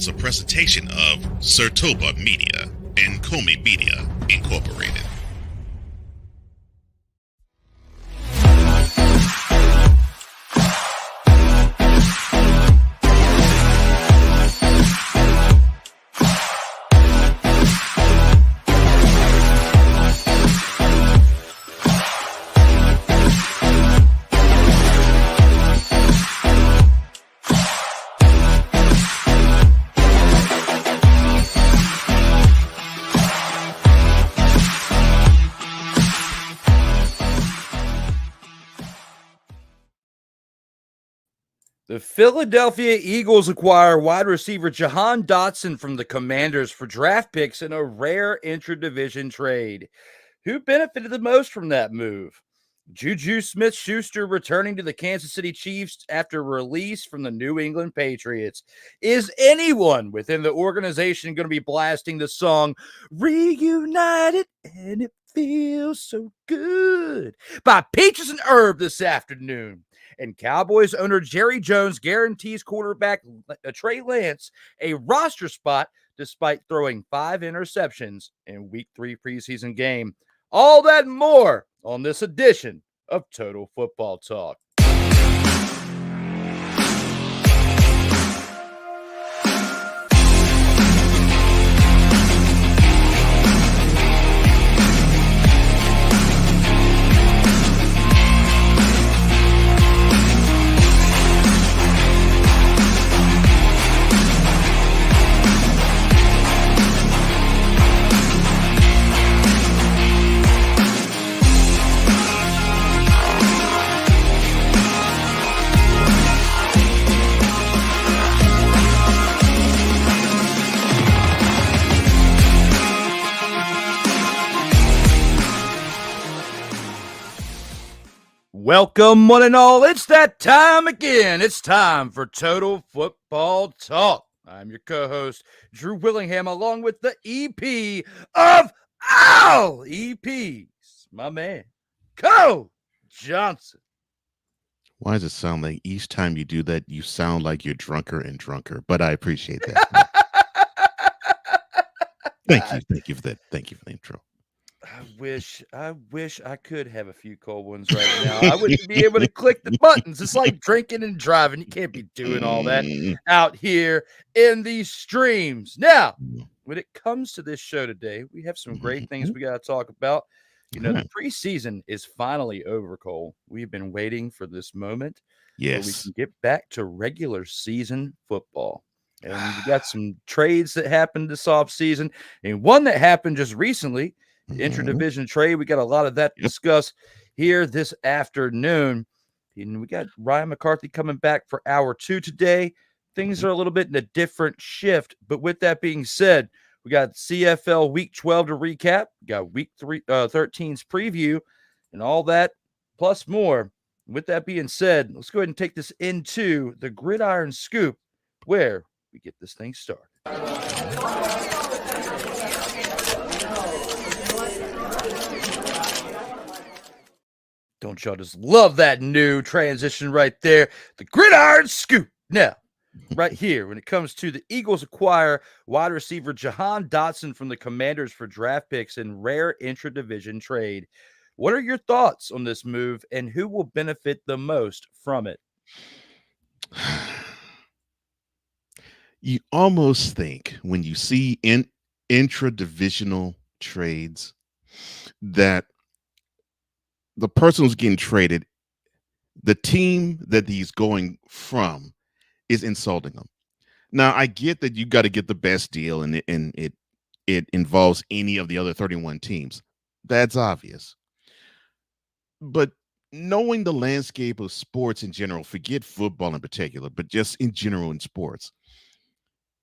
is a presentation of Sertoba Media and Comey Media, Incorporated. The Philadelphia Eagles acquire wide receiver Jahan Dotson from the Commanders for draft picks in a rare intra-division trade. Who benefited the most from that move? Juju Smith-Schuster returning to the Kansas City Chiefs after release from the New England Patriots. Is anyone within the organization going to be blasting the song Reunited and It Feels So Good by Peaches and Herb this afternoon? And Cowboys owner Jerry Jones guarantees quarterback Trey Lance a roster spot despite throwing 5 interceptions in Week 3 preseason game. All that and more on this edition of Total Football Talk. Welcome, one and all. It's that time again. It's time for Total Football Talk. I'm your co-host, Drew Willingham, along with the EP of all EPs, my man, Co Johnson. Why does it sound like each time you do that, you sound like you're drunker and drunker? But I appreciate that. Thank you for that. Thank you for the intro. I wish I could have a few cold ones right now. I wouldn't be able to click the buttons. It's like drinking and driving. You can't be doing all that out here in these streams. Now, when it comes to this show today, we have some great things we got to talk about. You know, the preseason is finally over, Cole. We've been waiting for this moment. Yes. So we can get back to regular season football. And we got some trades that happened this offseason, and one that happened just recently. The intra-division trade. We got a lot of that to discuss here this afternoon. And we got Ryan McCarthy coming back for hour 2 today. Things are a little bit in a different shift. But with that being said, we got CFL Week 12 to recap. We got Week 13's preview and all that, plus more. With that being said, let's go ahead and take this into the Gridiron Scoop, where we get this thing started. Don't y'all just love that new transition right there? The Gridiron Scoop. Now, right here, when it comes to the Eagles acquire wide receiver Jahan Dotson from the Commanders for draft picks in rare intra-division trade. What are your thoughts on this move, and who will benefit the most from it? You almost think when you see intra-divisional trades that the person who's getting traded, the team that he's going from, is insulting them. Now, I get that you got to get the best deal, and it involves any of the other 31 teams. That's obvious. But knowing the landscape of sports in general, forget football in particular, but just in general in sports,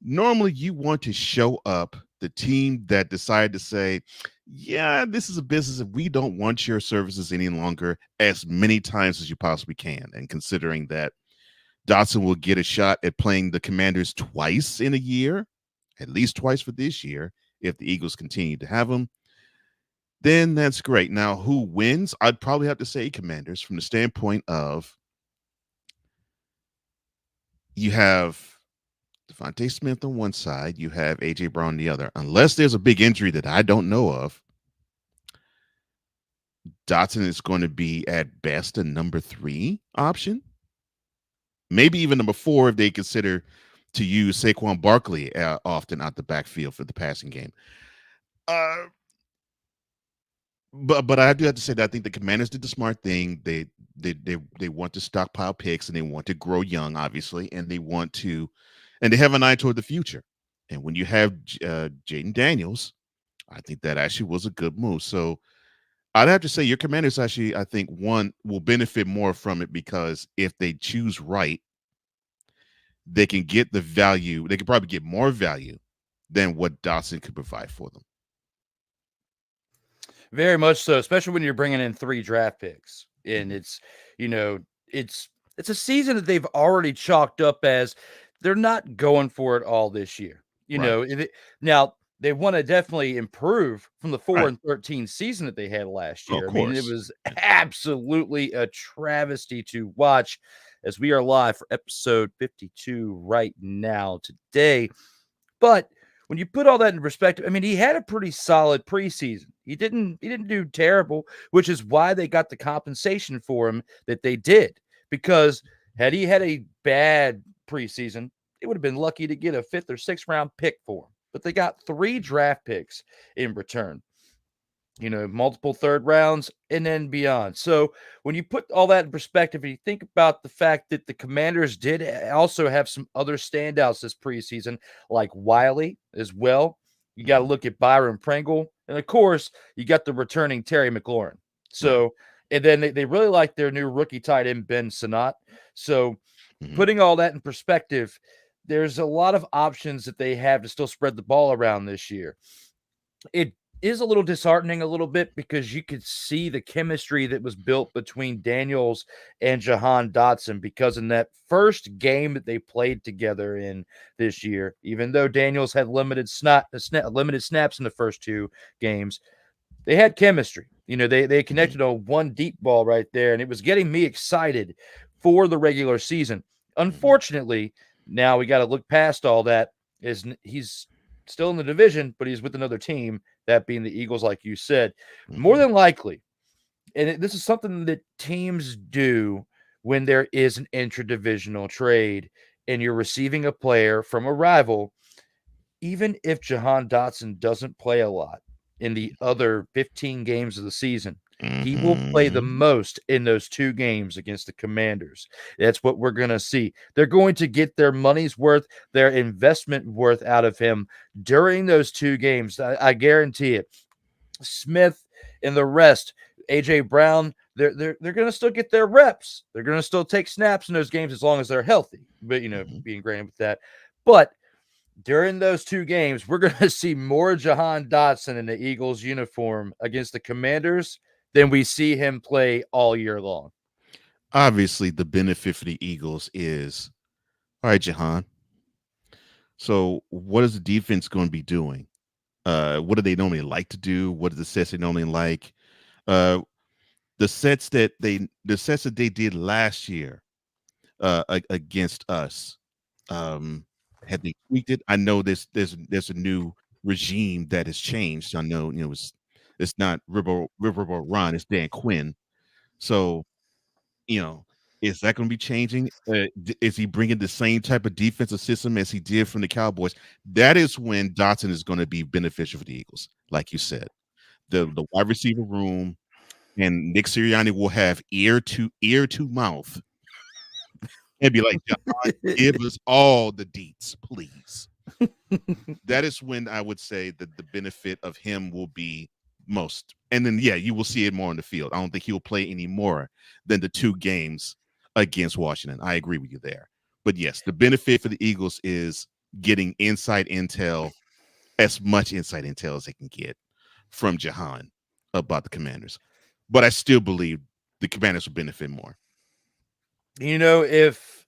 normally you want to show up the team that decided to say, yeah, this is a business that we don't want your services any longer, as many times as you possibly can. And considering that Dotson will get a shot at playing the Commanders twice in a year, at least twice for this year, if the Eagles continue to have him, then that's great. Now, who wins? I'd probably have to say Commanders from the standpoint of you have Devontae Smith on one side, you have AJ Brown on the other. Unless there's a big injury that I don't know of, Dotson is going to be at best a number 3 option. Maybe even number 4 if they consider to use Saquon Barkley often out the backfield for the passing game. But I do have to say that I think the Commanders did the smart thing. They want to stockpile picks and they want to grow young, obviously, and they have an eye toward the future. And when you have Jaden Daniels, I think that actually was a good move. So I'd have to say your Commanders actually, I think, one will benefit more from it because if they choose right, they can get the value. They could probably get more value than what Dotson could provide for them. Very much so, especially when you're bringing in 3 draft picks. And it's a season that they've already chalked up as they're not going for it all this year. Now they want to definitely improve from the 4-13 season that they had last year. Of course. I mean, it was absolutely a travesty to watch as we are live for episode 52 right now today. But when you put all that in perspective, I mean, he had a pretty solid preseason. He didn't do terrible, which is why they got the compensation for him that they did. Because had he had a bad preseason, they would have been lucky to get a 5th or 6th round pick for him. But they got 3 draft picks in return. Multiple 3rd rounds and then beyond. So when you put all that in perspective, and you think about the fact that the Commanders did also have some other standouts this preseason, like Wiley as well. You got to look at Byron Pringle. And of course, you got the returning Terry McLaurin. So, and then they really like their new rookie tight end, Ben Sinnott. So putting all that in perspective, there's a lot of options that they have to still spread the ball around this year. It is a little disheartening a little bit because you could see the chemistry that was built between Daniels and Jahan Dotson, because in that first game that they played together in this year, even though Daniels had limited snaps in the first 2 games, they had chemistry. They connected on one deep ball right there, and it was getting me excited for the regular season. Unfortunately, now we got to look past all that. He's still in the division, but he's with another team, that being the Eagles, like you said. More than likely, and this is something that teams do when there is an intra-divisional trade and you're receiving a player from a rival, even if Jahan Dotson doesn't play a lot in the other 15 games of the season, he will play the most in those 2 games against the Commanders. That's what we're going to see. They're going to get their money's worth, their investment worth out of him during those 2 games. I guarantee it. Smith and the rest, AJ Brown, they're going to still get their reps. They're going to still take snaps in those games as long as they're healthy. But, being granted with that. But during those 2 games, we're going to see more Jahan Dotson in the Eagles uniform against the Commanders than we see him play all year long. Obviously, the benefit for the Eagles is, all right, Jahan. So what is the defense going to be doing? What do they normally like to do? What are the sets they normally like? The sets that they did last year against us. Have they tweaked it? I know there's a new regime that has changed. I know, it's not River Run, it's Dan Quinn. So, is that going to be changing? Is he bringing the same type of defensive system as he did from the Cowboys? That is when Dotson is going to be beneficial for the Eagles, like you said. The wide receiver room, and Nick Sirianni will have ear to mouth. And be like, John, give us all the deets, please. That is when I would say that the benefit of him will be most. And then, you will see it more on the field. I don't think he'll play any more than the 2 games against Washington. I agree with you there. But yes, the benefit for the Eagles is getting inside intel, as much inside intel as they can get from Jahan about the Commanders. But I still believe the Commanders will benefit more. If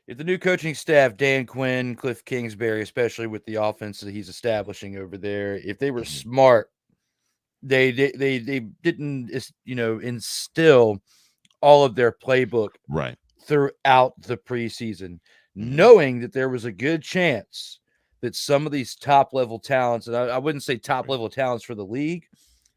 the new coaching staff, Dan Quinn, Cliff Kingsbury, especially with the offense that he's establishing over there, if they were smart, they didn't instill all of their playbook right throughout the preseason. knowing that there was a good chance that some of these top-level talents, and I wouldn't say top-level talents for the league,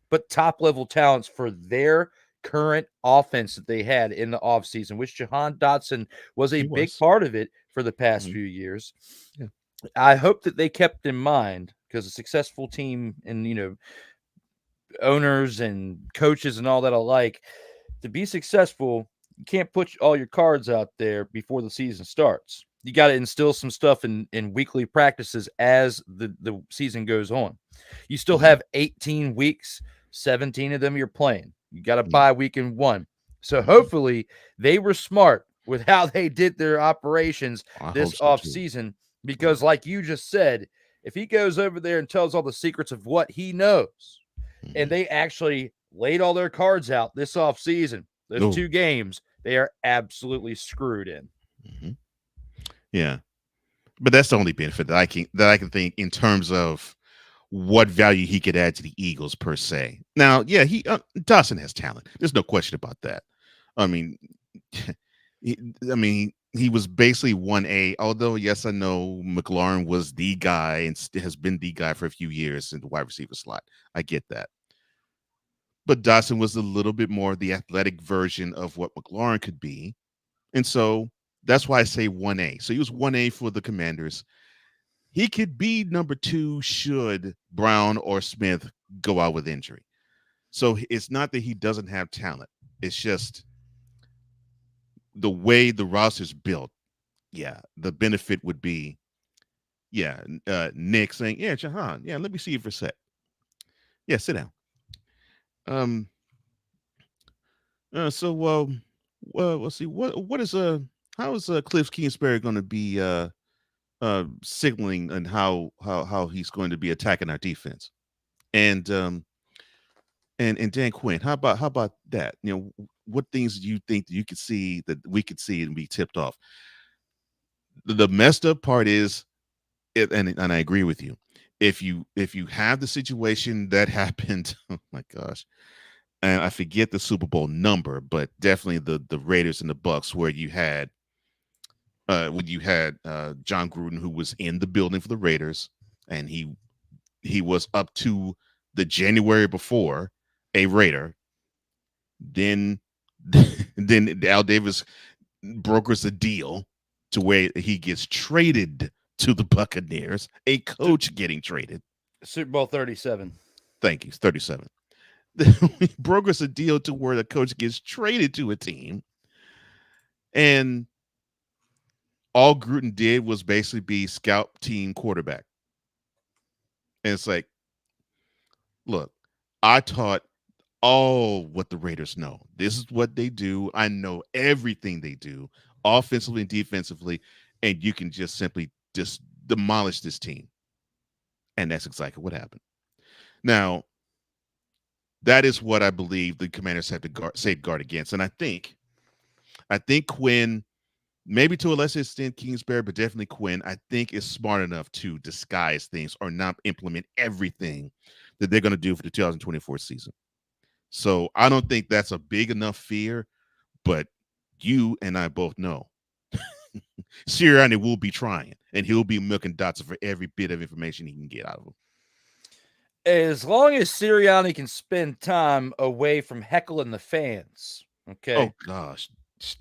but top-level talents for their current offense that they had in the offseason, which Jahan Dotson was a big part of it for the past few years. Yeah. I hope that they kept in mind, because a successful team and, owners and coaches and all that alike, to be successful, you can't put all your cards out there before the season starts. You got to instill some stuff in weekly practices as the season goes on. You still have 18 weeks, 17 of them you're playing. You got to bye week in one. So hopefully they were smart with how they did their operations this offseason, because like you just said, if he goes over there and tells all the secrets of what he knows, and they actually laid all their cards out this offseason, those 2 games, they are absolutely screwed in. Yeah. But that's the only benefit that I can think in terms of what value he could add to the Eagles per se. Now, yeah, Dawson has talent. There's no question about that. I mean, he was basically 1A, although, yes, I know McLaurin was the guy and has been the guy for a few years in the wide receiver slot. I get that. But Dawson was a little bit more the athletic version of what McLaurin could be. And so that's why I say 1A. So he was 1A for the Commanders. He could be number 2 should Brown or Smith go out with injury. So it's not that he doesn't have talent. It's just the way the roster's built. Yeah, the benefit would be, Nick saying, yeah, Jahan, yeah, let me see you for a sec. Yeah, sit down. So let's see, what is how is Cliff Kingsbury going to be signaling and how he's going to be attacking our defense, and Dan Quinn, how about that? What things do you think that you could see that we could see and be tipped off? The messed up part is, and I agree with you. If you have the situation that happened, oh my gosh, and I forget the Super Bowl number, but definitely the Raiders and the Bucks, where you had John Gruden, who was in the building for the Raiders, and he was up to the January before a Raider. Then Al Davis brokers a deal to where he gets traded to the Buccaneers, a coach getting traded. Super Bowl 37. Thank you, 37. He brokers a deal to where the coach gets traded to a team, and all Gruden did was basically be scout team quarterback. And it's like, look, I taught all what the Raiders know. This is what they do. I know everything they do, offensively and defensively, and you can just simply just demolish this team. And that's exactly what happened. Now, that is what I believe the Commanders have to safeguard against. And I think Quinn, maybe to a lesser extent Kingsbury, but definitely Quinn, I think is smart enough to disguise things or not implement everything that they're going to do for the 2024 season. So I don't think that's a big enough fear, but you and I both know Sirianni will be trying, and he'll be milking Dotson for every bit of information he can get out of him. As long as Sirianni can spend time away from heckling the fans, okay? Oh gosh.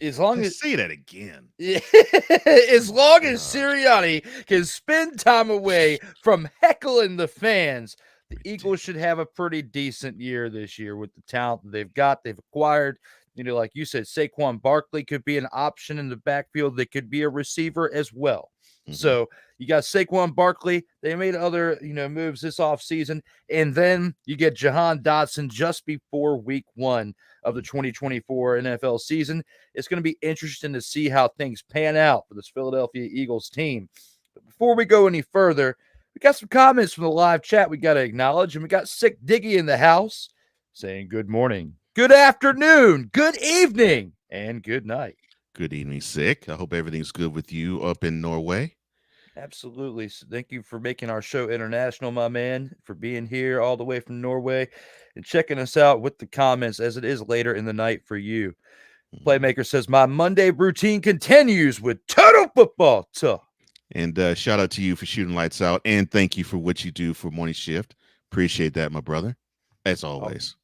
As long as say that again. As long as Sirianni can spend time away from heckling the fans, the Eagles should have a pretty decent year this year with the talent that they've acquired. Like you said, Saquon Barkley could be an option in the backfield. They could be a receiver as well. Mm-hmm. So you got Saquon Barkley. They made other, moves this offseason. And then you get Jahan Dotson just before week 1 of the 2024 NFL season. It's going to be interesting to see how things pan out for this Philadelphia Eagles team. But before we go any further, we got some comments from the live chat we got to acknowledge. And we got Sick Diggy in the house saying good morning, good afternoon, good evening, and good night. Good evening, Sick. I hope everything's good with you up in Norway. Absolutely. So thank you for making our show international, my man, for being here all the way from Norway and checking us out with the comments as it is later in the night for you. Playmaker says, my Monday routine continues with total football talk. And shout out to you for shooting lights out. And thank you for what you do for Morning Shift. Appreciate that, my brother. As always.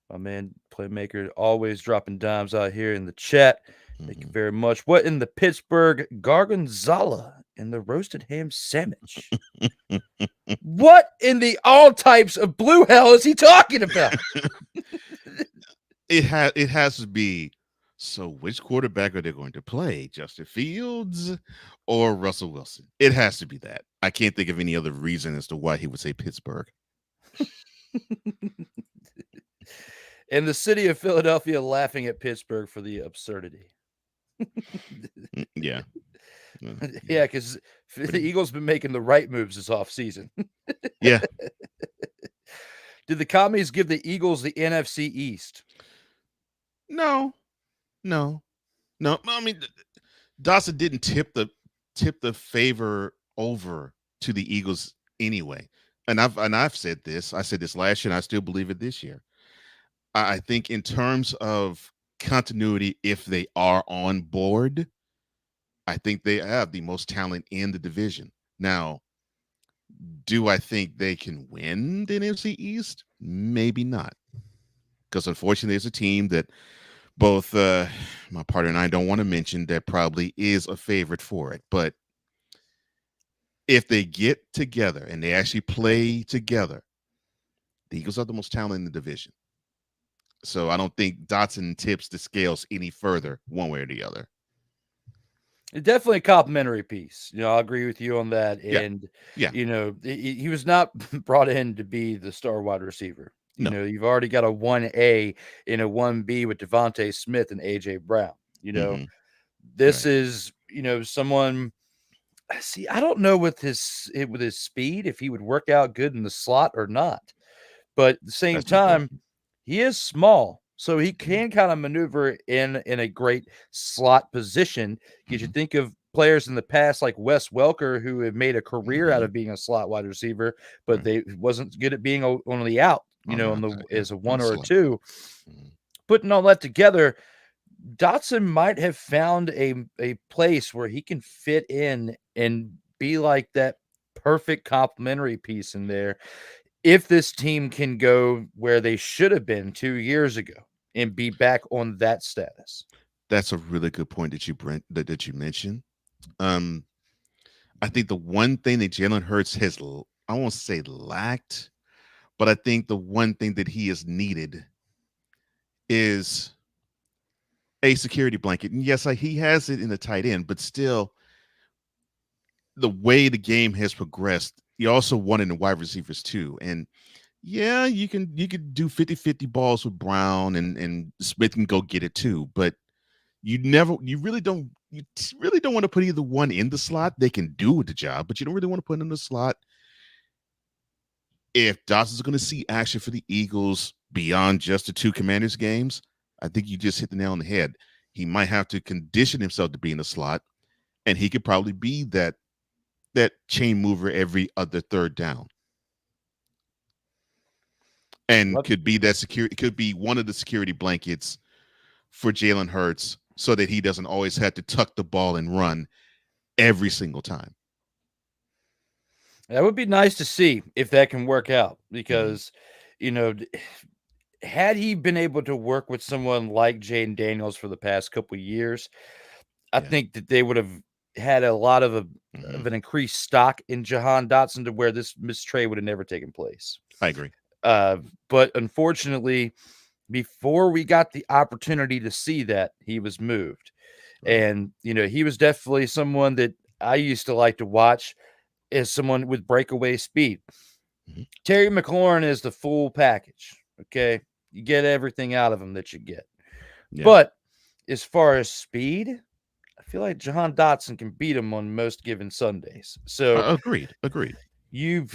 My man, Playmaker, always dropping dimes out here in the chat. Thank you very much. What in the Pittsburgh Gargonzala and the roasted ham sandwich? What in the all types of blue hell is he talking about? It has to be. So which quarterback are they going to play? Justin Fields or Russell Wilson? It has to be that. I can't think of any other reason as to why he would say Pittsburgh. And the city of Philadelphia laughing at Pittsburgh for the absurdity. Yeah. Yeah, because the Eagles been making the right moves this offseason. Yeah. Did the commies give the Eagles the NFC East? No. I mean, Dotson didn't tip the favor over to the Eagles anyway. And I've said this. I said this last year, and I still believe it this year. I think in terms of continuity, if they are on board, I think they have the most talent in the division. Now, do I think they can win the NFC East? Maybe not. Because unfortunately, there's a team that both my partner and I don't want to mention that probably is a favorite for it. But if they get together and they actually play together, the Eagles are the most talented in the division. So I don't think Dotson tips the scales any further one way or the other. It's definitely a complimentary piece. I'll agree with you on that. And, yeah. He was not brought in to be the star wide receiver. No. You've already got a 1A and a 1B with Devontae Smith and A.J. Brown. This is, someone. See, I don't know with his speed if he would work out good in the slot or not. But at the same time, he is small, so he can kind of maneuver in a great slot position. Because you think of players in the past like Wes Welker, who have made a career out of being a slot wide receiver, but they wasn't good at being on the out, as a one or a two. Putting all that together, Dotson might have found a place where he can fit in and be like that perfect complementary piece in there. If this team can go where they should have been 2 years ago and be back on that status. That's a really good point that you mentioned. I think the one thing that Jalen Hurts has, I won't say lacked, but I think the one thing that he has needed is a security blanket. And yes, he has it in the tight end, but still, the way the game has progressed, you also want in the wide receivers too. And yeah, you could do 50-50 balls with Brown and Smith can go get it too, but you really don't want to put either one in the slot. They can do the job, but you don't really want to put them in the slot. If Dotson's going to see action for the Eagles beyond just the two Commanders games, I think you just hit the nail on the head. He might have to condition himself to be in the slot, and he could probably be that chain mover every other third down. And could be one of the security blankets for Jalen Hurts so that he doesn't always have to tuck the ball and run every single time. That would be nice to see if that can work out because, had he been able to work with someone like Jaden Daniels for the past couple of years, I think that they would have had a lot of an increased stock in Jahan Dotson to where this mistrade would have never taken place. I agree. But unfortunately, before we got the opportunity to see that, he was moved. Right. And, he was definitely someone that I used to like to watch as someone with breakaway speed. Terry McLaurin is the full package. Okay. You get everything out of him that you get. Yeah. But as far as speed, I feel like Jahan Dotson can beat him on most given Sundays. So agreed. You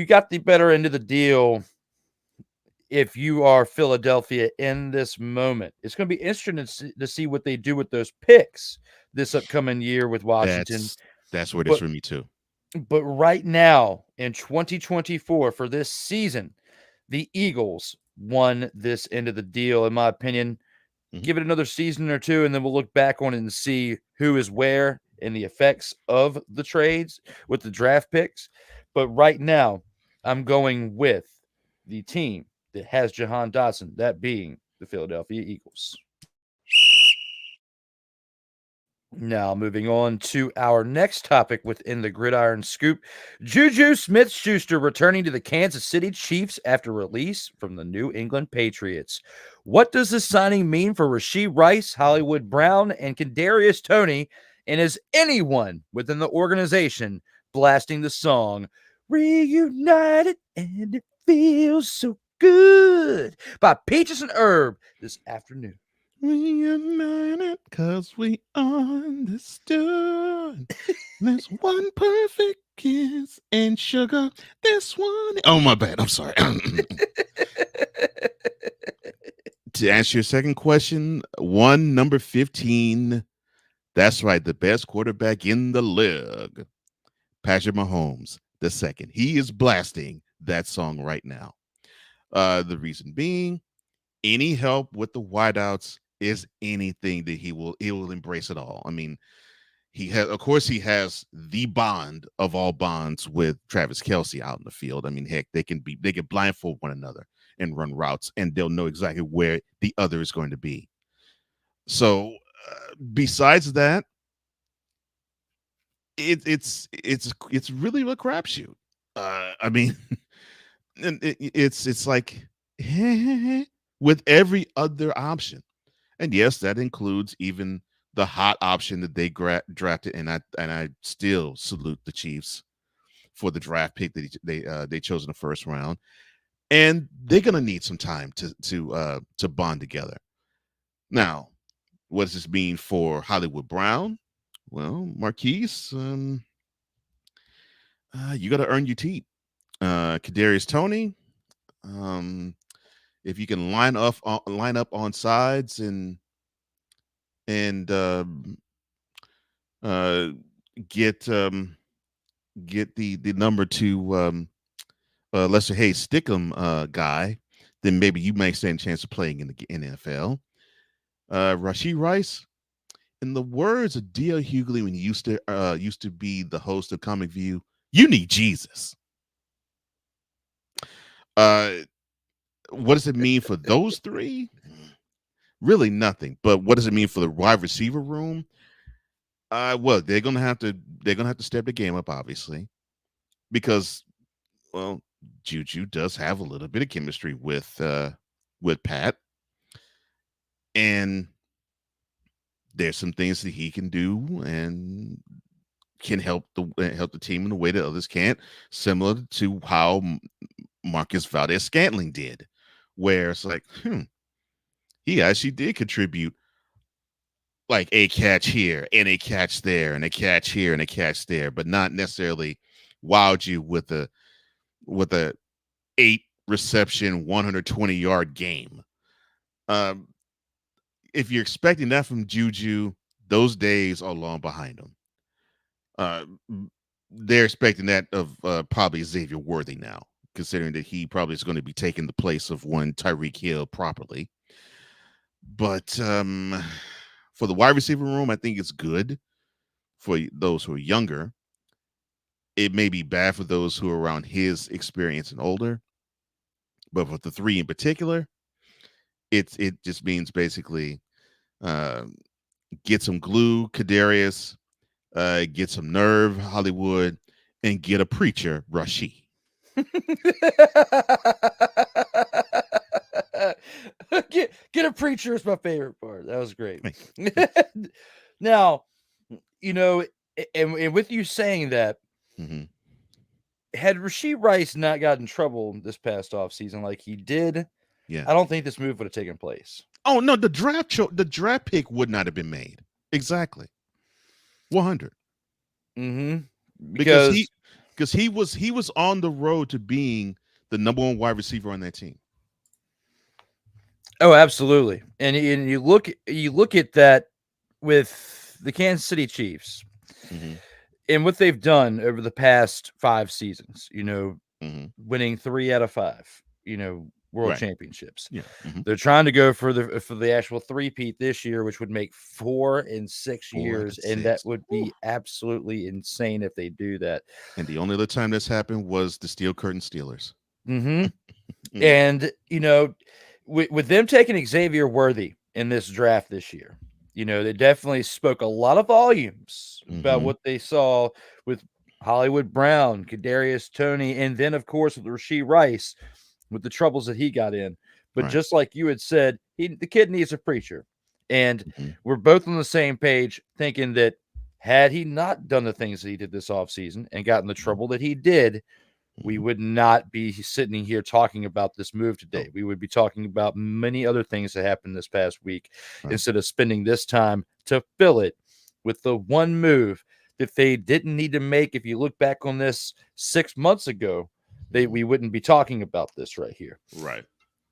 got the better end of the deal. If you are Philadelphia in this moment, it's going to be interesting to see what they do with those picks this upcoming year with Washington. That's where it is for me too. But right now in 2024 for this season, the Eagles won this end of the deal, in my opinion. give it another season or two, and then we'll look back on it and see who is where and the effects of the trades with the draft picks. But right now, I'm going with the team that has Jahan Dotson, that being the Philadelphia Eagles. Now, moving on to our next topic within the Gridiron Scoop. Juju Smith-Schuster returning to the Kansas City Chiefs after release from the New England Patriots. What does this signing mean for Rashee Rice, Hollywood Brown, and Kadarius Toney? And is anyone within the organization blasting the song Reunited and It Feels So Good by Peaches and Herb this afternoon? Reunited because we understood. There's one perfect kiss and sugar. This one. Oh, my bad. I'm sorry. To answer your second question, number 15. That's right. The best quarterback in the league. Patrick Mahomes, the second. He is blasting that song right now. The reason being, any help with the wideouts is anything that he will embrace it all. I mean, he has the bond of all bonds with Travis Kelce out in the field. I mean, heck, they can blindfold one another and run routes, and they'll know exactly where the other is going to be. So, besides that, it's really a crapshoot. I mean, it's like with every other option. And yes, that includes even the hot option that they drafted, and I still salute the Chiefs for the draft pick that they chose in the first round. And they're gonna need some time to bond together. Now, what does this mean for Hollywood Brown? Well, Marquise, you got to earn your keep. Kadarius Toney, if you can line up on sides and get the number two Lester Hayes Stickum guy, then maybe you may stand a chance of playing in the NFL. Rashee Rice, in the words of D.L. Hughley when he used to be the host of Comic View, you need Jesus. What does it mean for those three? Really nothing. But what does it mean for the wide receiver room? Well, they're gonna have to step the game up, obviously, because Juju does have a little bit of chemistry with Pat, and there's some things that he can do and can help the team in a way that others can't, similar to how Marcus Valdez-Scantling did, where it's like, he actually did contribute, like a catch here and a catch there and a catch here and a catch there, but not necessarily wowed you with a 8 reception, 120-yard game. If you're expecting that from Juju, those days are long behind him. They're expecting that of probably Xavier Worthy now, considering that he probably is going to be taking the place of one Tyreek Hill properly. But for the wide receiver room, I think it's good for those who are younger. It may be bad for those who are around his experience and older. But for the three in particular, it just means basically get some glue, Kadarius, get some nerve, Hollywood, and get a preacher, Rashee. Get a preacher is my favorite part. That was great. Now, and with you saying that, had Rashee Rice not got in trouble this past offseason like he did, I don't think this move would have taken place. Oh no, the draft pick would not have been made. Exactly. 100. Because he was on the road to being the number one wide receiver on that team. Oh, absolutely. And you look at that with the Kansas City Chiefs and what they've done over the past 5 seasons, winning 3 out of 5, world Right. championships. Yeah. Mhm. They're trying to go for the actual three-peat this year, which would make 4 in 6 4 out years, of and that 6. would Woo. be absolutely insane if they do that. And the only other time this happened was the Steel Curtain Steelers. Mm-hmm. Mm. And, with them taking Xavier Worthy in this draft this year, they definitely spoke a lot of volumes about Mhm. what they saw with Hollywood Brown, Kadarius Toney, and then, of course, with Rashee Rice with the troubles that he got in. But Right. just like you had said, the kid needs a preacher. And Mhm. we're both on the same page thinking that had he not done the things that he did this offseason and gotten the trouble that he did, we would not be sitting here talking about this move today. Oh. We would be talking about many other things that happened this past week Right. instead of spending this time to fill it with the one move that they didn't need to make. If you look back on this 6 months ago, we wouldn't be talking about this right here. Right.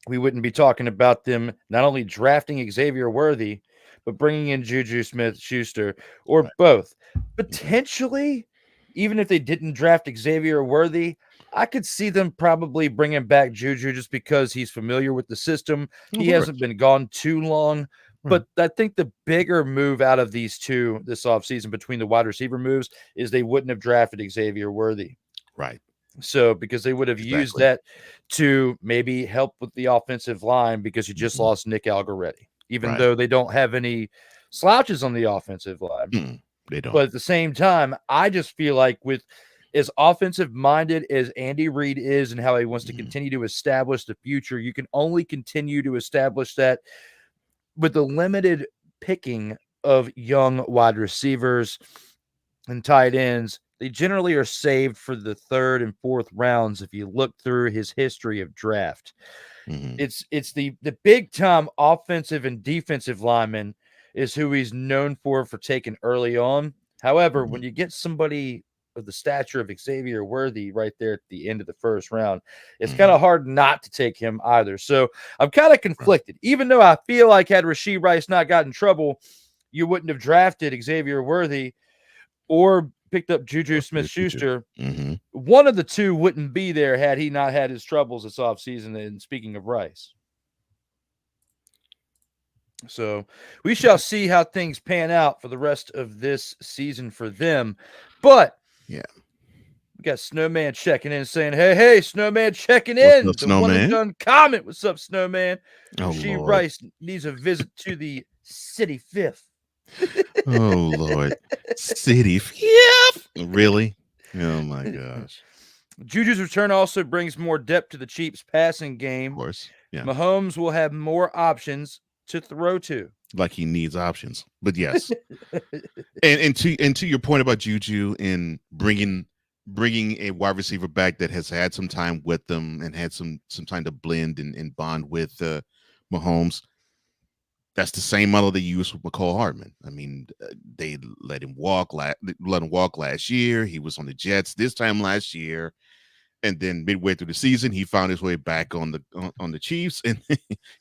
We wouldn't be talking about them not only drafting Xavier Worthy, but bringing in Juju Smith-Schuster or Right. both. Potentially, even if they didn't draft Xavier Worthy, I could see them probably bringing back Juju just because he's familiar with the system. Of He course. hasn't been gone too long. Right. But I think the bigger move out of these two this offseason between the wide receiver moves is they wouldn't have drafted Xavier Worthy. Right. So because they would have used Exactly. that to maybe help with the offensive line because you just Mhm. lost Nick Algoretti, even Right. though they don't have any slouches on the offensive line. They don't. But at the same time, I just feel like with as offensive minded as Andy Reid is and how he wants to continue to establish the future, you can only continue to establish that with the limited picking of young wide receivers and tight ends. They generally are saved for the 3rd and 4th rounds if you look through his history of draft. Mhm. It's the big time offensive and defensive lineman is who he's known for taking early on. However, when you get somebody of the stature of Xavier Worthy right there at the end of the 1st round, it's kind of hard not to take him either. So I'm kind of conflicted, even though I feel like had Rashee Rice not got in trouble, you wouldn't have drafted Xavier Worthy or picked up Juju Smith-Schuster. One of the two wouldn't be there had he not had his troubles this offseason. And speaking of Rice. So we shall see how things pan out for the rest of this season for them. But yeah, we got Snowman checking in saying, hey, Snowman checking What's in. up, The one and Snowman? done comment. What's up, Snowman? Oh, She Lord. Rice needs a visit to the City Fifth. Oh, Lord. City Fifth? Really? Oh, my gosh. Juju's return also brings more depth to the Chiefs' passing game. Of course. Yeah. Mahomes will have more options to throw to. Like he needs options. But yes. and to your point about Juju and bringing a wide receiver back that has had some time with them and had some time to blend and bond with Mahomes. That's the same model they used with McCall Hardman. I mean, they let him walk last year. He was on the Jets this time last year, and then midway through the season, he found his way back on the Chiefs, and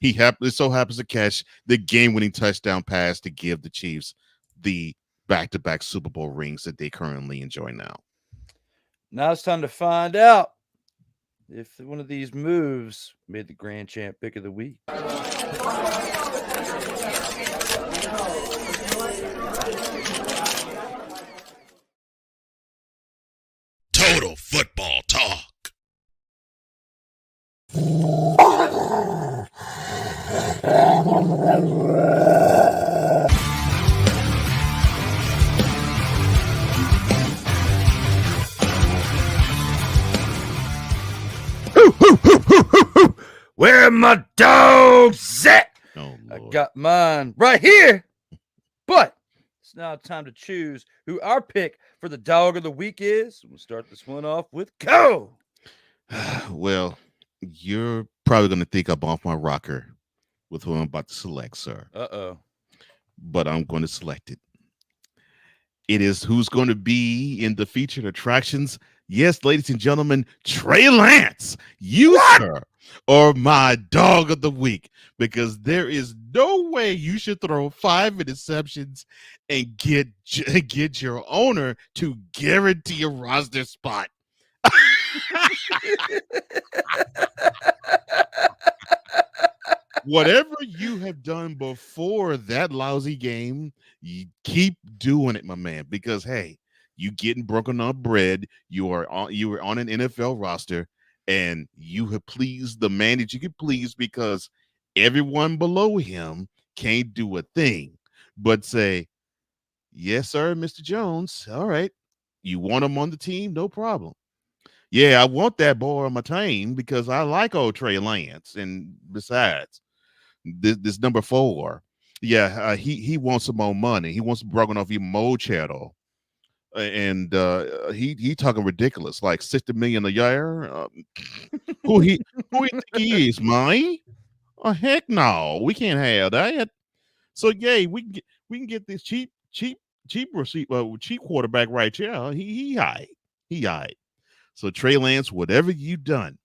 he so happens to catch the game-winning touchdown pass to give the Chiefs the back-to-back Super Bowl rings that they currently enjoy now. Now it's time to find out if one of these moves made the Grand Champ pick of the week. Total football talk. Where are my dogs at? Oh, I Lord. got mine right here. But it's now time to choose who our pick for the dog of the week is. We'll start this one off with Go. Well, you're probably going to think I'm off my rocker with who I'm about to select, sir. Uh-oh. But I'm going to select it. It is who's going to be in the featured attractions. Yes, ladies and gentlemen, Trey Lance, you, sir, are my dog of the week, because there is no way you should throw 5 interceptions and get your owner to guarantee a roster spot. Whatever you have done before that lousy game, you keep doing it, my man. Because hey, you getting broken up bread. You were on an NFL roster, and you have pleased the man that you could please because everyone below him can't do a thing but say, "Yes, sir, Mr. Jones. All right, you want him on the team? No problem." Yeah, I want that boy on my team because I like old Trey Lance, and besides this number 4. Yeah, he wants some more money. He wants Argonauts even more cheddar, and he talking ridiculous, like 60 million a year. Who he think he is, man? Oh heck no, we can't have that. So yeah, we can get this cheap quarterback right here. He high, he high. So Trey Lance, whatever you done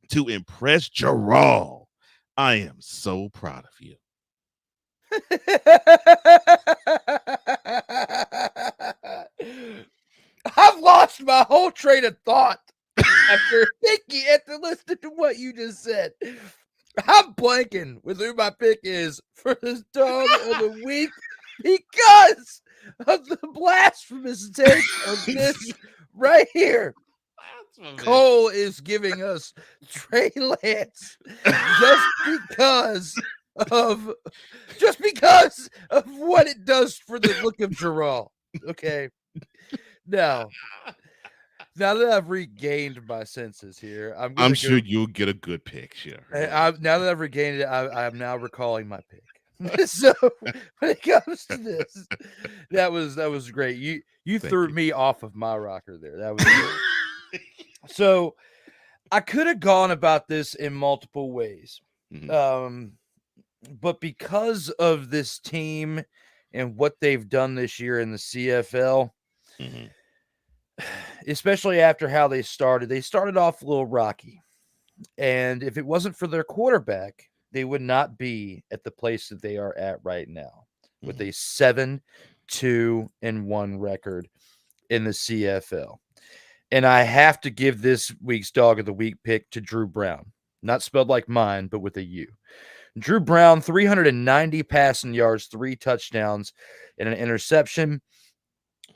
to impress JERRAL, I am so proud of you. I've lost my whole train of thought after listening to what you just said. I'm blanking with who my pick is for this dog of the week because of the blasphemous take of this right here. Cole is giving us Trey Lance just because of what it does for the look of JERRAL. Okay. Now that I've regained my senses here, I'm sure you'll get a good pick. Sure. Now that I've regained it, I am now recalling my pick. So when it comes to this, that was great. You threw me off of my rocker there. That was great. So I could have gone about this in multiple ways. Mhm. But because of this team and what they've done this year in the CFL, Mhm. especially after how they started off a little rocky. And if it wasn't for their quarterback, they would not be at the place that they are at right now with a 7-2-1 record in the CFL. And I have to give this week's dog of the week pick to Drew Brown. Not spelled like mine, but with a U. Drew Brown, 390 passing yards, 3 touchdowns, and an interception,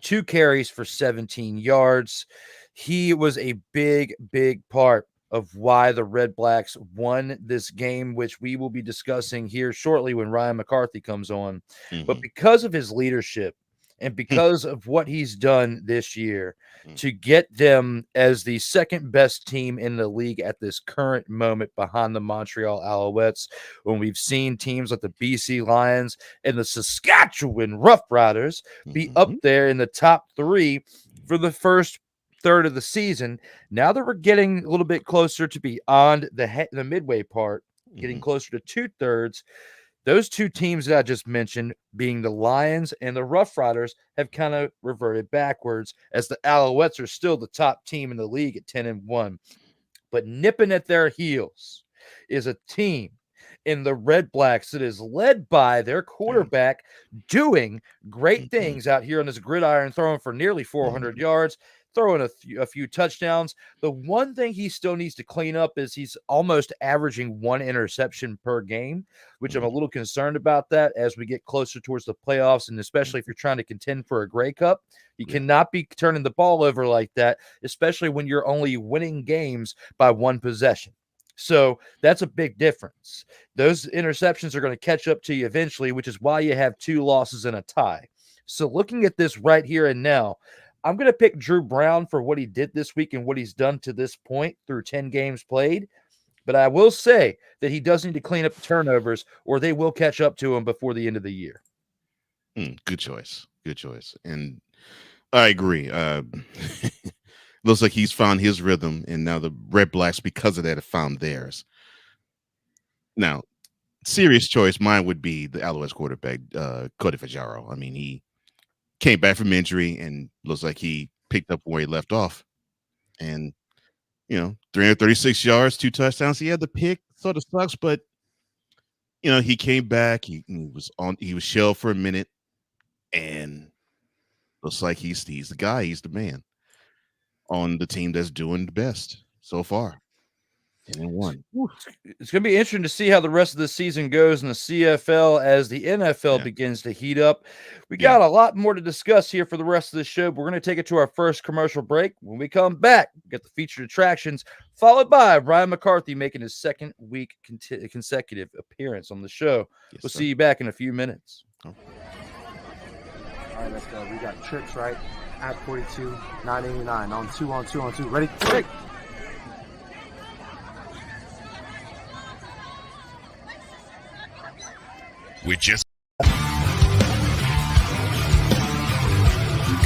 2 carries for 17 yards. He was a big, big part of why the Red Blacks won this game, which we will be discussing here shortly when Ryan McCarthy comes on. But because of his leadership and because of what he's done this year to get them as the second best team in the league at this current moment behind the Montreal Alouettes, when we've seen teams like the BC Lions and the Saskatchewan Roughriders be up there in the top 3 for the first third of the season. Now that we're getting a little bit closer to beyond the midway part, getting closer to 2/3, those 2 teams that I just mentioned, being the Lions and the Roughriders, have kind of reverted backwards, as the Alouettes are still the top team in the league at 10-1. But nipping at their heels is a team in the Red Blacks that is led by their quarterback doing great things out here on this gridiron, throwing for nearly 400 yards, throwing a few touchdowns. The one thing he still needs to clean up is he's almost averaging 1 interception per game, which I'm a little concerned about that as we get closer towards the playoffs, and especially if you're trying to contend for a Grey Cup. You cannot be turning the ball over like that, especially when you're only winning games by 1 possession. So that's a big difference. Those interceptions are going to catch up to you eventually, which is why you have 2 losses and a tie. So looking at this right here and now, I'm going to pick Drew Brown for what he did this week and what he's done to this point through 10 games played. But I will say that he does need to clean up the turnovers, or they will catch up to him before the end of the year. Good choice. Good choice. And I agree. Looks like he's found his rhythm, and now the Red Blacks, because of that, have found theirs. Now, serious choice, mine would be the Alouettes quarterback, Cody Fajardo. I mean, he came back from injury and looks like he picked up where he left off. And, 336 yards, 2 touchdowns. He had the pick, sort of sucks, but he came back. He was shelled for a minute, and looks like he's the guy. He's the man. on the team that's doing the best so far. 10-1. It's going to be interesting to see how the rest of the season goes in the CFL as the NFL begins to heat up. We got a lot more to discuss here for the rest of the show. But we're going to take it to our first commercial break. When we come back, we get the featured attractions, followed by Brian McCarthy making his second week consecutive appearance on the show. We'll see you back in a few minutes. All right, let's go. We got trips, right? At 42, 989 on two. Ready? Break. We're just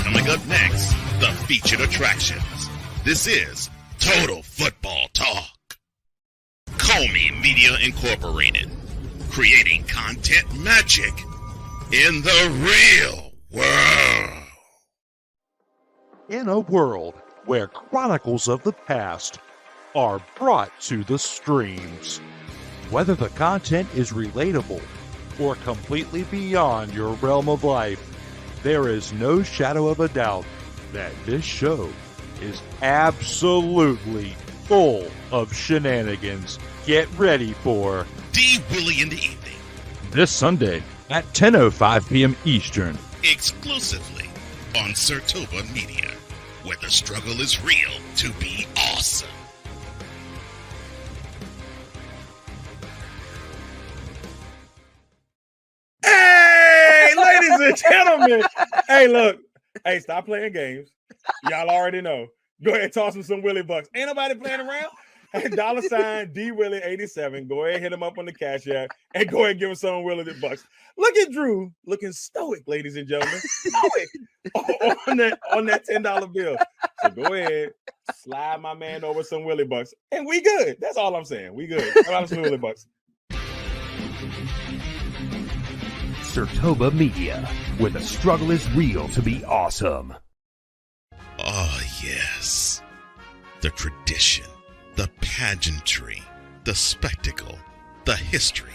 coming up next, the featured attractions. This is Total Football Talk. Comey Media Incorporated, creating content magic in the real world. In a world where chronicles of the past are brought to the streams, whether the content is relatable or completely beyond your realm of life, there is no shadow of a doubt that this show is absolutely full of shenanigans. Get ready for D. Willie in the evening, this Sunday at 10:05 p.m. Eastern, exclusively on Sertoba Media, where the struggle is real to be awesome. Hey, ladies and gentlemen. Hey, look. Hey, stop playing games. Y'all already know. Go ahead and toss him some Willie bucks. Ain't nobody playing around. Hey, $ D Willie 87. Go ahead, hit him up on the Cash App, and go ahead and give him some Willie the bucks. Look at Drew looking stoic, ladies and gentlemen. Stoic on that $10 bill. So go ahead, slide my man over some Willie bucks, and we good. That's all I'm saying. We good. Some Willie bucks. Sertoba Media, where the struggle is real to be awesome. Oh, yes. The tradition, the pageantry, the spectacle, the history,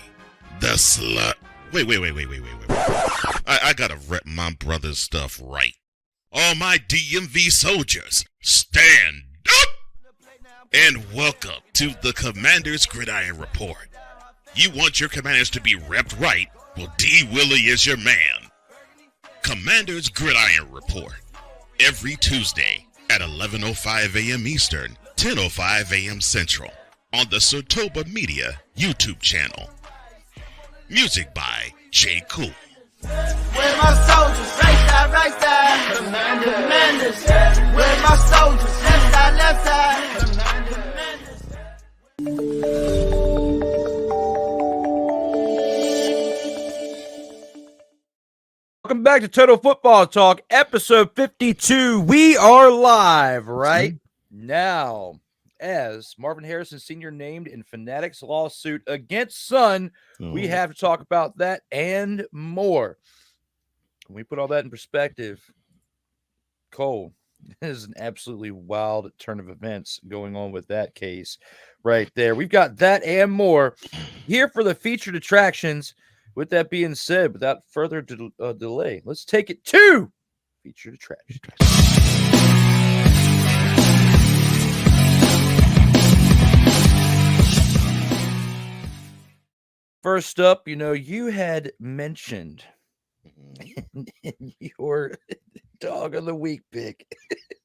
the slut. Wait. I gotta rep my brother's stuff right. All my DMV soldiers, stand up! And welcome to the Commander's Gridiron Report. You want your commanders to be repped right? Well, D. Willie is your man. Commander's Gridiron Report. Every Tuesday at 11:05 a.m. Eastern, 10:05 a.m. Central on the Sertoba Media YouTube channel. Music by J. Cool. Where my soldiers, right side, commanders. Where my soldiers, left side, commanders. Welcome back to Total Football Talk, episode 52. We are live right now as Marvin Harrison Sr. named in Fanatics lawsuit against Sun. We have to talk about that and more. When we put all that in perspective, Cole, this is an absolutely wild turn of events going on with that case right there. We've got that and more here for the featured attractions. With that being said, without further delay, let's take it to featured attraction. First up, you had mentioned in your dog of the week pick.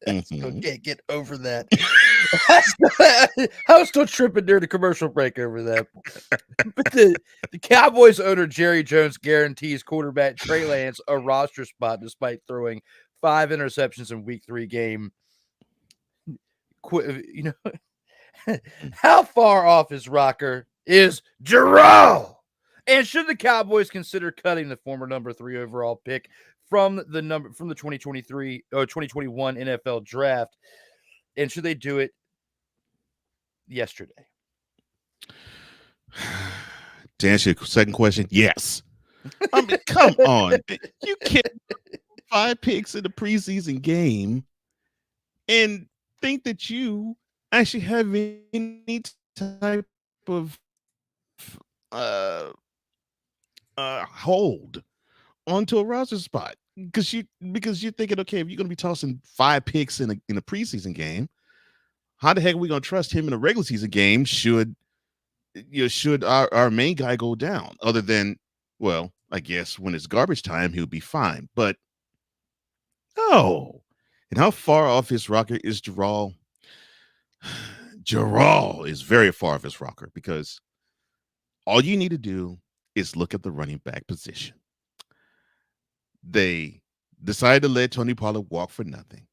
I still can't get over that. I was still tripping during the commercial break over that. But the Cowboys owner Jerry Jones guarantees quarterback Trey Lance a roster spot despite throwing 5 interceptions in Week 3 game. How far off his rocker is JERRAL? And should the Cowboys consider cutting the former number 3 overall pick from the 2023 or 2021 NFL draft? And should they do it yesterday? To answer your second question, yes. I mean, come on. You can't 5 picks in the preseason game and think that you actually have any type of hold onto a roster spot. because you're thinking, okay, if you're going to be tossing 5 picks in a preseason game, how the heck are we going to trust him in a regular season game? Should our main guy go down? Other than, well, I guess when it's garbage time, he'll be fine. But no. And how far off his rocker is JERRAL? JERRAL is very far off his rocker, because all you need to do is look at the running back position. They decided to let Tony Pollard walk for nothing.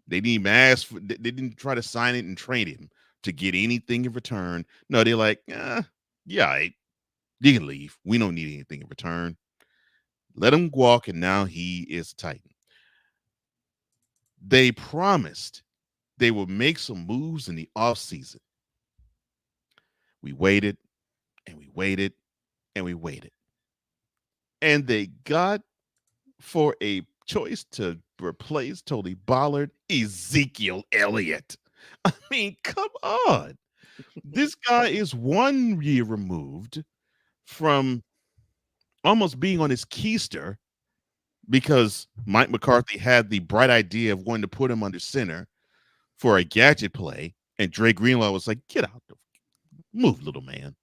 They didn't even ask they didn't try to sign it and trade him to get anything in return. No, they're like, yeah, right. You can leave. We don't need anything in return. Let him walk, and now he is a Titan. They promised they would make some moves in the offseason. We waited, and we waited, and we waited. And they got, for a choice to replace Tony Pollard, Ezekiel Elliott. I mean, come on. This guy is 1 year removed from almost being on his keister, because Mike McCarthy had the bright idea of wanting to put him under center for a gadget play, and Dre Greenlaw was like, get out, move, little man.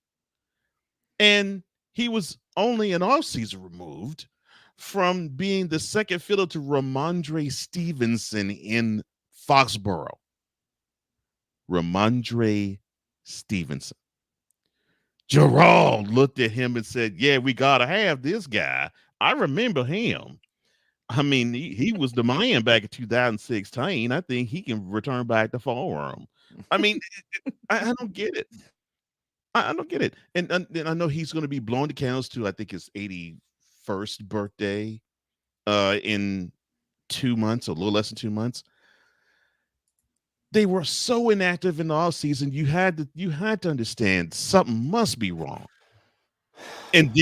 And he was only an offseason removed from being the second fiddle to Ramondre Stevenson in Foxborough. Ramondre Stevenson. JERRAL looked at him and said, yeah, we got to have this guy. I remember him. I mean, he was the man back in 2016. I think he can return back to Forum. I mean, I don't get it. I don't get it. And I know he's going to be blowing the candles to, I think, his 81st birthday in 2 months, a little less than 2 months. They were so inactive in the offseason. You had to understand something must be wrong. And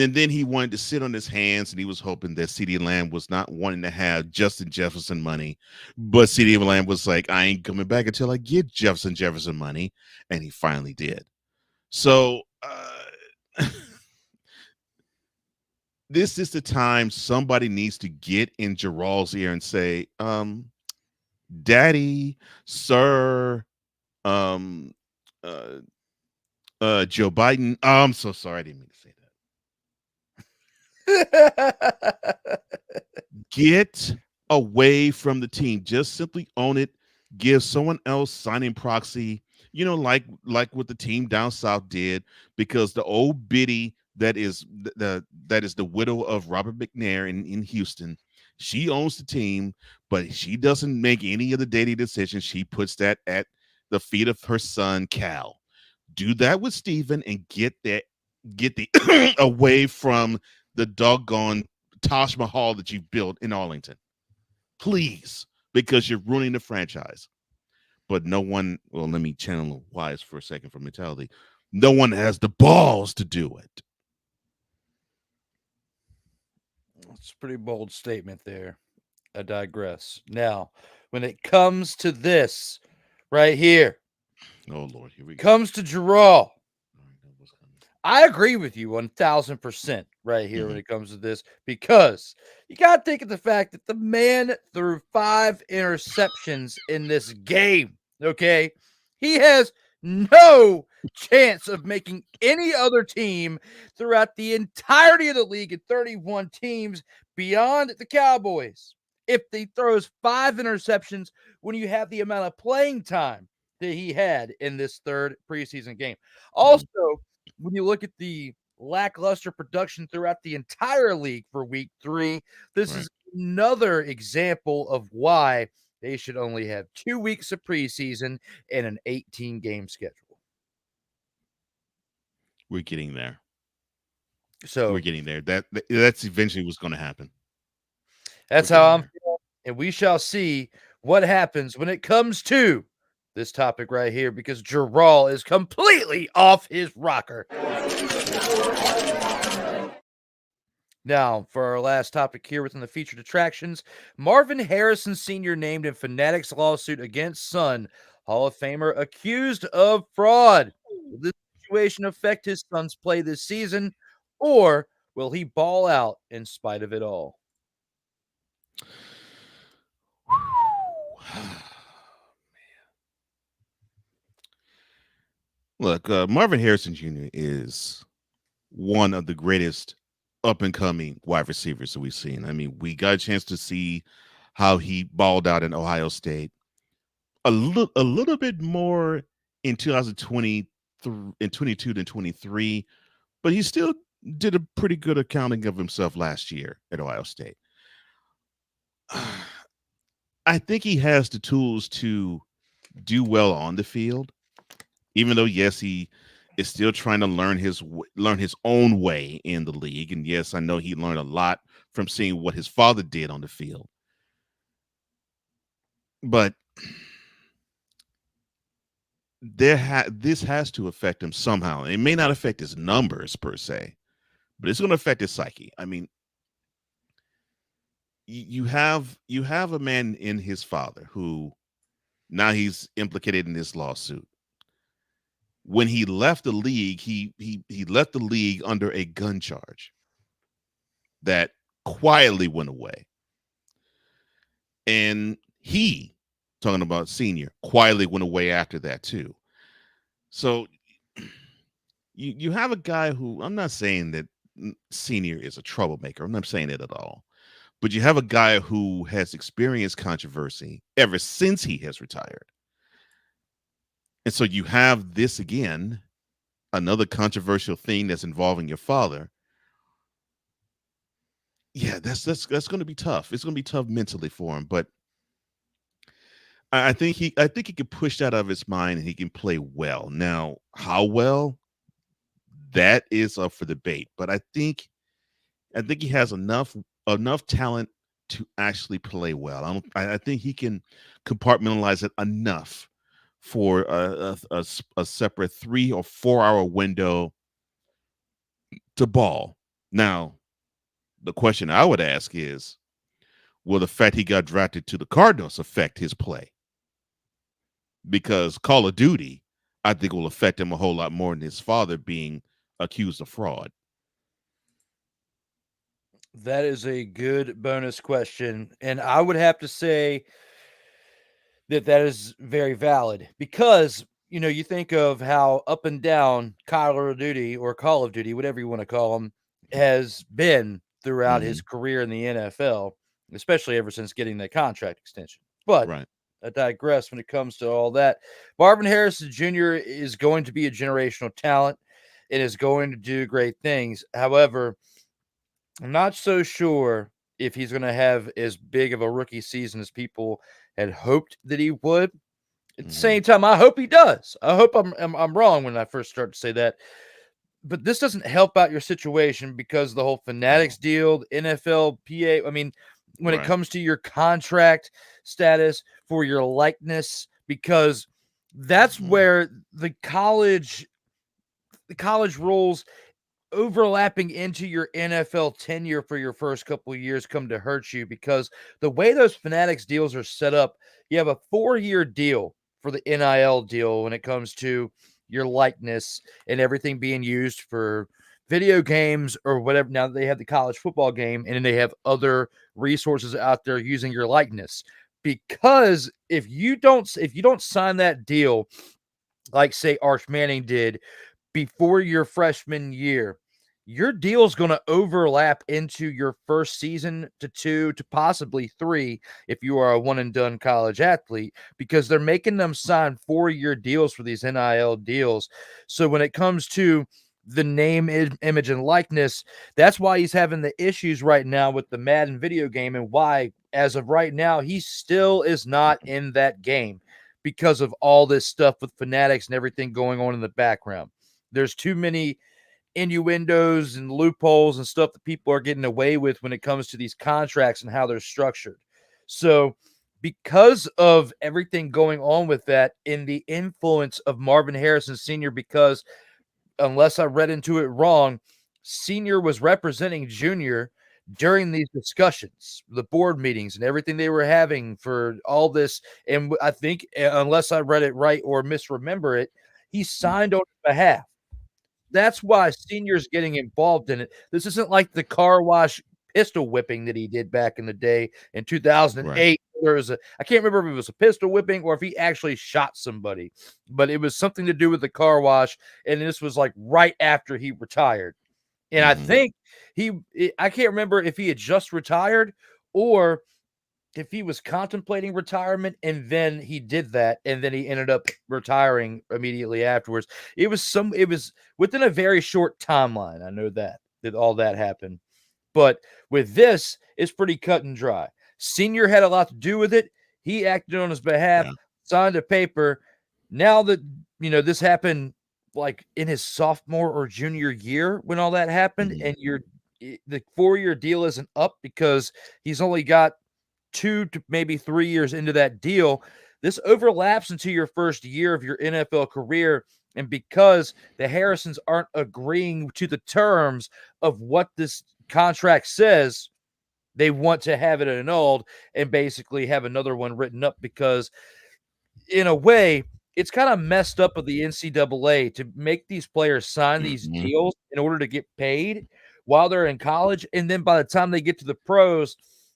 then he wanted to sit on his hands, and he was hoping that CeeDee Lamb was not wanting to have Justin Jefferson money. But CeeDee Lamb was like, I ain't coming back until I get Jefferson money. And he finally did. So this is the time somebody needs to get in JERRAL's ear and say, Daddy, sir, Joe Biden. Oh, I'm so sorry. I didn't mean to say that. Get away from the team. Just simply own it. Give someone else signing proxy, like what the team down south did, because the old biddy that is the widow of Robert McNair in Houston, she owns the team, but she doesn't make any of the daily decisions. She puts that at the feet of her son, Cal. Do that with Steven and get the away from the doggone Taj Mahal that you've built in Arlington. Please, because you're ruining the franchise. But no one, well, let me channel Wise for a second for mentality. No one has the balls to do it. It's a pretty bold statement there. I digress. Now, when it comes to this right here, oh Lord, here we go. Comes to JERRAL. I agree with you 1,000% right here when it comes to this, because you got to think of the fact that the man threw 5 interceptions in this game. Okay, he has no chance of making any other team throughout the entirety of the league at 31 teams beyond the Cowboys if he throws 5 interceptions when you have the amount of playing time that he had in this third preseason game. Also, when you look at the lackluster production throughout the entire league for week 3, this is another example of why they should only have 2 weeks of preseason and an 18-game schedule. We're getting there. So we're getting there. That's eventually what's going to happen. That's how I'm feeling, and we shall see what happens when it comes to this topic right here, because JERRAL is completely off his rocker. Now, for our last topic here within the featured attractions, Marvin Harrison Sr. named in Fanatics lawsuit against son, Hall of Famer accused of fraud. Will this situation affect his son's play this season, or will Will he ball out in spite of it all? Look, Marvin Harrison Jr. is one of the greatest up and coming wide receivers that we've seen. I mean, we got a chance to see how he balled out in Ohio State. A little bit more in 2020 and 22 than 23, but he still did a pretty good accounting of himself last year at Ohio State. I think he has the tools to do well on the field, even though, yes, he is still trying to learn his own way in the league. And yes, I know he learned a lot from seeing what his father did on the field. But this has to affect him somehow. It may not affect his numbers per se, but it's going to affect his psyche. I mean, you have a man in his father who now he's implicated in this lawsuit. When he left the league, he left the league under a gun charge that quietly went away. And he, talking about Senior, quietly went away after that too. So you have a guy who, I'm not saying that Senior is a troublemaker. I'm not saying it at all. But you have a guy who has experienced controversy ever since he has retired. And so you have this again, another controversial thing that's involving your father. Yeah, that's going to be tough. It's going to be tough mentally for him, but I think he can push that out of his mind and he can play well. Now, how well, that is up for debate, but I think he has enough talent to actually play well. I think he can compartmentalize it enough for a separate 3 or 4 hour window to ball. Now, the question I would ask is, will the fact he got drafted to the Cardinals affect his play? Because Call of Duty, I think, will affect him a whole lot more than his father being accused of fraud. That is a good bonus question. And I would have to say that is very valid because, you think of how up and down Call of Duty, whatever you want to call him, has been throughout his career in the NFL, especially ever since getting the contract extension. But right. I digress when it comes to all that. Marvin Harrison Jr. is going to be a generational talent and is going to do great things. However, I'm not so sure if he's going to have as big of a rookie season as people had hoped that he would. At the same time, I hope he does. I hope I'm wrong when I first start to say that. But this doesn't help out your situation because the whole Fanatics deal, the NFLPA. I mean, when it comes to your contract status for your likeness, because that's where the college rules overlapping into your NFL tenure for your first couple of years come to hurt you, because the way those Fanatics deals are set up, you have a 4-year deal for the NIL deal when it comes to your likeness and everything being used for video games or whatever. Now they have the college football game, and then they have other resources out there using your likeness. Because if you don't sign that deal, like say Arch Manning did before your freshman year, your deal is going to overlap into your first season to 2 to possibly 3 if you are a one and done college athlete, because they're making them sign 4-year deals for these NIL deals. So when it comes to the name, image, and likeness, that's why he's having the issues right now with the Madden video game, and why, as of right now, he still is not in that game because of all this stuff with Fanatics and everything going on in the background. There's too many innuendos and loopholes and stuff that people are getting away with when it comes to these contracts and how they're structured. So because of everything going on with that, in the influence of Marvin Harrison Sr., because unless I read into it wrong, Sr. was representing Jr. during these discussions, the board meetings and everything they were having for all this. And I think, unless I read it right or misremember it, he signed on his behalf. that's why Senior's getting involved in it. This isn't like the car wash pistol whipping that he did back in the day in 2008. There was I can't remember if it was a pistol whipping or if he actually shot somebody, but it was something to do with the car wash, and this was like right after he retired. And I think I can't remember if he had just retired or if he was contemplating retirement and then he did that and then he ended up retiring immediately afterwards. It was within a very short timeline. I know that all that happened. But with this, it's pretty cut and dry. Senior had a lot to do with it. He acted on his behalf, signed a paper. Now that this happened like in his sophomore or junior year when all that happened, and the 4-year deal isn't up because he's only got 2 to maybe 3 years into that deal. This overlaps into your first year of your NFL career. And because the Harrisons aren't agreeing to the terms of what this contract says, they want to have it annulled and basically have another one written up because in a way, it's kind of messed up of the NCAA to make these players sign these deals in order to get paid while they're in college. And then by the time they get to the pros,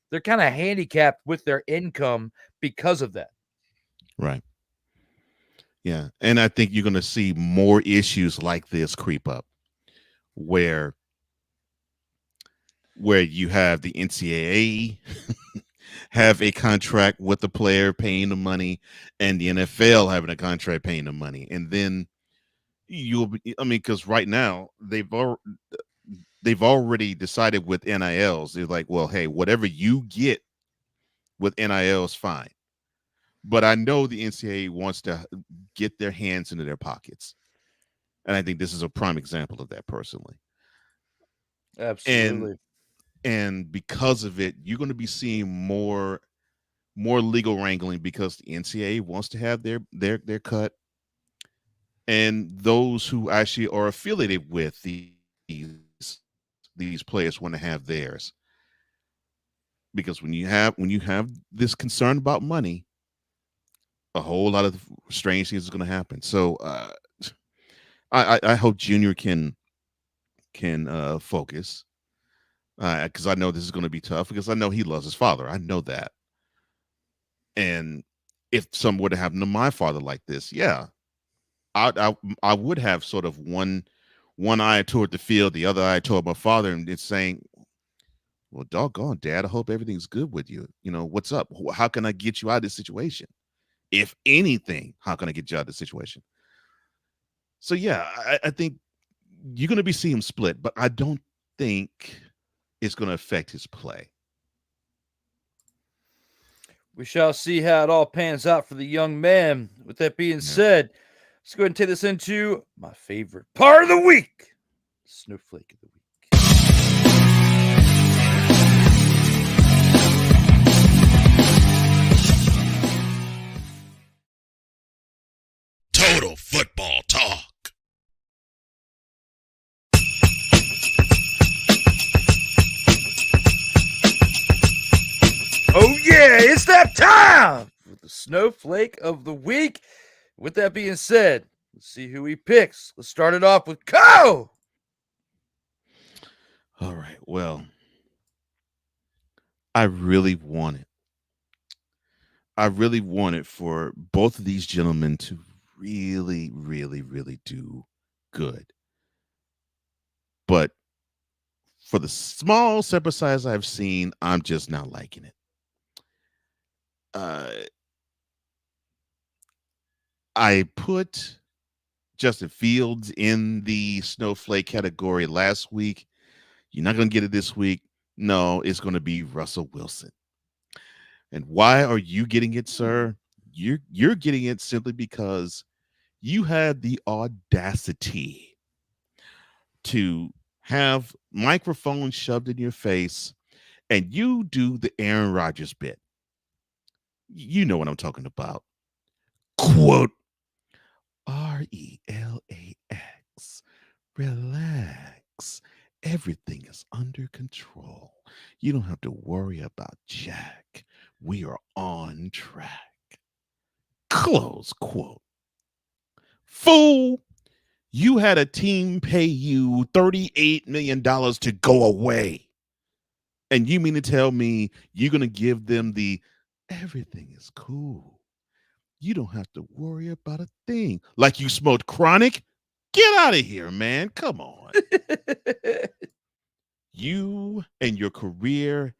they're kind of handicapped with their income because of that. Right. Yeah. And I think you're going to see more issues like this creep up where you have the NCAA have a contract with the player paying the money and the NFL having a contract paying the money. And then because right now they've already decided with NILs. They're like, well, hey, whatever you get with NIL is fine. But I know the NCAA wants to get their hands into their pockets. And I think this is a prime example of that personally. Absolutely. And because of it, you're going to be seeing more legal wrangling because the NCAA wants to have their cut. And those who actually are affiliated with these players want to have theirs. Because when you have this concern about money, a whole lot of strange things is going to happen. So I hope Junior can focus because I know this is going to be tough because I know he loves his father. I know that. And if something would have happened to my father like this, yeah, I would have sort of one eye toward the field, the other eye toward my father, and it's saying, well, doggone, Dad, I hope everything's good with you. What's up? How can I get you out of this situation? If anything, how can I get you out of this situation? So, yeah, I think you're going to be seeing him split, but I don't think it's going to affect his play. We shall see how it all pans out for the young man. With that being said, let's go ahead and take this into my favorite part of the week, Snowflake of the Week. Total football talk. Oh yeah, it's that time for the Snowflake of the Week. With that being said, let's see who he picks. Let's start it off with Co. All right. Well, I really wanted for both of these gentlemen to really, really, really do good. But for the small sample size I've seen, I'm just not liking it. I put Justin Fields in the snowflake category last week. You're not going to get it this week. No, it's going to be Russell Wilson. And why are you getting it, sir? You're getting it simply because you had the audacity to have microphones shoved in your face and you do the Aaron Rodgers bit. You know what I'm talking about. Quote, RELAX. Relax. Everything is under control. You don't have to worry about Jack. We are on track. Close quote. Fool, You had a team pay you $38 million to go away. And you mean to tell me you're going to give them the everything is cool. You don't have to worry about a thing. Like you smoked chronic? Get out of here, man. Come on. You and your career,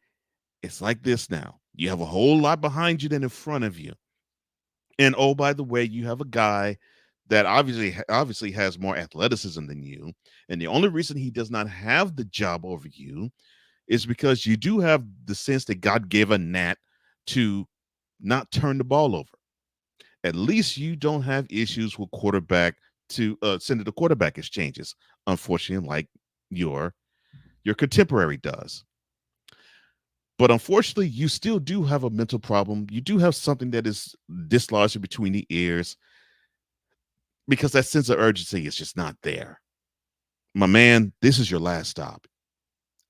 it's like this now. You have a whole lot behind you than in front of you. And oh, by the way, you have a guy that obviously has more athleticism than you. And the only reason he does not have the job over you is because you do have the sense that God gave a gnat to not turn the ball over. At least you don't have issues with quarterback to send the quarterback exchanges, unfortunately, like your contemporary does. But unfortunately, you still do have a mental problem. You do have something that is dislodged between the ears because that sense of urgency is just not there. My man, this is your last stop.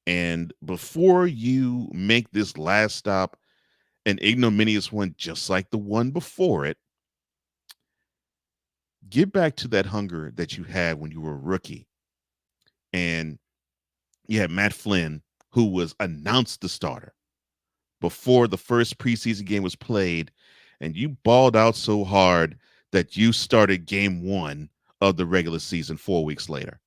And before you make this last stop an ignominious one, just like the one before it, get back to that hunger that you had when you were a rookie. And you had Matt Flynn, who was announced the starter before the first preseason game was played, and you balled out so hard that you started game 1 of the regular season 4 weeks later.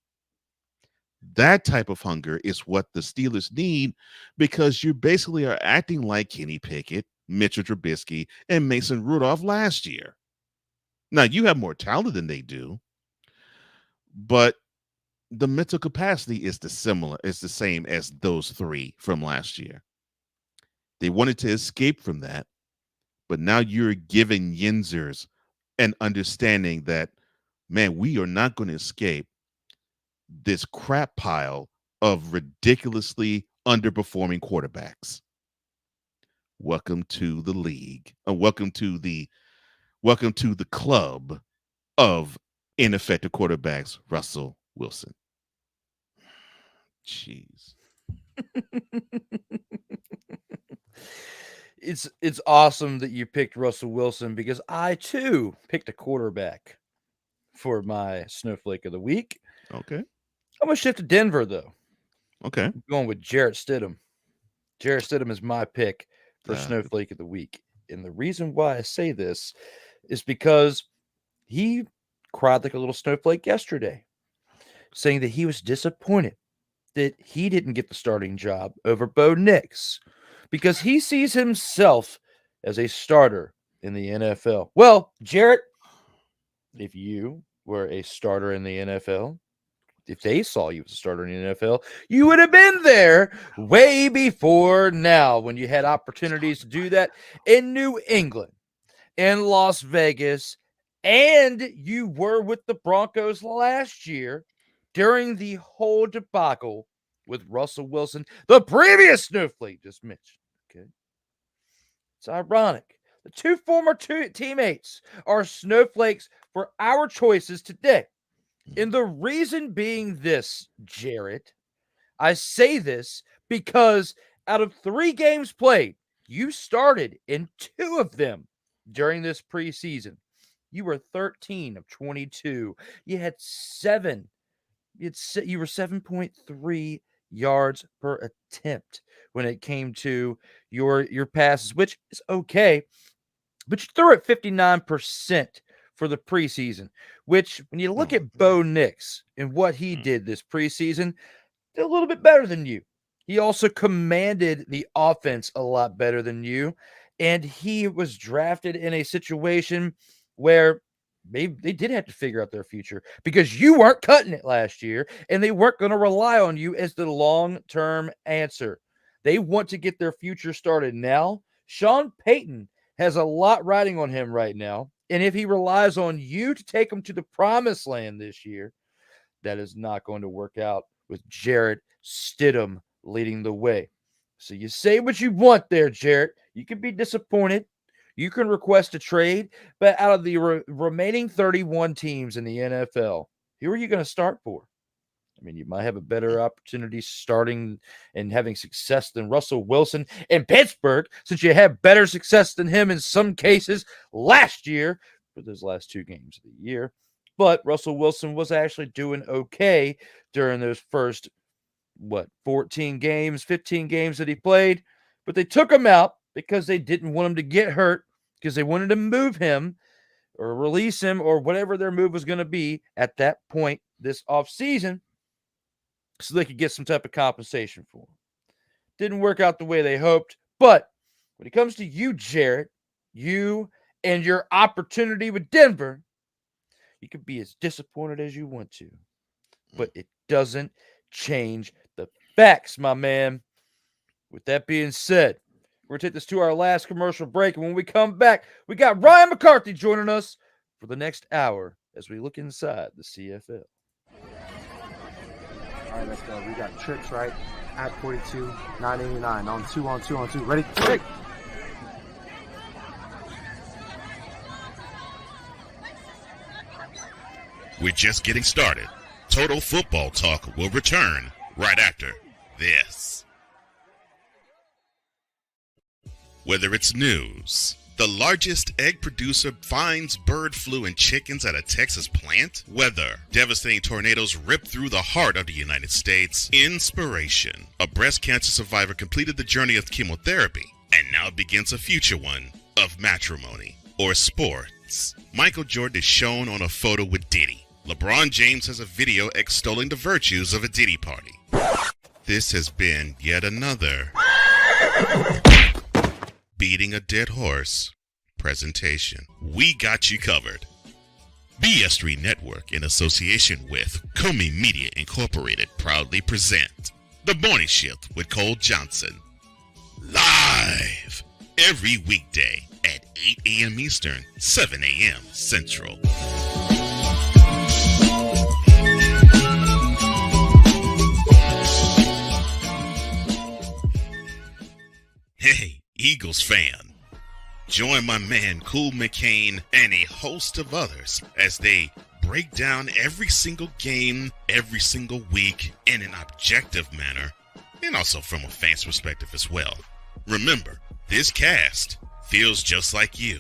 That type of hunger is what the Steelers need, because you basically are acting like Kenny Pickett, Mitchell Trubisky, and Mason Rudolph last year. Now, you have more talent than they do, but the mental capacity is the same as those three from last year. They wanted to escape from that, but now you're giving Yinzers an understanding that, man, we are not going to escape this crap pile of ridiculously underperforming quarterbacks. Welcome to the league. Welcome to the club of ineffective quarterbacks, Russell Wilson. Jeez. It's awesome that you picked Russell Wilson, because I too picked a quarterback for my snowflake of the week. Okay. I'm gonna shift to Denver though. Okay. I'm going with Jarrett Stidham. Jarrett Stidham is my pick for snowflake of the week. And the reason why I say this is because he cried like a little snowflake yesterday, saying that he was disappointed that he didn't get the starting job over Bo Nix, because he sees himself as a starter in the NFL. Well, Jarrett, if you were a starter in the NFL, if they saw you as a starter in the NFL, you would have been there way before now, when you had opportunities to do that in New England, in Las Vegas, and you were with the Broncos last year during the whole debacle with Russell Wilson, the previous snowflake just mentioned. Okay. It's ironic. The two former teammates are snowflakes for our choices today. And the reason being this, Jarrett, I say this because out of 3 games played, you started in 2 of them during this preseason. You were 13 of 22. You had 7. You were 7.3 yards per attempt when it came to your passes, which is okay, but you threw it 59% for the preseason, which when you look at Bo Nix and what he did this preseason, did a little bit better than you. He also commanded the offense a lot better than you, and he was drafted in a situation where they did have to figure out their future, because you weren't cutting it last year, and they weren't going to rely on you as the long-term answer. They want to get their future started now. Sean Payton has a lot riding on him right now, and if he relies on you to take him to the promised land this year, that is not going to work out with Jarrett Stidham leading the way. So you say what you want there, Jarrett. You can be disappointed. You can request a trade, but out of the remaining 31 teams in the NFL, who are you going to start for? I mean, you might have a better opportunity starting and having success than Russell Wilson in Pittsburgh, since you had better success than him in some cases last year for those last 2 games of the year. but Russell Wilson was actually doing okay during those first 15 games that he played, but they took him out because they didn't want him to get hurt, because they wanted to move him or release him or whatever their move was going to be at that point this offseason, so they could get some type of compensation for him. Didn't work out the way they hoped, but when it comes to you, Jarrett, you and your opportunity with Denver, you can be as disappointed as you want to, but it doesn't change the facts, my man. With that being said, we're going to take this to our last commercial break, and when we come back, we got Ryan McCarthy joining us for the next hour as we look inside the CFL. All right, let's go. We got tricks, right? At 42, 989 on 2. Ready? Break. We're just getting started. Total Football Talk will return right after this. Whether it's news, the largest egg producer finds bird flu in chickens at a Texas plant, weather, devastating tornadoes rip through the heart of the United States, inspiration, a breast cancer survivor completed the journey of chemotherapy, and now begins a future one of matrimony or sports. Michael Jordan is shown on a photo with Diddy. LeBron James has a video extolling the virtues of a Diddy party. This has been yet another beating a dead horse presentation. We got you covered. BS3 Network, in association with Comey Media Incorporated, proudly present The Morning Shift with Cole Johnson. Live every weekday at 8 a.m. Eastern, 7 a.m. Central. Hey, Eagles fan. Join my man Cool McCain and a host of others as they break down every single game, every single week in an objective manner, and also from a fan's perspective as well. Remember, this cast feels just like you.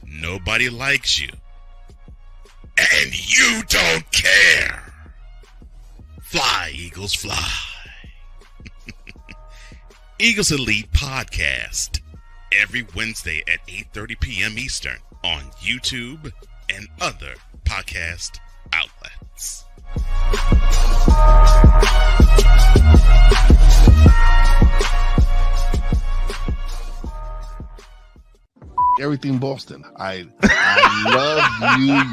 Nobody likes you. And you don't care. Fly, Eagles, fly. Eagles Elite Podcast, every Wednesday at 8:30 p.m. Eastern on YouTube and other podcast outlets. Everything Boston. I love you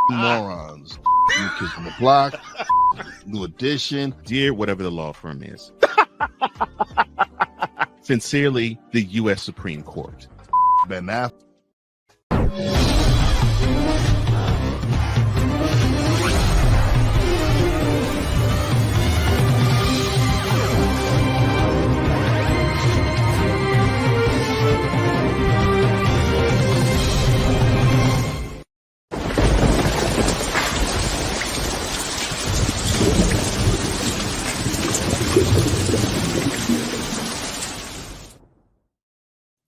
morons. New Kids on the Block, New Edition. Dear whatever the law firm is. Sincerely, the U.S. Supreme Court. Ben Affleck.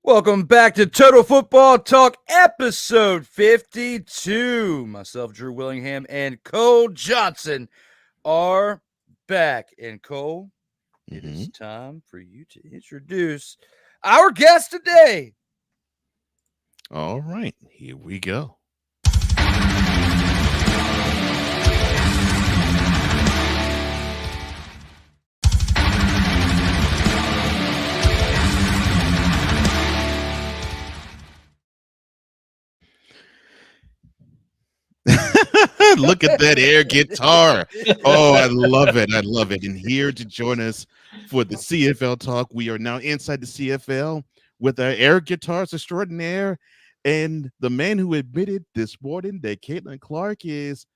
Welcome back to Total Football Talk, episode 52. Myself, Drew Willingham, and Cole Johnson are back. And Cole, it is time for you to introduce our guest today. All right, here we go. Look at that air guitar. Oh, I love it. I love it. And here to join us for the CFL talk, we are now inside the CFL with our air guitars extraordinaire. And the man who admitted this morning that Caitlin Clark is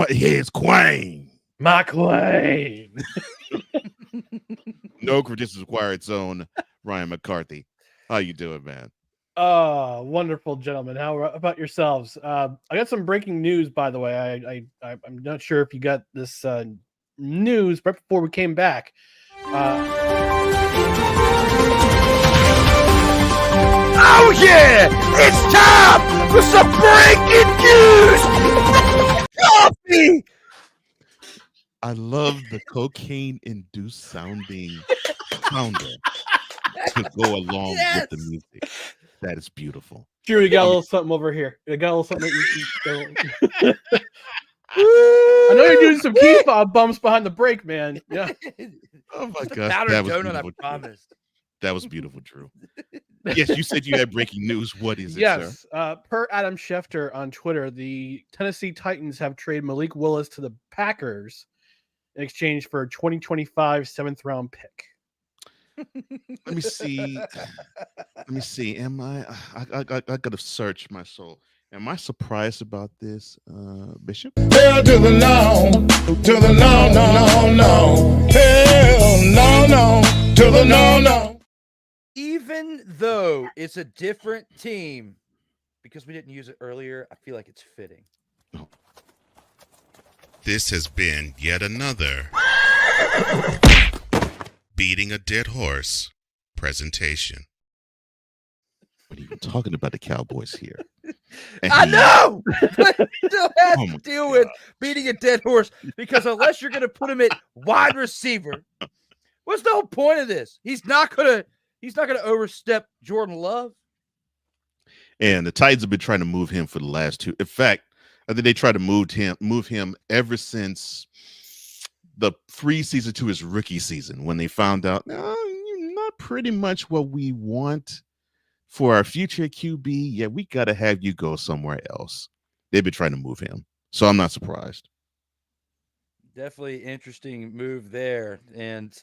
his queen. My queen. No credentials required. Its own Ryan McCarthy. How you doing, man? Wonderful, gentlemen. How about yourselves? I got some breaking news, by the way. I'm not sure if you got this news right before we came back. Oh yeah! It's time for some breaking news! Coffee! I love the cocaine-induced sounding sounder to go along with the music. That is beautiful. Drew, you got a little something over here. You got a little something. I know you're doing some key fob bumps behind the break, man. Yeah. Oh my Just a gosh, powdered that was donut, I beautiful, Drew. promised. That was beautiful, Drew. Yes, you said you had breaking news. What is it, sir? Yes. Per Adam Schefter on Twitter, the Tennessee Titans have traded Malik Willis to the Packers in exchange for a 2025 7th-round pick. Let me see. Let me see. Am I gotta search my soul. Am I surprised about this, Bishop? Hell to the no, to the no, no, no. Hell no, to the no. Even though it's a different team, because we didn't use it earlier, I feel like it's fitting. This has been yet another Beating a Dead Horse presentation. What are you talking about the Cowboys here? I know! But you still have Oh to my deal with beating a dead horse because unless you're going to put him at wide receiver, what's the whole point of this? He's not going to overstep Jordan Love. And the Titans have been trying to move him for the last two. In fact, I think they tried to move him ever since the preseason to his rookie season when they found out, no, you're not pretty much what we want for our future QB. Yeah, we got to have you go somewhere else. They've been trying to move him. So I'm not surprised. Definitely interesting move there. And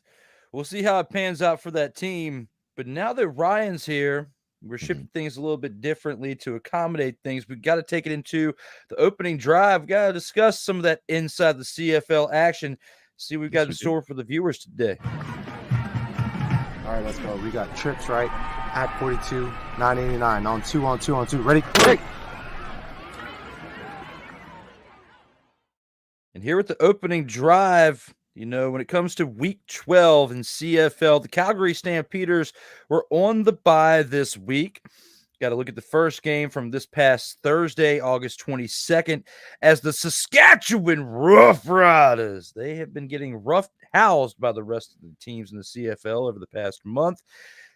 we'll see how it pans out for that team. But now that Ryan's here, we're shipping things a little bit differently to accommodate things. We've got to take it into the opening drive. We've got to discuss some of that inside the CFL action. See what we've got in store for the viewers today. All right, let's go. We got trips, right? At 42, 989. On two. Ready? Break. And here with the opening drive, you know, when it comes to week 12 in CFL, the Calgary Stampeders were on the bye this week. Got to look at the first game from this past Thursday, August 22nd, as the Saskatchewan Roughriders. They have been getting housed by the rest of the teams in the CFL over the past month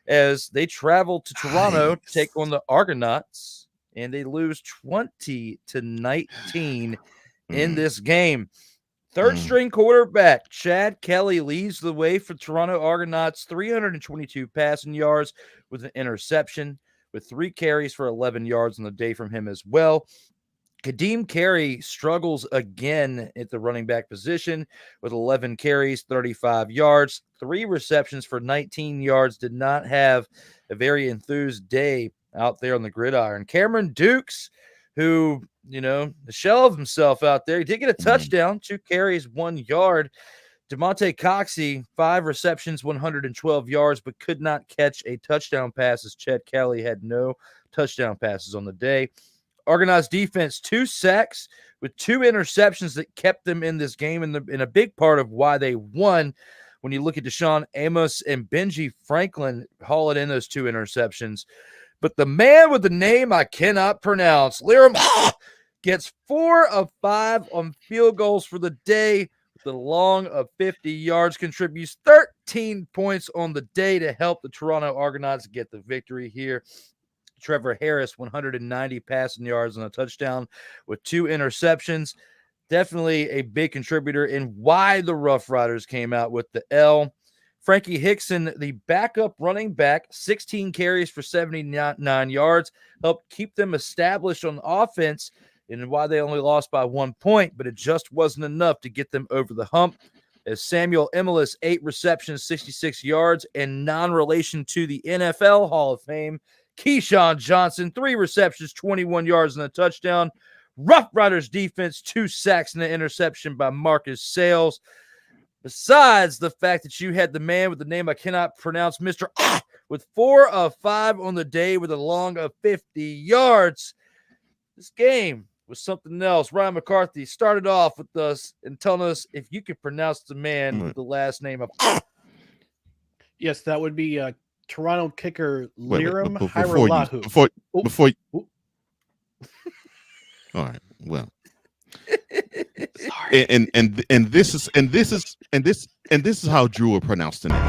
as they travel to Toronto to take on the Argonauts, and they lose 20-19 in this game. Third string quarterback Chad Kelly leads the way for Toronto Argonauts, 322 passing yards with an interception, with 3 carries for 11 yards on the day from him as well. Kadeem Carey struggles again at the running back position with 11 carries, 35 yards, 3 receptions for 19 yards. Did not have a very enthused day out there on the gridiron. Cameron Dukes, who, you know, the shell of himself out there, he did get a touchdown, 2 carries, 1 yard. DeMonte Coxey, 5 receptions, 112 yards, but could not catch a touchdown pass as Chad Kelly had no touchdown passes on the day. Argonauts defense, 2 sacks with 2 interceptions that kept them in this game, and a big part of why they won. When you look at Deshaun Amos and Benji Franklin hauling in those 2 interceptions. But the man with the name I cannot pronounce, Liram, gets 4 of 5 on field goals for the day. The long of 50 yards, contributes 13 points on the day to help the Toronto Argonauts get the victory here. Trevor Harris, 190 passing yards and a touchdown with 2 interceptions. Definitely a big contributor in why the Roughriders came out with the L. Frankie Hickson, the backup running back, 16 carries for 79 yards, helped keep them established on offense, and why they only lost by 1 point, but it just wasn't enough to get them over the hump. As Samuel Emilus, 8 receptions, 66 yards, and non-relation to the NFL Hall of Fame, Keyshawn Johnson, 3 receptions, 21 yards, and a touchdown. Roughriders defense, 2 sacks and an interception by Marcus Sales. Besides the fact that you had the man with the name I cannot pronounce, Mr. with 4 of 5 on the day with a long of 50 yards. This game was something else. Ryan McCarthy started off with us and telling us if you could pronounce the man with the last name of. Yes, that would be Toronto kicker Wait, Liram before Hajrullahu. before. All right. Well, Sorry. and this is how Drew will pronounce the name.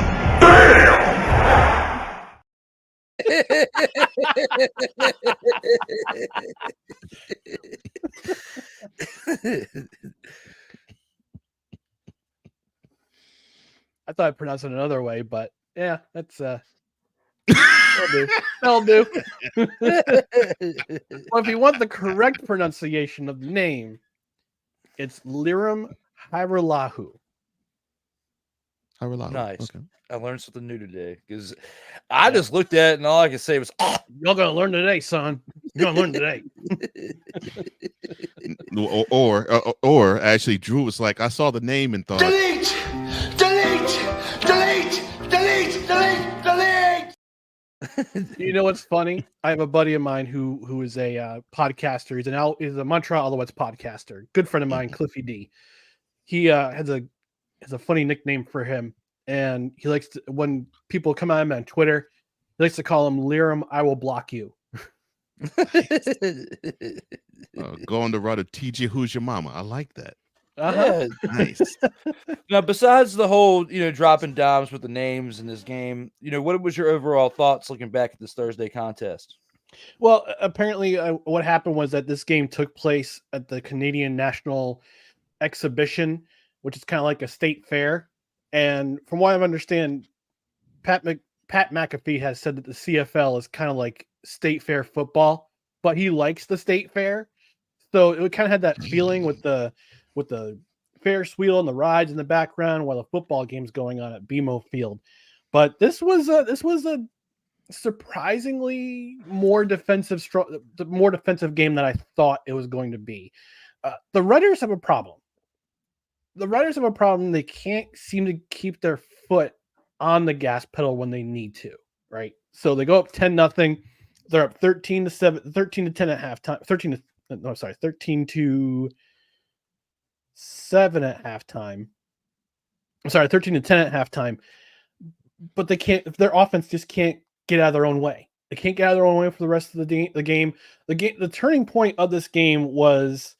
I thought I pronounced it another way, but yeah, that's that'll do. That'll do. Well, if you want the correct pronunciation of the name, it's Liram Hajrullahu. Nice. Okay. I learned something new today because I just looked at it and all I could say was, "Oh, You're gonna learn today, son. You're gonna learn today." Or actually, Drew was like, I saw the name and thought, Delete! You know what's funny? I have a buddy of mine who is a podcaster. He's a Montreal Alouettes podcaster. Good friend of mine, Cliffy D. He has a funny nickname for him, and he likes to, when people come at him on Twitter, he likes to call him Liram, I will block you. go on the route of TJ, who's your mama? I like that. Uh-huh. Yeah. Nice. Now, besides the whole, dropping dimes with the names in this game, what was your overall thoughts looking back at this Thursday contest? Well, apparently what happened was that this game took place at the Canadian National Exhibition, which is kind of like a state fair. And from what I understand, Pat McAfee has said that the CFL is kind of like state fair football, but he likes the state fair. So it kind of had that feeling with the Ferris wheel and the rides in the background while the football game's going on at BMO Field. But this was a surprisingly more defensive game than I thought it was going to be. The Riders have a problem. They can't seem to keep their foot on the gas pedal when they need to, right? So they go up 10-0. They're up 13-7, 13-10 at halftime. 13-7 at halftime. I'm sorry, 13-10 at halftime. But they can't. Their offense just can't get out of their own way. They can't get out of their own way for the rest of the game. The turning point of this game was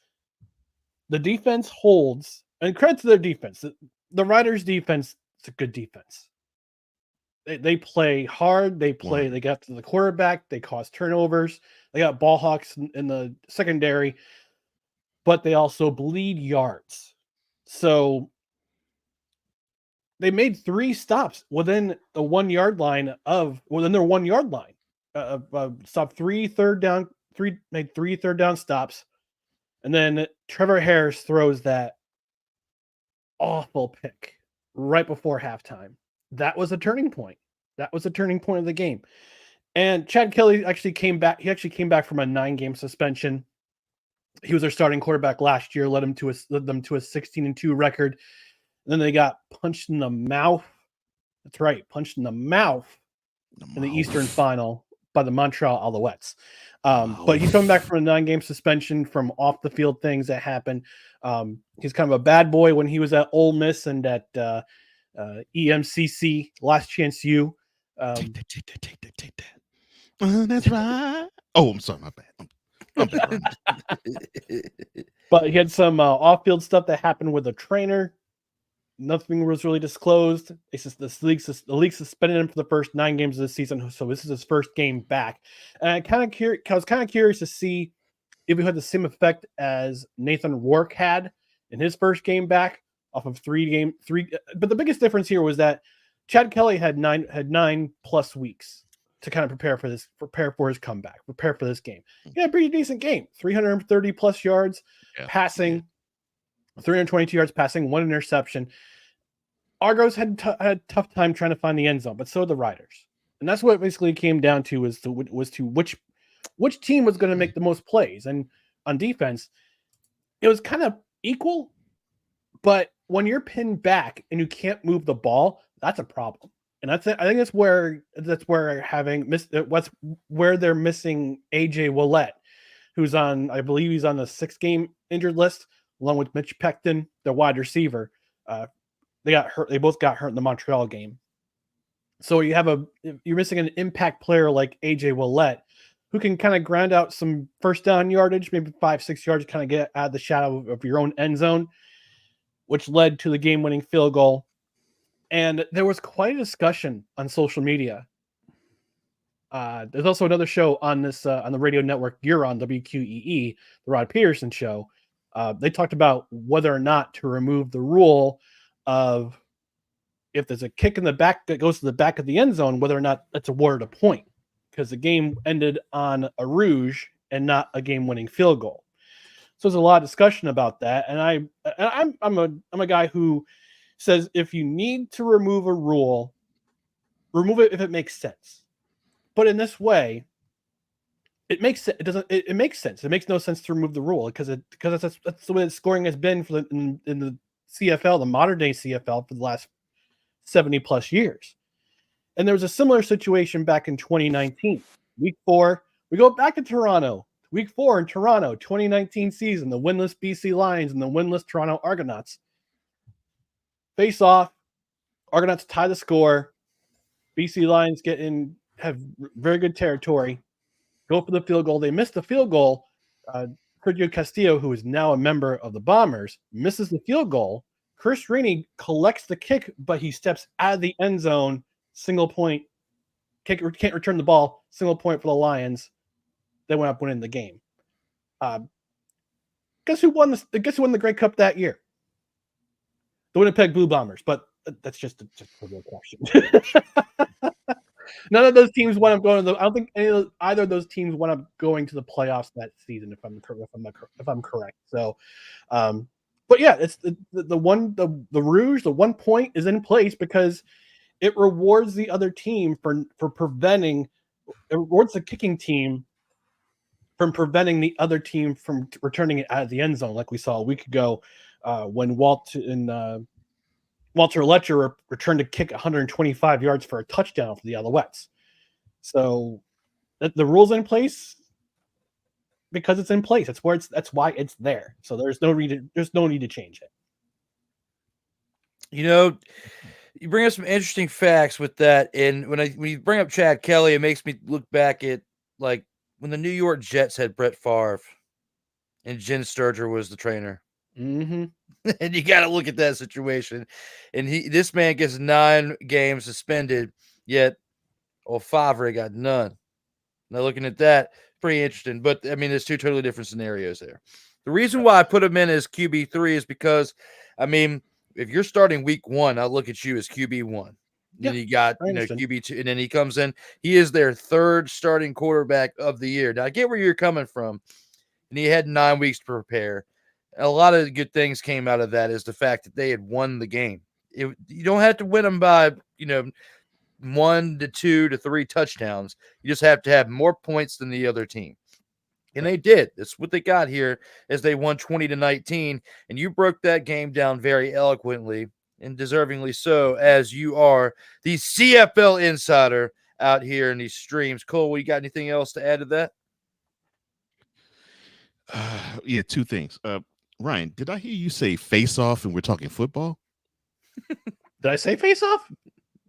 the defense holds, and credit to their defense. The Riders' defense is a good defense. They play hard. They got to the quarterback. They cause turnovers. They got ball hawks in the secondary, but they also bleed yards. So they made 3 stops within the 1 yard line within their 1 yard line. Stopped 3 third down stops. And then Trevor Harris throws that awful pick right before halftime. That was a turning point. That was a turning point of the game. And Chad Kelly actually came back. He actually came back from a 9-game suspension. He was their starting quarterback last year, led them to a 16-2 record. And then they got punched in the mouth. That's right, punched in the mouth in the Eastern Final by the Montreal Alouettes. But he's coming back from a 9-game suspension from off the field things that happened. He's kind of a bad boy when he was at Ole Miss and at EMCC, Last Chance U. Take that. That's right. Oh, I'm sorry, my bad. I'm bad. But he had some off-field stuff that happened with a trainer. Nothing was really disclosed. The league suspended him for the first 9 games of the season, so this is his first game back. And I was kind of curious to see if he had the same effect as Nathan Rourke had in his first game back off of 3. But the biggest difference here was that Chad Kelly had 9+ weeks to kind of prepare for his comeback, prepare for this game. He had a pretty decent game, 330+ yards passing. 322 yards passing, 1 interception. Argos had a tough time trying to find the end zone, but so did the Riders. And that's what it basically came down to was which team was going to make the most plays. And on defense, it was kind of equal, but when you're pinned back and you can't move the ball, that's a problem. And I think that's where they're missing AJ Willett, who's on, I believe he's on the 6-game injured list, along with Mitch Pecton, their wide receiver. They got hurt. They both got hurt in the Montreal game. So you're missing an impact player like AJ Willette, who can kind of grind out some first down yardage, maybe 5-6 yards, kind of get out of the shadow of your own end zone, which led to the game-winning field goal. And there was quite a discussion on social media. There's also another show on this on the radio network you're on, WQEE, the Rod Peterson show. They talked about whether or not to remove the rule of if there's a kick in the back that goes to the back of the end zone, whether or not that's awarded a point, because the game ended on a rouge and not a game-winning field goal. So there's a lot of discussion about that, and I'm a guy who says if you need to remove a rule, remove it if it makes sense. But in this way, it makes sense. It makes sense. It makes no sense to remove the rule because that's the way the scoring has been in the CFL, the modern day CFL, for the last 70 plus years. And there was a similar situation back in 2019. Week 4, we go back to Toronto. Week 4 in Toronto, 2019 season, the winless BC Lions and the winless Toronto Argonauts face off. Argonauts tie the score. BC Lions have very good territory. Go for the field goal. They miss the field goal. Sergio Castillo, who is now a member of the Bombers, misses the field goal. Chris Rainey collects the kick, but he steps out of the end zone. Single point. Kicker can't return the ball. Single point for the Lions. They went up winning the game. Guess who won the Grey Cup that year? The Winnipeg Blue Bombers. But that's just a real question. None of those teams wound up going to I don't think either of those teams wound up going to the playoffs that season, if I'm correct. So, but yeah, it's the rouge, the 1 point is in place because it rewards the other team for preventing. It rewards the kicking team from preventing the other team from returning it out of the end zone, like we saw a week ago when Walter Letcher returned to kick 125 yards for a touchdown for the Alouettes. So the rule's in place because it's in place. That's why it's there. So there's no need to change it. You know, you bring up some interesting facts with that, and when you bring up Chad Kelly, it makes me look back at like when the New York Jets had Brett Favre and Jen Sturger was the trainer. Mm-hmm. And you got to look at that situation. And this man gets 9 games suspended, yet Favre got none. Now looking at that, pretty interesting. But I mean, there's 2 totally different scenarios there. The reason why I put him in as QB3 is because, I mean, if you're starting week 1, I'll look at you as QB1. Yeah, and you got QB2, and then he comes in. He is their 3rd starting quarterback of the year. Now I get where you're coming from, and he had 9 weeks to prepare. A lot of good things came out of that is the fact that they had won the game. You don't have to win them by 1 to 2 to 3 touchdowns. You just have to have more points than the other team. And they did. That's what they got here as they won 20-19. And you broke that game down very eloquently and deservingly so, as you are the CFL insider out here in these streams. Cole, you got anything else to add to that? Yeah, 2 things. Ryan, did I hear you say face off and we're talking football? Did I say face off?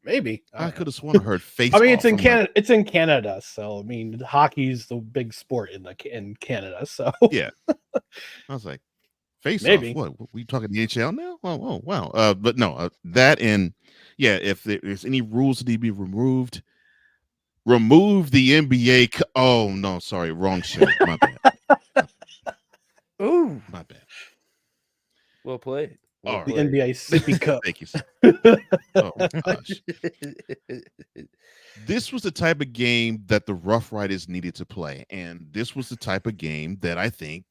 Maybe. I could have sworn I heard face I mean, off. it's in Canada. It's in Canada, so I mean, hockey's the big sport in Canada. So yeah, I was like, face maybe. off. What we talking NHL now? Oh wow. But no, that and yeah, if there's any rules that need to be removed, remove the NBA. Oh no, sorry, wrong show. My bad. Ooh, my bad. Well played. All the right. NBA Sippy Cup. Thank you, sir. Oh gosh. This was the type of game that the Roughriders needed to play, and this was the type of game that I think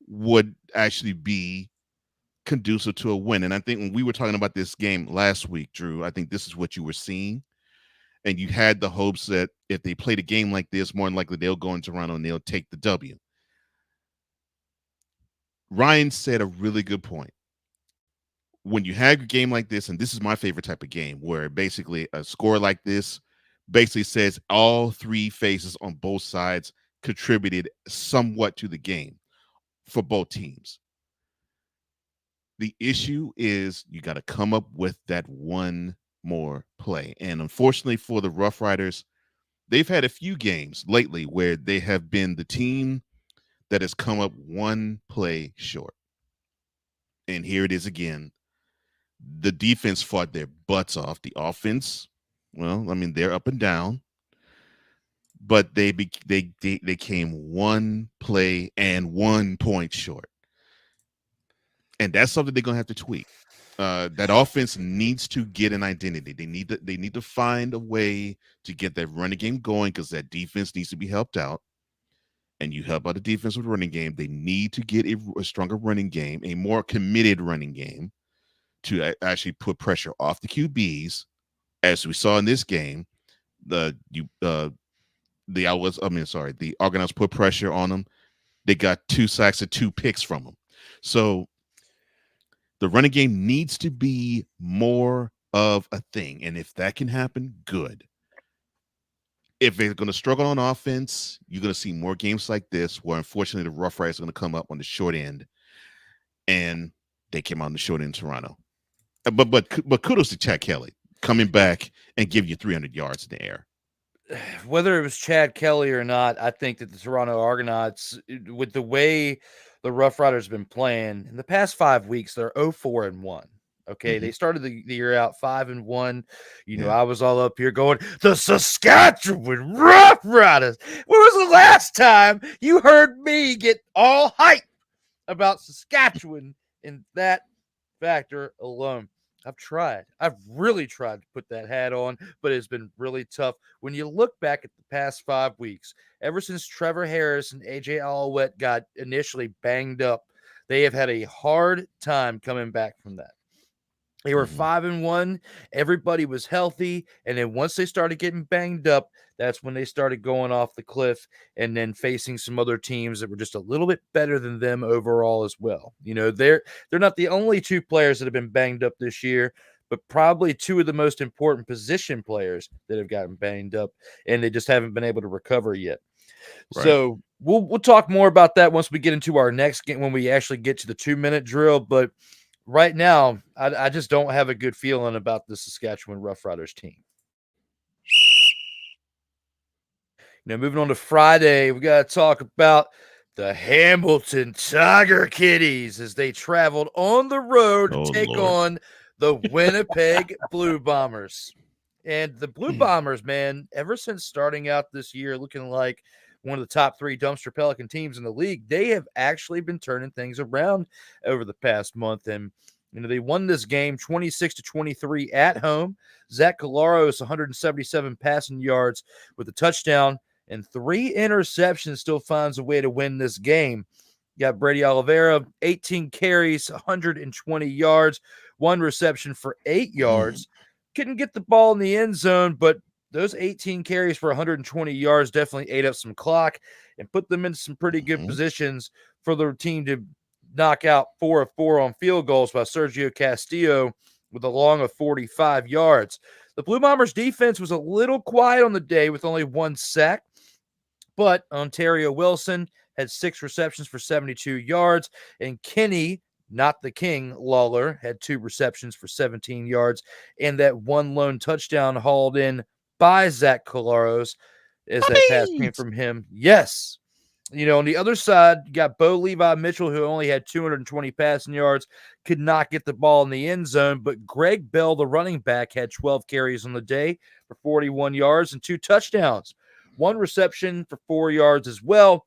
would actually be conducive to a win. And I think when we were talking about this game last week, Drew, I think this is what you were seeing. And you had the hopes that if they played a game like this, more than likely they'll go in Toronto and they'll take the W. Ryan said a really good point. When you have a game like this, and this is my favorite type of game, where basically a score like this basically says all 3 phases on both sides contributed somewhat to the game for both teams. The issue is you got to come up with that one more play. And unfortunately for the Roughriders, they've had a few games lately where they have been the team that has come up one play short. And here it is again. The defense fought their butts off. The offense, well, I mean, they're up and down, but they came one play and 1 point short. And that's something they're going to have to tweak. That offense needs to get an identity. They need to find a way to get that running game going, because that defense needs to be helped out. And you help out the defense with running game. They need to get a stronger running game, a more committed running game, to actually put pressure off the QBs, as we saw in this game. The Argonauts put pressure on them. They got 2 sacks and 2 picks from them. So the running game needs to be more of a thing. And if that can happen, good. If they're going to struggle on offense, you're going to see more games like this, where unfortunately the Roughriders are going to come up on the short end, and they came out on the short end in Toronto. But kudos to Chad Kelly coming back and give you 300 yards in the air. Whether it was Chad Kelly or not, I think that the Toronto Argonauts, with the way the Roughriders have been playing in the past 5 weeks, they're 0-4-1. Okay, they started the year out 5-1. I was all up here going, the Saskatchewan Roughriders. When was the last time you heard me get all hype about Saskatchewan in that factor alone? I've really tried to put that hat on, but it's been really tough. When you look back at the past 5 weeks, ever since Trevor Harris and AJ Alouette got initially banged up, they have had a hard time coming back from that. They were 5-1. Everybody was healthy. And then once they started getting banged up, that's when they started going off the cliff and then facing some other teams that were just a little bit better than them overall as well. They're not the only 2 players that have been banged up this year, but probably 2 of the most important position players that have gotten banged up, and they just haven't been able to recover yet. Right. So we'll talk more about that once we get into our next game, when we actually get to the 2-minute drill. But right now, I just don't have a good feeling about the Saskatchewan Roughriders team. Moving on to Friday, we got to talk about the Hamilton Tiger Kitties as they traveled on the road to take on the Winnipeg Blue Bombers. And the Blue Bombers, man, ever since starting out this year looking like one of the top 3 dumpster Pelican teams in the league, they have actually been turning things around over the past month. And, they won this game 26-23 at home. Zach Collaros, 177 passing yards with a touchdown and 3 interceptions, still finds a way to win this game. You got Brady Oliveira, 18 carries, 120 yards, 1 reception for 8 yards. Couldn't get the ball in the end zone, but those 18 carries for 120 yards definitely ate up some clock and put them in some pretty good positions for the team to knock out 4 of 4 on field goals by Sergio Castillo with a long of 45 yards. The Blue Bombers defense was a little quiet on the day with only 1 sack, but Ontario Wilson had 6 receptions for 72 yards, and Kenny, not the King, Lawler, had 2 receptions for 17 yards, and that 1 lone touchdown hauled in by Zach Collaros as that pass came from him. Yes. On the other side, you got Bo Levi Mitchell, who only had 220 passing yards, could not get the ball in the end zone, but Greg Bell, the running back, had 12 carries on the day for 41 yards and 2 touchdowns. 1 reception for 4 yards as well,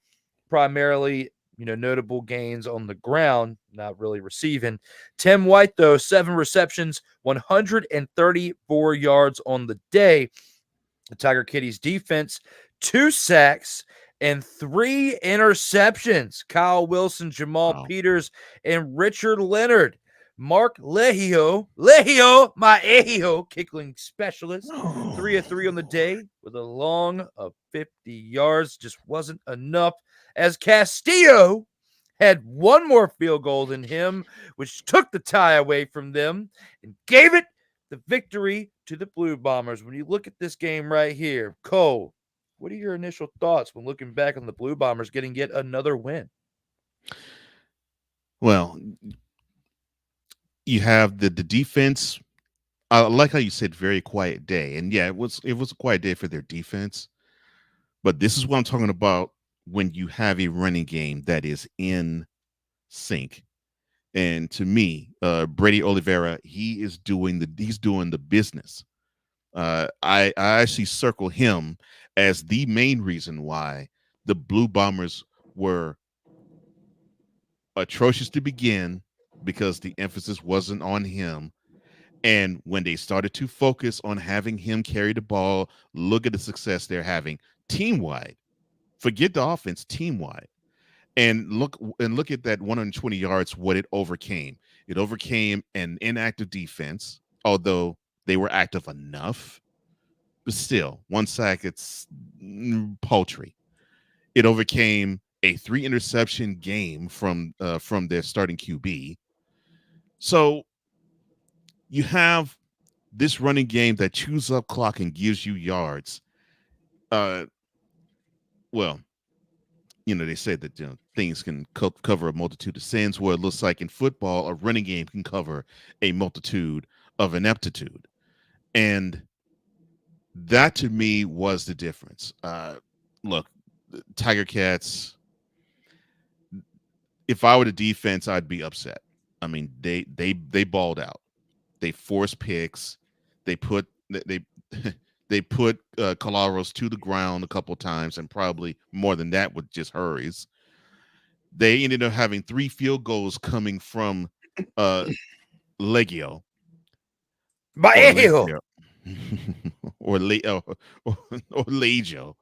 primarily, notable gains on the ground, not really receiving. Tim White, though, 7 receptions, 134 yards on the day. The Tiger Kitties defense, 2 sacks and 3 interceptions. Kyle Wilson, Jamal Peters, and Richard Leonard. Mark Lehio, my Ehio, kickling specialist, 3 of 3 on the day with a long of 50 yards. Just wasn't enough, as Castillo had 1 more field goal than him, which took the tie away from them and gave it the victory to the Blue Bombers. When you look at this game right here, Cole, what are your initial thoughts when looking back on the Blue Bombers getting yet another win? Well, you have the defense I like how you said very quiet day, and yeah, it was a quiet day for their defense. But this is what I'm talking about when you have a running game that is in sync. And to me, Brady Oliveira, he's doing the business. I actually circle him as the main reason why the Blue Bombers were atrocious to begin, because the emphasis wasn't on him. And when they started to focus on having him carry the ball, look at the success they're having team wide. Forget the offense, team wide. And look at that 120 yards, what it overcame. It overcame an inactive defense, although they were active enough. But still, one sack, it's paltry. It overcame a 3 interception game from their starting QB. So you have this running game that chews up clock and gives you yards. Well, they said that things can cover a multitude of sins, where it looks like in football, a running game can cover a multitude of ineptitude. And that to me was the difference. Look, Tiger Cats, if I were the defense, I'd be upset. I mean, they balled out. They forced picks. They put Colaros to the ground a couple times, and probably more than that with just hurries. They ended up having 3 field goals coming from Legio. Or Legio.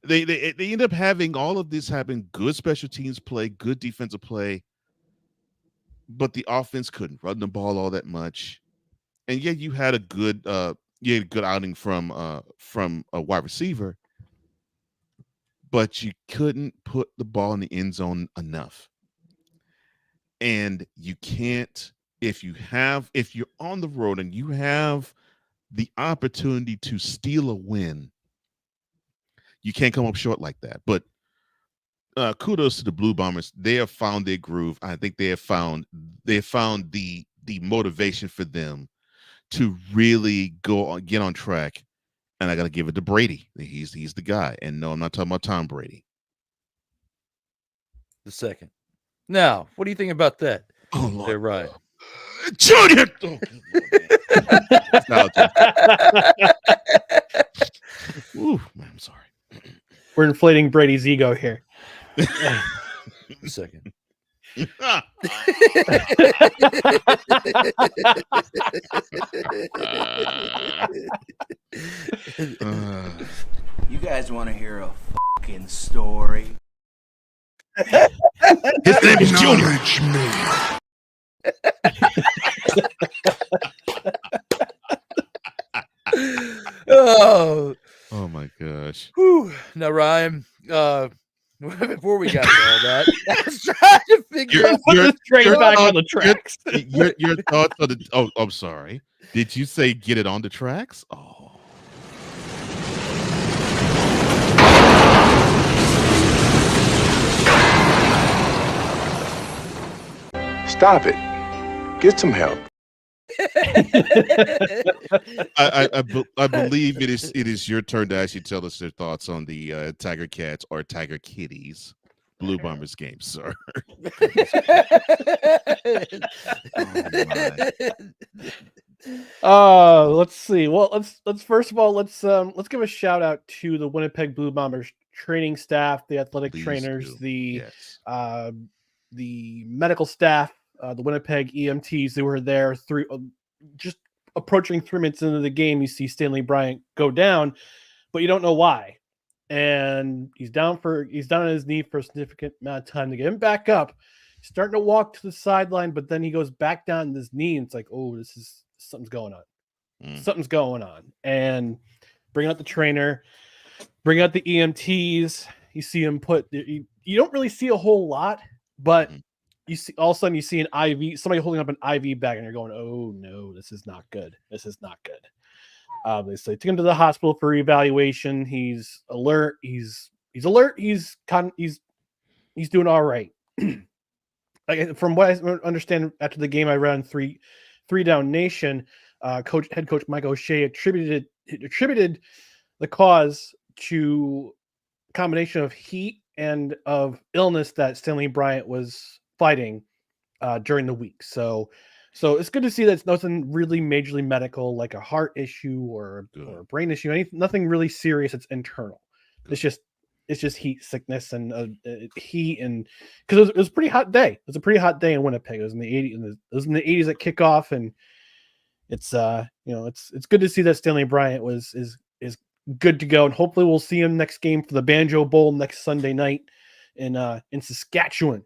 They end up having all of this happen. Good special teams play, good defensive play, but the offense couldn't run the ball all that much. And yet you had a good outing from a wide receiver, but you couldn't put the ball in the end zone enough. And you can't, if you're on the road and you have the opportunity to steal a win, you can't come up short like that. But kudos to the Blue Bombers. They have found their groove. I think they have found the motivation for them to really get on track. And I got to give it to Brady. He's the guy. And no, I'm not talking about Tom Brady. The second. Now, what do you think about that? Oh, Lord. They're right. Junior! Ooh, man, I'm sorry. We're inflating Brady's ego here. The second. You guys want to hear a fucking story? His name is Junior. Oh my gosh. Whew. Now, Ryan, before we got to all that, I was trying to figure out put this train back on the tracks. Your thoughts on the I'm sorry. Did you say get it on the tracks? Oh. Stop it. Get some help. I believe it is your turn to actually tell us your thoughts on the Tiger Cats or Tiger Kitties Blue Bombers game, sir. Let's see. Well, let's first of all let's give a shout out to the Winnipeg Blue Bombers training staff, the athletic trainers, the medical staff, the Winnipeg EMTs. They were there just approaching 3 minutes into the game. You see Stanley Bryant go down, but you don't know why. And he's down on his knee for a significant amount of time to get him back up. He's starting to walk to the sideline, but then he goes back down on his knee, and it's like, oh, something's going on. Something's going on. And bring out the trainer, bring out the EMTs. You see him you don't really see a whole lot, but you see, all of a sudden you see an IV, somebody holding up an IV bag, and you're going, oh no, this is not good. This is not good. They say take him to the hospital for evaluation. He's alert. He's alert. He's doing all right. From what I understand, after the game, I ran three down nation. head coach Mike O'Shea attributed the cause to a combination of heat and of illness that Stanley Bryant was fighting during the week. So it's good to see that it's nothing really majorly medical, like a heart issue or a brain issue. Nothing really serious. It's internal. Good. It's just heat sickness and heat, and because it was a pretty hot day. It was a pretty hot day in Winnipeg. It was in the 80s. It was in the 80s at kickoff, and it's it's good to see that Stanley Bryant is good to go, and hopefully we'll see him next game for the Banjo Bowl next Sunday night in Saskatchewan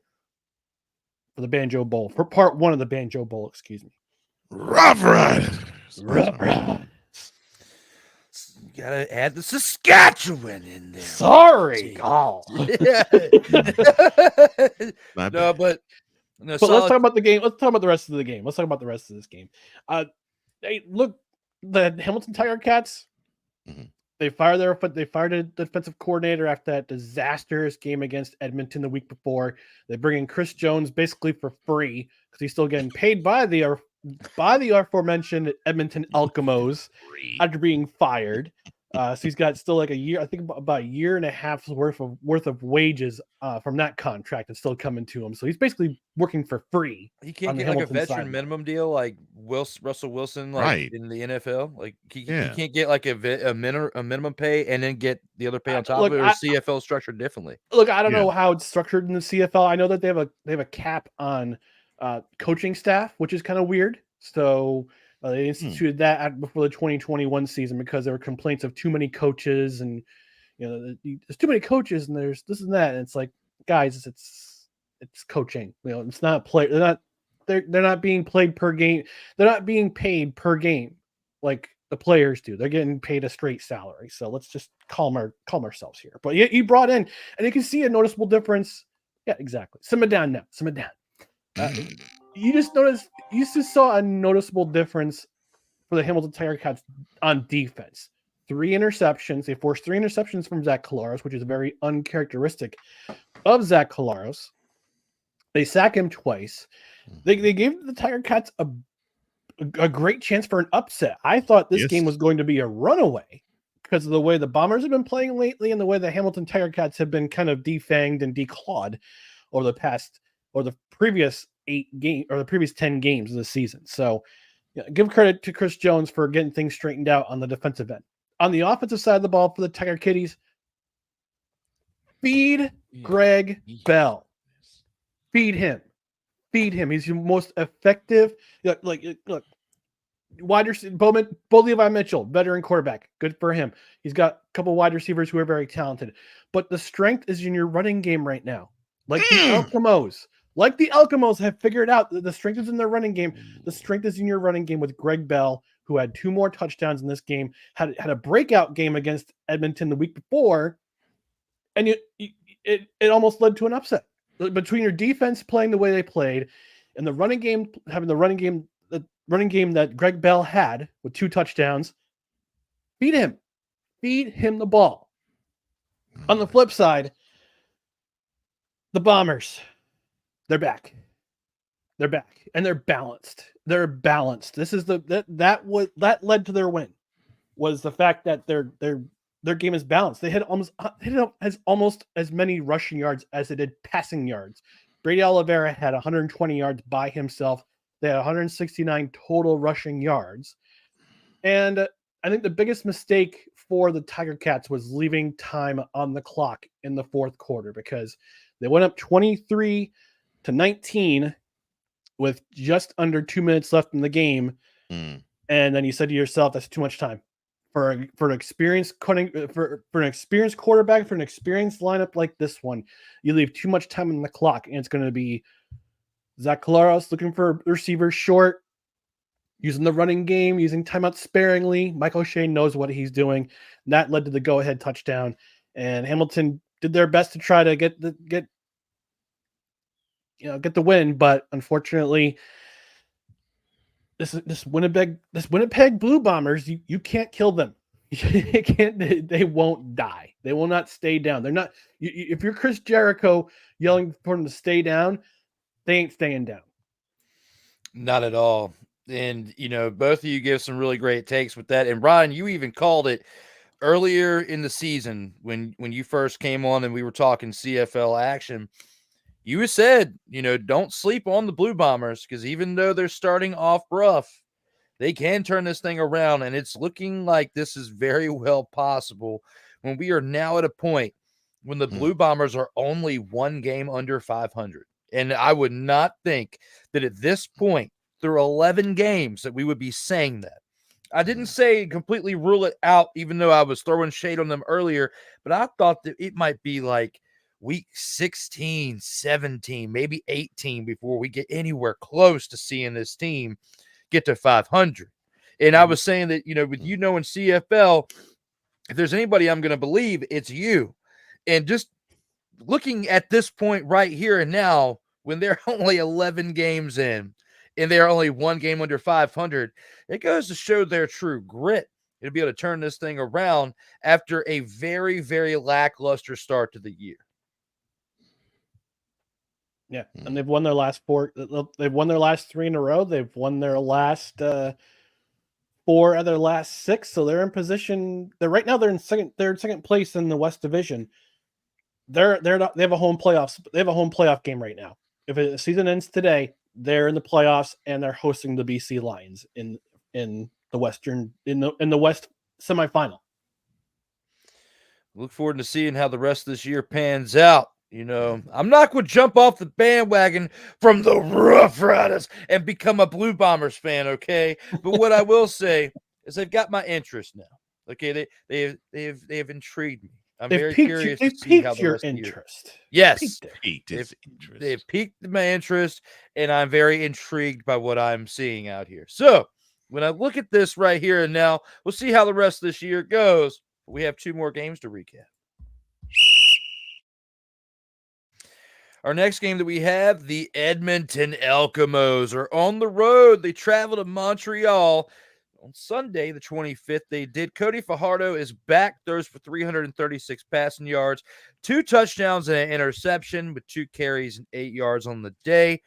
for the Banjo Bowl, for part 1 of the Banjo Bowl. Excuse me. Roughriders. You gotta add the Saskatchewan in there. Sorry. Oh. No, but let's talk about the game. Let's talk about the rest of the game. Let's talk about the rest of this game. Hey, look, the Hamilton Tiger Cats. Mm-hmm. They fired a defensive coordinator after that disastrous game against Edmonton the week before. They bring in Chris Jones basically for free because he's still getting paid by the aforementioned Edmonton Alchemos after being fired. So he's got still like a year, I think about a year and a half's worth of wages from that contract that's still coming to him. So he's basically working for free. He can't get like a veteran minimum deal like Russell Wilson, like in the NFL. Like he can't get like a minimum pay and then get the other pay on top of it, or CFL structured differently. Look, I don't know how it's structured in the CFL. I know that they have a cap on coaching staff, which is kind of weird. So they instituted that before the 2021 season because there were complaints of too many coaches, and there's too many coaches, and there's this and that. And it's like, guys, it's coaching. It's not play. They're not being played per game. They're not being paid per game like the players do. They're getting paid a straight salary. So let's just calm ourselves here. But he brought in, and you can see a noticeable difference. Yeah, exactly. Simmer down now. Simmer down. You just saw a noticeable difference for the Hamilton Tiger Cats on defense. 3 interceptions. They forced 3 interceptions from Zach Collaros, which is very uncharacteristic of Zach Collaros. They sack him twice. They gave the Tiger Cats a great chance for an upset. I thought this game was going to be a runaway because of the way the Bombers have been playing lately and the way the Hamilton Tiger Cats have been kind of defanged and declawed over the previous 10 games of the season. So give credit to Chris Jones for getting things straightened out on the defensive end. On the offensive side of the ball for the Tiger Kitties, feed Greg Bell. Feed him. He's your most effective. Look, wide receiver, Bo Levi Mitchell, veteran quarterback. Good for him. He's got a couple wide receivers who are very talented. But the strength is in your running game right now. Like the Alchemos have figured out that the strength is in their running game. The strength is in your running game with Greg Bell, who had 2 more touchdowns in this game, had a breakout game against Edmonton the week before, and it almost led to an upset. Between your defense playing the way they played and the running game having the running game that Greg Bell had with 2 touchdowns, feed him the ball. On the flip side, the Bombers, they're back, and they're balanced. This is that led to their win, was the fact that their game is balanced. They had almost as many rushing yards as they did passing yards. Brady Oliveira had 120 yards by himself. They had 169 total rushing yards. And I think the biggest mistake for the Tiger Cats was leaving time on the clock in the 4th quarter, because they went up 23-19 with just under 2 minutes left in the game. And then you said to yourself, that's too much time. For an experienced quarterback, for an experienced lineup like this one, you leave too much time on the clock, and it's going to be Zach Collaros looking for receivers short, using the running game, using timeouts sparingly. Mike O'Shea knows what he's doing. And that led to the go-ahead touchdown, and Hamilton did their best to try to get the win, but unfortunately, This Winnipeg Blue Bombers, you can't kill them. You can't. They won't die. They will not stay down. They're not. If you're Chris Jericho yelling for them to stay down, they ain't staying down. Not at all. And, both of you give some really great takes with that. And Ryan, you even called it earlier in the season when you first came on and we were talking CFL action. You said, don't sleep on the Blue Bombers, because even though they're starting off rough, they can turn this thing around. And it's looking like this is very well possible when we are now at a point when the Blue Bombers are only one game under 500. And I would not think that at this point, through 11 games, that we would be saying that. I didn't say completely rule it out, even though I was throwing shade on them earlier, but I thought that it might be like week 16, 17, maybe 18 before we get anywhere close to seeing this team get to 500. And I was saying that, with in CFL, if there's anybody I'm going to believe, it's you. And just looking at this point right here and now, when they're only 11 games in and they're only one game under 500, it goes to show their true grit. It'll be able to turn this thing around after a very, very lackluster start to the year. Yeah, and they've won their last 4. They've won their last 3 in a row. They've won their last 4 out of their last 6. So they're in position. Right now they're in second. They're in second place in the West Division. They have a home playoffs. They have a home playoff game right now. If the season ends today, they're in the playoffs and they're hosting the BC Lions in the Western in the West semifinal. Look forward to seeing how the rest of this year pans out. I'm not going to jump off the bandwagon from the Roughriders and become a Blue Bombers fan, okay? But what I will say is they've got my interest now. Okay, they have intrigued me. I'm very curious to see how the rest of the year. Yes, they've piqued my interest, and I'm very intrigued by what I'm seeing out here. So when I look at this right here and now, we'll see how the rest of this year goes. We have 2 more games to recap. Our next game that we have, the Edmonton Elkamos are on the road. They travel to Montreal on Sunday, the 25th. They did. Cody Fajardo is back, throws for 336 passing yards, 2 touchdowns and an interception with 2 carries and 8 yards on the day.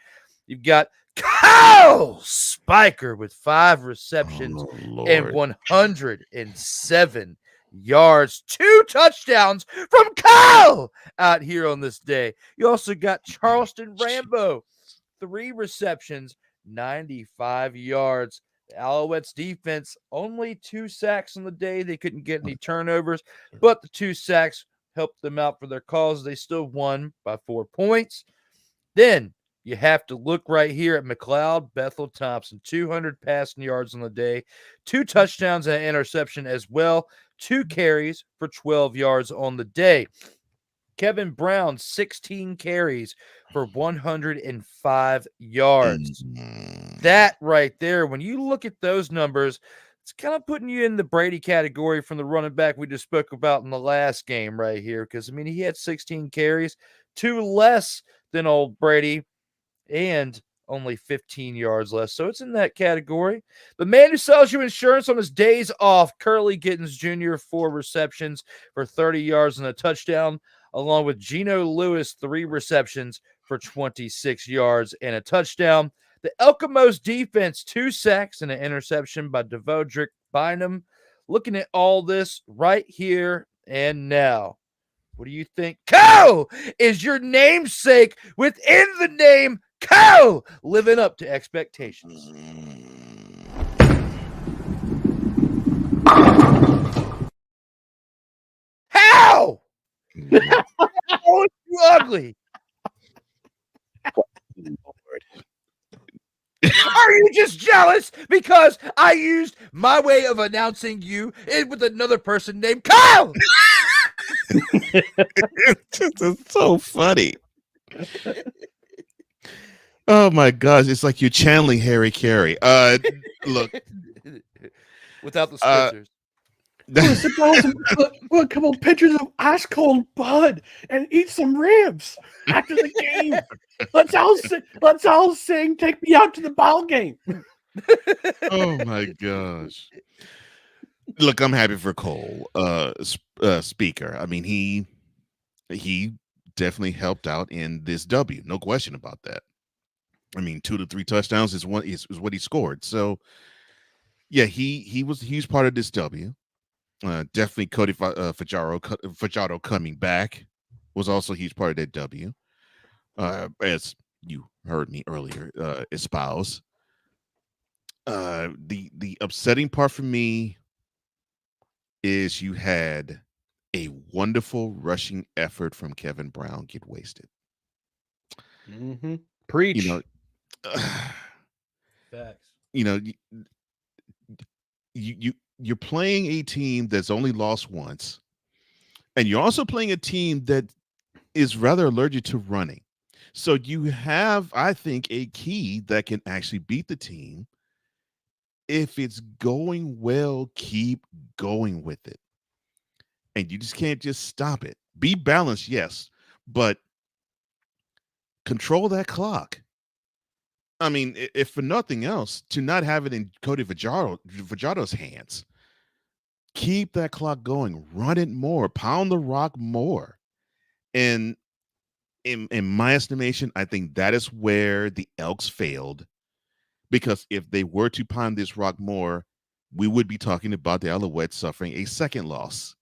You've got Kyle Spiker with 5 receptions and 107 yards, 2 touchdowns from Kyle out here on this day. You also got Charleston Rambo, 3 receptions, 95 yards. The Alouettes defense, only 2 sacks on the day. They couldn't get any turnovers, but the 2 sacks helped them out for their cause. They still won by 4 points. Then you have to look right here at McLeod Bethel Thompson, 200 passing yards on the day, 2 touchdowns and an interception as well, 2 carries for 12 yards on the day. Kevin Brown, 16 carries for 105 yards. That right there, when you look at those numbers, it's kind of putting you in the Brady category from the running back we just spoke about in the last game right here. Because, he had 16 carries, 2 less than old Brady, and only 15 yards less. So it's in that category. The man who sells you insurance on his days off, Curly Gittens Jr., 4 receptions for 30 yards and a touchdown, along with Geno Lewis, 3 receptions for 26 yards and a touchdown. The Elkamos defense, 2 sacks and an interception by Devodrick Bynum. Looking at all this right here and now, what do you think? Cow is your namesake within the name Cow, living up to expectations. How? Oh, you ugly. Are you just jealous because I used my way of announcing you with another person named Kyle? It's so funny. Oh my gosh, it's like you're channeling Harry Carey. Look, without the scriptures. We'll come on, pictures of ice cold Bud and eat some ribs after the game. Let's all sing "Take Me Out to the Ball Game." Oh my gosh! Look, I'm happy for Cole, Speaker. He definitely helped out in this W. No question about that. I mean, 2 to 3 touchdowns is what he scored. So yeah, he's part of this W. Definitely Cody Fajardo coming back was also a huge part of that W. As you heard me earlier espouse. The upsetting part for me is you had a wonderful rushing effort from Kevin Brown get wasted. Mm-hmm. Preach. You know, Facts. you know, you're playing a team that's only lost once, and you're also playing a team that is rather allergic to running. So you have, I think, a key that can actually beat the team. If it's going well, keep going with it. And you just can't just stop it. Be balanced, yes, but control that clock. I mean, if for nothing else, to not have it in Cody Fajardo's hands. Keep that clock going. Run it more. Pound the rock more. And in my estimation, I think that is where the Elks failed. Because if they were to pound this rock more, we would be talking about the Alouettes suffering a second loss.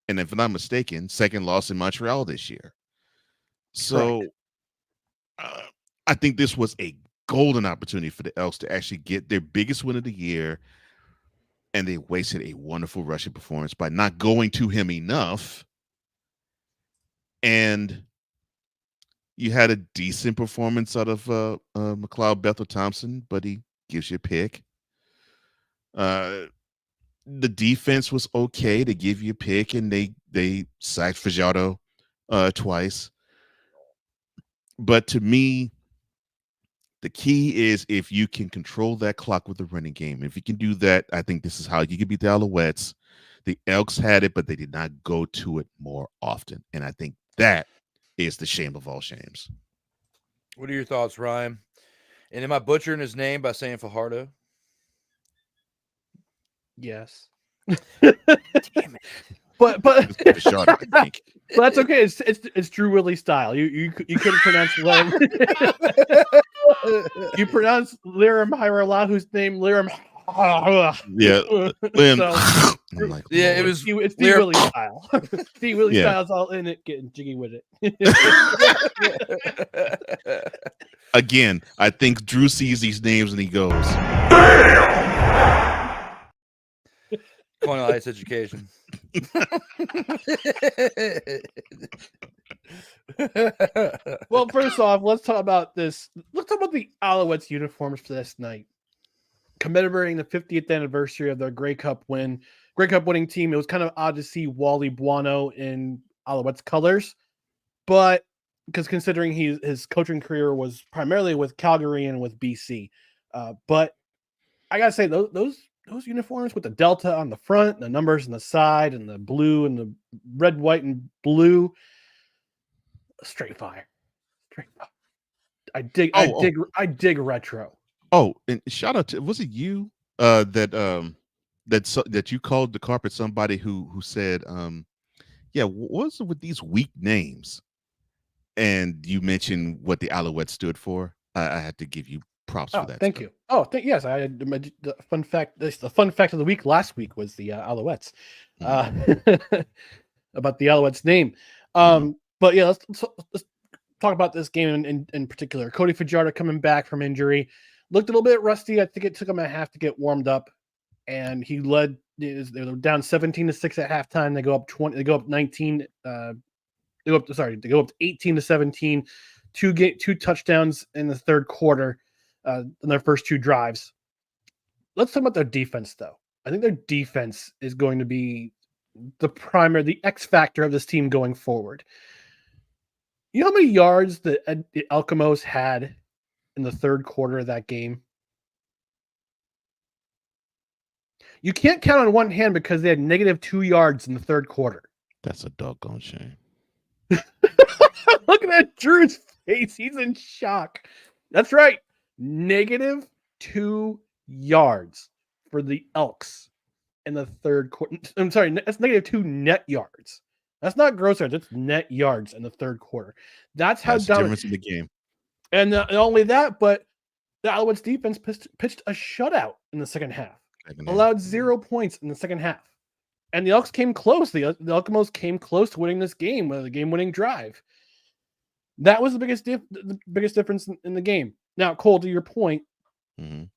And if I'm not mistaken, second loss in Montreal this year. So I think this was a golden opportunity for the Elks to actually get their biggest win of the year. And they wasted a wonderful rushing performance by not going to him enough. And you had a decent performance out of McLeod Bethel-Thompson, but he gives you a pick. The defense was okay to give you a pick, and they sacked Fajardo twice. But to me, the key is if you can control that clock with the running game. If you can do that, I think this is how you can beat the Alouettes. The Elks had it, but they did not go to it more often. And I think that is the shame of all shames. What are your thoughts, Ryan? And am I butchering his name by saying Fajardo? Yes. Damn it. But Shot, I think. Well, that's okay. It's Drew Willie style. You couldn't pronounce Lirim. You pronounce Lirim Hiralahu name Lirim. Yeah, So, like, yeah, it was. it's D Willie style. D Willie style's all in it, getting jiggy with it. Again, I think Drew sees these names and he goes, Colonial Heights education. Well, first off, let's talk about this. Let's talk about the Alouettes uniforms for this night. Commemorating the 50th anniversary of their Grey Cup win. Grey Cup winning team. It was kind of odd to see Wally Buono in Alouettes colors, but because considering his coaching career was primarily with Calgary and with BC, but I gotta say those uniforms with the Delta on the front, the numbers on the side, and the blue and the red, white, and blue, straight fire. I dig retro. Oh, and shout out to, was it you that you called the carpet somebody who said, yeah, what's it with these weak names? And you mentioned what the Alouettes stood for. I had to give you props for that. Thank you. Oh, yes. The fun fact. The fun fact of the week last week was the Alouettes. About the Alouettes name. But yeah, let's talk about this game in particular. Cody Fajardo coming back from injury. Looked a little bit rusty. I think it took him a half to get warmed up, and he led. They were down 17-6 at halftime. They go up 20. They go up 19. They go up 18-17. Two touchdowns in the third quarter in their first two drives. Let's talk about their defense, though. I think their defense is going to be the X factor of this team going forward. You know how many yards the Elkamos had in the third quarter of that game? You can't count on one hand because they had -2 yards in the third quarter. That's a doggone shame. Look at Drew's face. He's in shock. That's right. -2 yards for the Elks in the third quarter. I'm sorry. That's -2 net yards. That's not gross yards. It's net yards in the third quarter. That's how the difference in the game. And not only that, but The Alouettes defense pitched a shutout in the second half, allowed 0 points in the second half. And the Elks came close. The Elkmos came close to winning this game with a game-winning drive. That was the biggest difference in the game. Now, Cole, to your point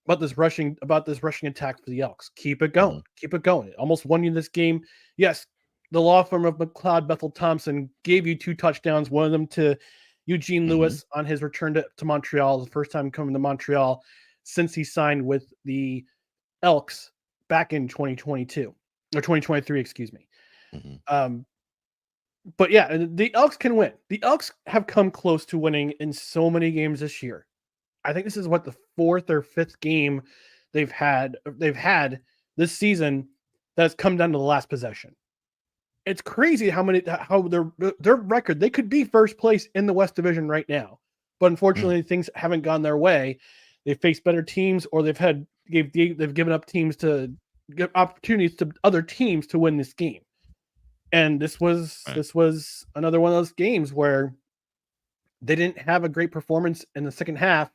about this rushing attack for the Elks, keep it going. Keep it going. It almost won you this game. Yes, the law firm of McLeod Bethel Thompson gave you 2 touchdowns, one of them to Eugene Lewis on his return to Montreal, the first time coming to Montreal since he signed with the Elks back in 2022 or 2023, excuse me. But yeah, the Elks can win. The Elks have come close to winning in so many games this year. I think this is the 4th or 5th game they've had this season that's come down to the last possession. It's crazy how their record, they could be first place in the West Division right now. But unfortunately, things haven't gone their way. They've faced better teams, or they've given up teams to give opportunities to other teams to win this game. And this was another one of those games where they didn't have a great performance in the second half,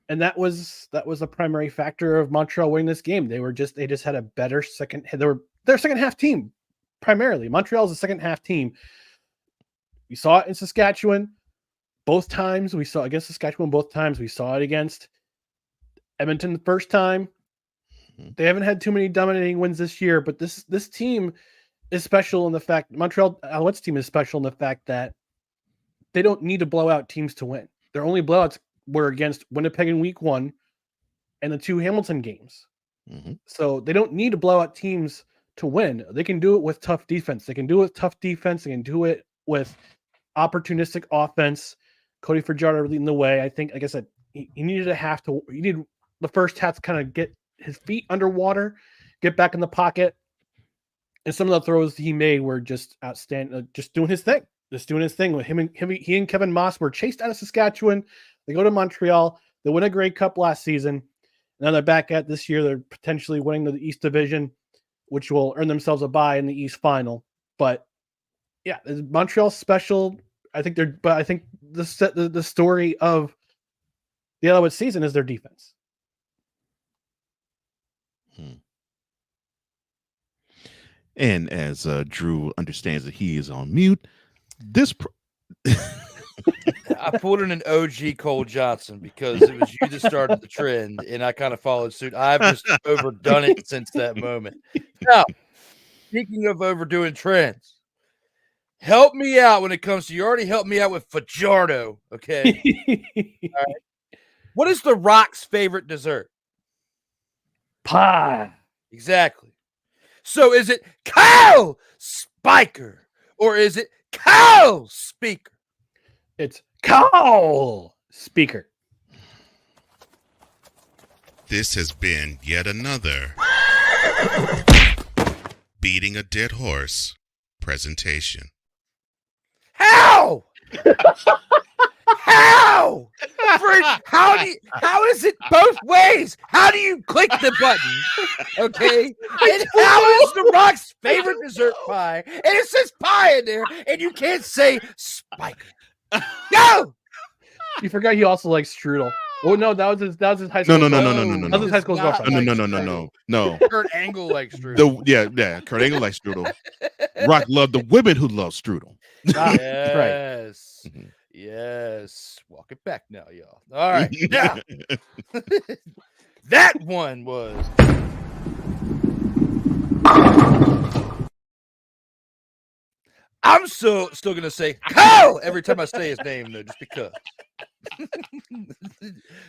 and that was a primary factor of Montreal winning this game. They just had a better their second half team primarily. Montreal's a second half team. We saw it in Saskatchewan both times. We saw it against Saskatchewan both times. We saw it against Edmonton the first time. They haven't had too many dominating wins this year, but this team is special in the fact Montreal Alouettes team is special in the fact that they don't need to blow out teams to win. Their only blowouts were against Winnipeg in week 1 and the 2 Hamilton games. So they don't need to blow out teams to win. They can do it with tough defense. They can do it with tough defense. They can do it with opportunistic offense. Cody Fajardo leading the way. I think, like I said, he needed the first half to kind of get his feet underwater, get back in the pocket. And some of the throws he made were just outstanding, just doing his thing. With he and Kevin Moss were chased out of Saskatchewan. They go to Montreal. They win a Grey Cup last season. Now they're back at this year. They're potentially winning the East Division, which will earn themselves a bye in the East Final. But yeah, Montreal's special. I think the story of the Alouettes season is their defense. And as Drew understands that he is on mute, I pulled in an OG Cole Johnson because it was you that started the trend, and I kind of followed suit. I've just overdone it since that moment. Now, speaking of overdoing trends, help me out when it comes to, you already helped me out with Fajardo, okay? All right. What is The Rock's favorite dessert? Pie. Exactly. So is it Kyle Spiker or is it Kyle Speaker? It's Kyle Speaker. This has been yet another Beating a Dead Horse presentation. How? How? How is it both ways? How do you click the button? Okay. And how is The Rock's favorite dessert pie? And it says pie in there, and you can't say Spiker. Go! You forgot he also likes strudel. Oh no, that was his high school. No. That was his high school girlfriend. No. Kurt Angle likes strudel. Yeah. Kurt Angle likes strudel. Rock loved the women who love strudel. Yes. Right. Yes. Walk it back now, y'all. All right. Now, that one was. I'm still going to say Kyle every time I say his name, though, just because.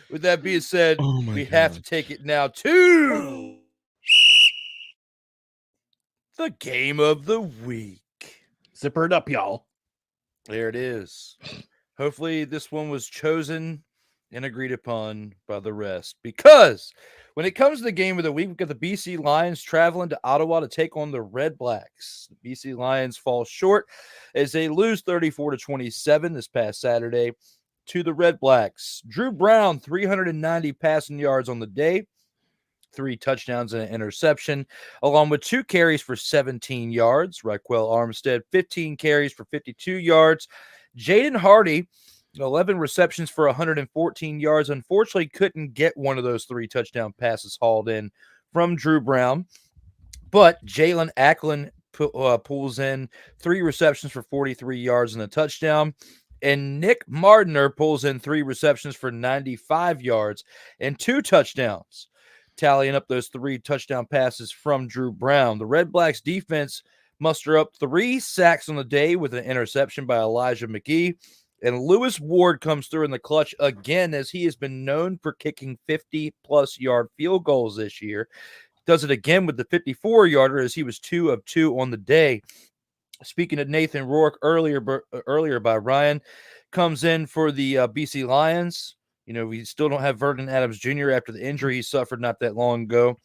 With that being said, we have to take it now to the game of the week. Zipper it up, y'all. There it is. Hopefully this one was chosen and agreed upon by the rest, because when it comes to the game of the week, we've got the BC Lions traveling to Ottawa to take on the Red Blacks. The BC Lions fall short as they lose 34-27 this past Saturday to the Red Blacks. Drew Brown, 390 passing yards on the day, 3 touchdowns and an interception, along with 2 carries for 17 yards. Raquel Armstead, 15 carries for 52 yards. Jaden Hardy 11 receptions for 114 yards. Unfortunately, couldn't get one of those 3 touchdown passes hauled in from Drew Brown. But Jalen Ackland pulls in 3 receptions for 43 yards and a touchdown. And Nick Martiner pulls in 3 receptions for 95 yards and 2 touchdowns, tallying up those 3 touchdown passes from Drew Brown. The Red Blacks defense muster up 3 sacks on the day with an interception by Elijah McGee. And Lewis Ward comes through in the clutch again, as he has been known for kicking 50-plus yard field goals this year. Does it again with the 54-yarder, as he was 2 of 2 on the day. Speaking of Nathan Rourke earlier by Ryan, comes in for the BC Lions. You know, we still don't have Vernon Adams Jr. after the injury he suffered not that long ago.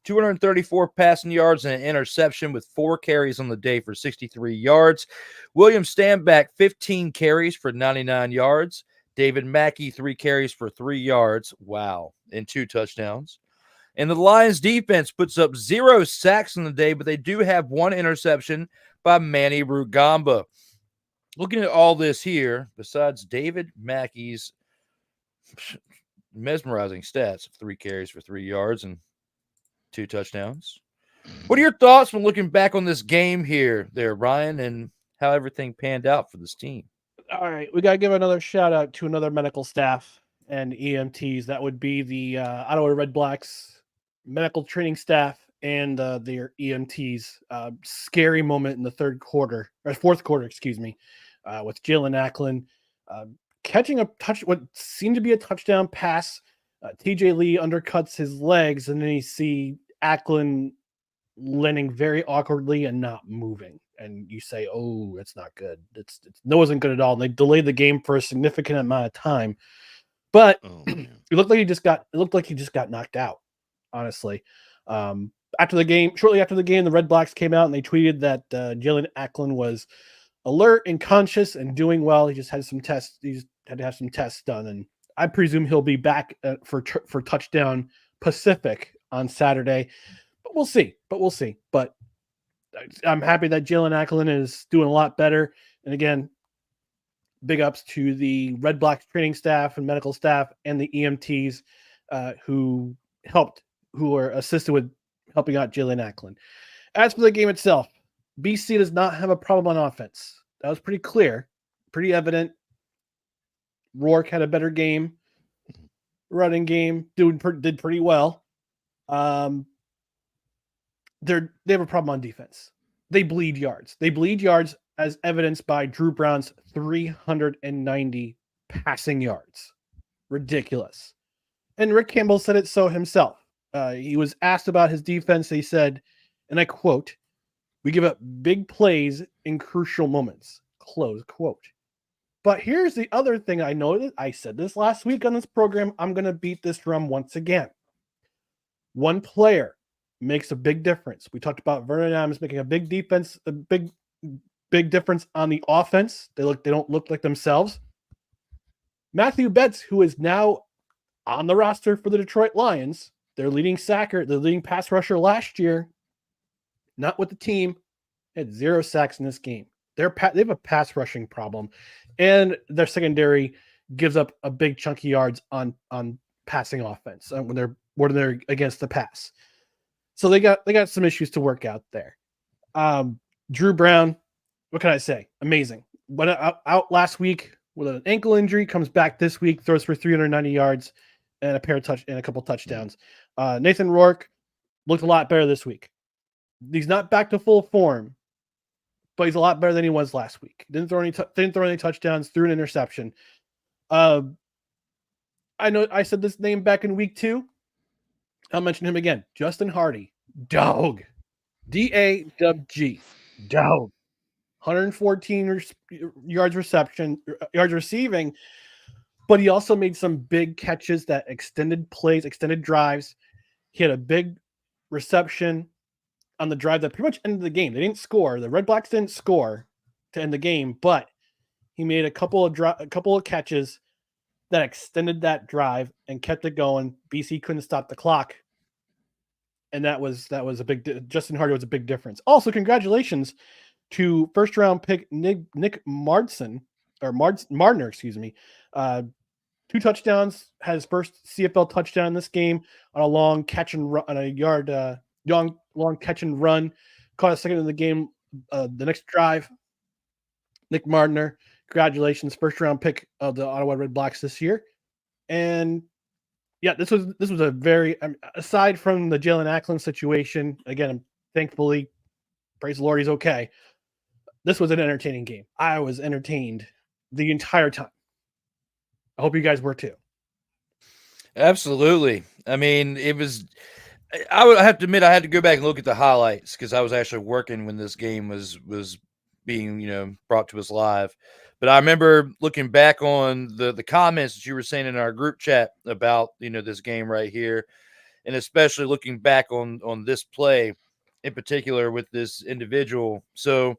234 passing yards and an interception with 4 carries on the day for 63 yards. William Stanback, 15 carries for 99 yards. David Mackey, 3 carries for 3 yards. Wow. And 2 touchdowns. And the Lions defense puts up 0 sacks on the day, but they do have 1 interception by Manny Rugamba. Looking at all this here, besides David Mackey's mesmerizing stats of 3 carries for 3 yards and 2 touchdowns. What are your thoughts when looking back on this game here, Ryan, and how everything panned out for this team? All right, we got to give another shout out to another medical staff and EMTs. That would be the Ottawa Red Blacks medical training staff and their EMTs. Scary moment in the fourth quarter, excuse me, with Jalen Ackland catching what seemed to be a touchdown pass. TJ Lee undercuts his legs, and then you see Ackland landing very awkwardly and not moving. And you say, oh, it's not good. It wasn't good at all. And they delayed the game for a significant amount of time. But it looked like he just got knocked out, honestly. Shortly after the game, the Red Blacks came out and they tweeted that Jalen Ackland was alert and conscious and doing well. He just had some tests. He just had to have some tests done, and I presume he'll be back for Touchdown Pacific on Saturday. But we'll see. But I'm happy that Jalen Ackland is doing a lot better. And again, big ups to the Red Blacks training staff and medical staff and the EMTs who were assisted with helping out Jalen Ackland. As for the game itself, BC does not have a problem on offense. That was pretty clear, pretty evident. Rourke had a better game. Running game did pretty well. They have a problem on defense. They bleed yards. As evidenced by Drew Brown's 390 passing yards. Ridiculous. And Rick Campbell said it so himself. He was asked about his defense. He said, and I quote, "We give up big plays in crucial moments." Close quote. But here's the other thing I noticed. I said this last week on this program. I'm going to beat this drum once again. One player makes a big difference. We talked about Vernon Adams making a big difference on the offense. They don't look like themselves. Matthew Betts, who is now on the roster for the Detroit Lions, their leading pass rusher last year, not with the team, had 0 sacks in this game. They have a pass rushing problem, and their secondary gives up a big chunk of yards on passing offense when they're against the pass. So they got some issues to work out there. Drew Brown, what can I say? Amazing. Went out last week with an ankle injury, comes back this week, throws for 390 yards and a couple touchdowns. Nathan Rourke looked a lot better this week. He's not back to full form, but he's a lot better than he was last week. Didn't throw any touchdowns, threw an interception. I know I said this name back in week 2. I'll mention him again. Justin Hardy, dog, DAWG, dog. 114 yards receiving, but he also made some big catches that extended plays, extended drives. He had a big reception on the drive that pretty much ended the game. They didn't score. The Red Blacks didn't score to end the game, but he made a couple of catches that extended that drive and kept it going. BC couldn't stop the clock, and that was a big. Justin Hardy was a big difference. Also, congratulations to first-round pick Nick Martson Martiner, excuse me, 2 touchdowns, had his first CFL touchdown in this game on a long catch and run, on a yard, long catch and run. Caught a second in the game. The next drive, Nick Martiner, congratulations, first round pick of the Ottawa Red Blacks this year. And yeah, this was a very, aside from the Jalen Ackland situation, again, thankfully, praise the Lord, he's okay. This was an entertaining game. I was entertained the entire time. I hope you guys were too. Absolutely. I mean, it was. I would have to admit, I had to go back and look at the highlights because I was actually working when this game was being brought to us live. But I remember looking back on the comments that you were saying in our group chat about this game right here, and especially looking back on this play in particular with this individual. So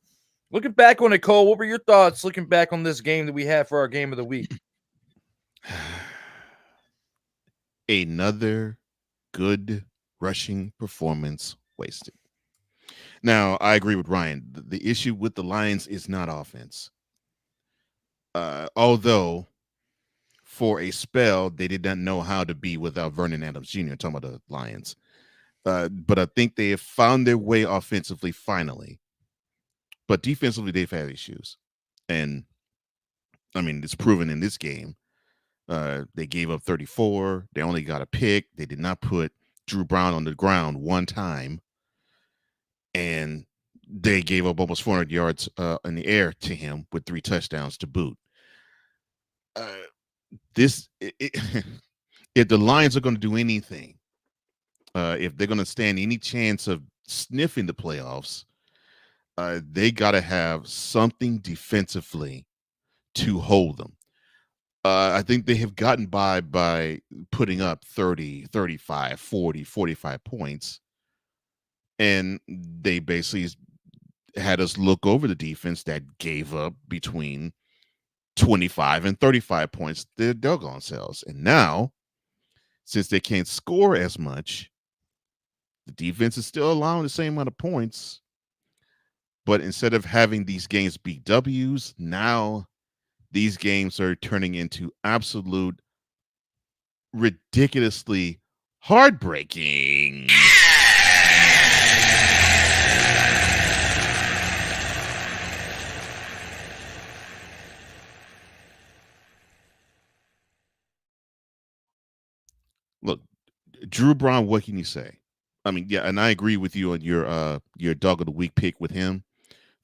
looking back on it, Cole, what were your thoughts looking back on this game that we had for our game of the week? Another good rushing performance wasted. Now, I agree with Ryan. The issue with the Lions is not offense. Although, for a spell, they did not know how to be without Vernon Adams Jr., talking about the Lions. But I think they have found their way offensively finally. But defensively, they've had issues. And, I mean, it's proven in this game. They gave up 34. They only got a pick. They did not put Drew Brown on the ground one time. And they gave up almost 400 yards in the air to him with 3 touchdowns to boot. If the Lions are going to do anything, if they're going to stand any chance of sniffing the playoffs, they got to have something defensively to hold them. I think they have gotten by putting up 30, 35, 40, 45 points. And they basically had us look over the defense that gave up between 25 and 35 points to their doggone selves. And now, since they can't score as much, the defense is still allowing the same amount of points. But instead of having these games be W's, now these games are turning into absolute ridiculously heartbreaking. Look, Drew Brown, what can you say? I mean, yeah, and I agree with you on your dog of the week pick with him.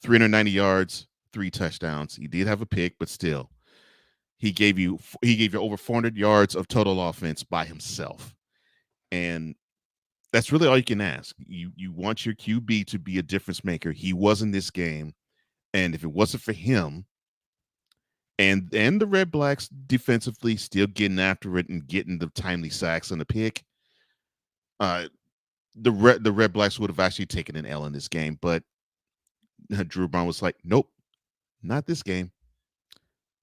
390 yards, 3 touchdowns. He did have a pick, but still, he gave you over 400 yards of total offense by himself, and that's really all you can ask. You want your QB to be a difference maker. He was in this game, and if it wasn't for him, and the Red Blacks defensively still getting after it and getting the timely sacks and the pick, the Red Blacks would have actually taken an L in this game. But Drew Brown was like, nope, not this game.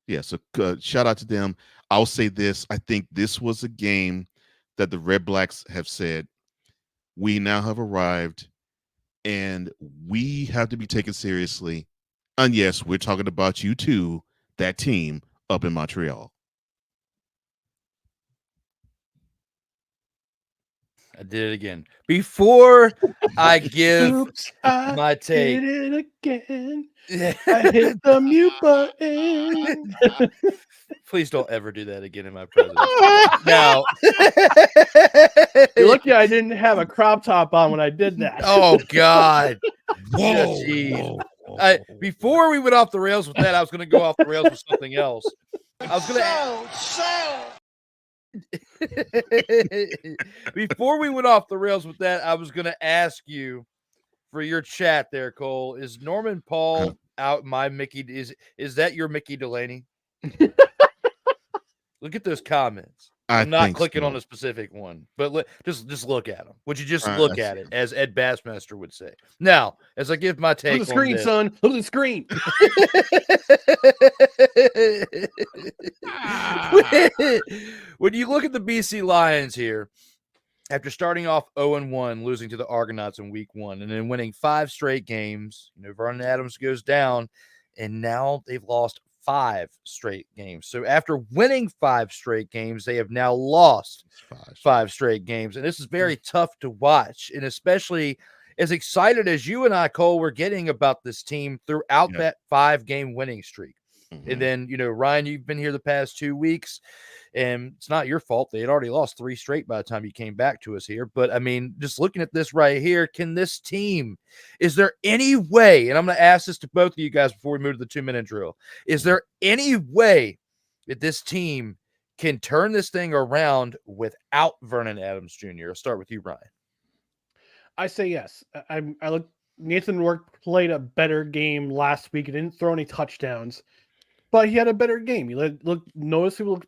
Yeah, so shout out to them. I'll say this. I think this was a game that the Red Blacks have said, we now have arrived and we have to be taken seriously. And yes, we're talking about you too, that team up in Montreal. I did it again. Before I give my take. Did it again. I hit the mute button. Please don't ever do that again in my presence. Now, you're lucky I didn't have a crop top on when I did that. Oh, God. Whoa, Jeez. Before we went off the rails with that, I was going to go off the rails with something else. I was going to. Before we went off the rails with that, I was going to ask you for your chat there, Cole. Is Norman Paul out my Mickey? Is that your Mickey Delaney? Look at those comments. I'm not clicking on a specific one, but just look at them. Would you just look at it, as Ed Bassmaster would say? Now, as I give my take, look at the screen, son. Look at the screen. When you look at the BC Lions here, after starting off 0-1, losing to the Argonauts in week 1, and then winning 5 straight games, Vernon Adams goes down, and now they've lost 5 straight games. So after winning 5 straight games, they have now lost 5 straight games. And this is very tough to watch. And especially as excited as you and I, Cole, were getting about this team throughout that 5-game winning streak. And then, Ryan, you've been here the past 2 weeks, and it's not your fault. They had already lost 3 straight by the time you came back to us here. But, I mean, just looking at this right here, can this team – is there any way – and I'm going to ask this to both of you guys before we move to the 2-minute drill. Is there any way that this team can turn this thing around without Vernon Adams Jr.? I'll start with you, Ryan. I say yes. I look. Nathan Rourke played a better game last week. He didn't throw any touchdowns, but he had a better game. He looked noticeably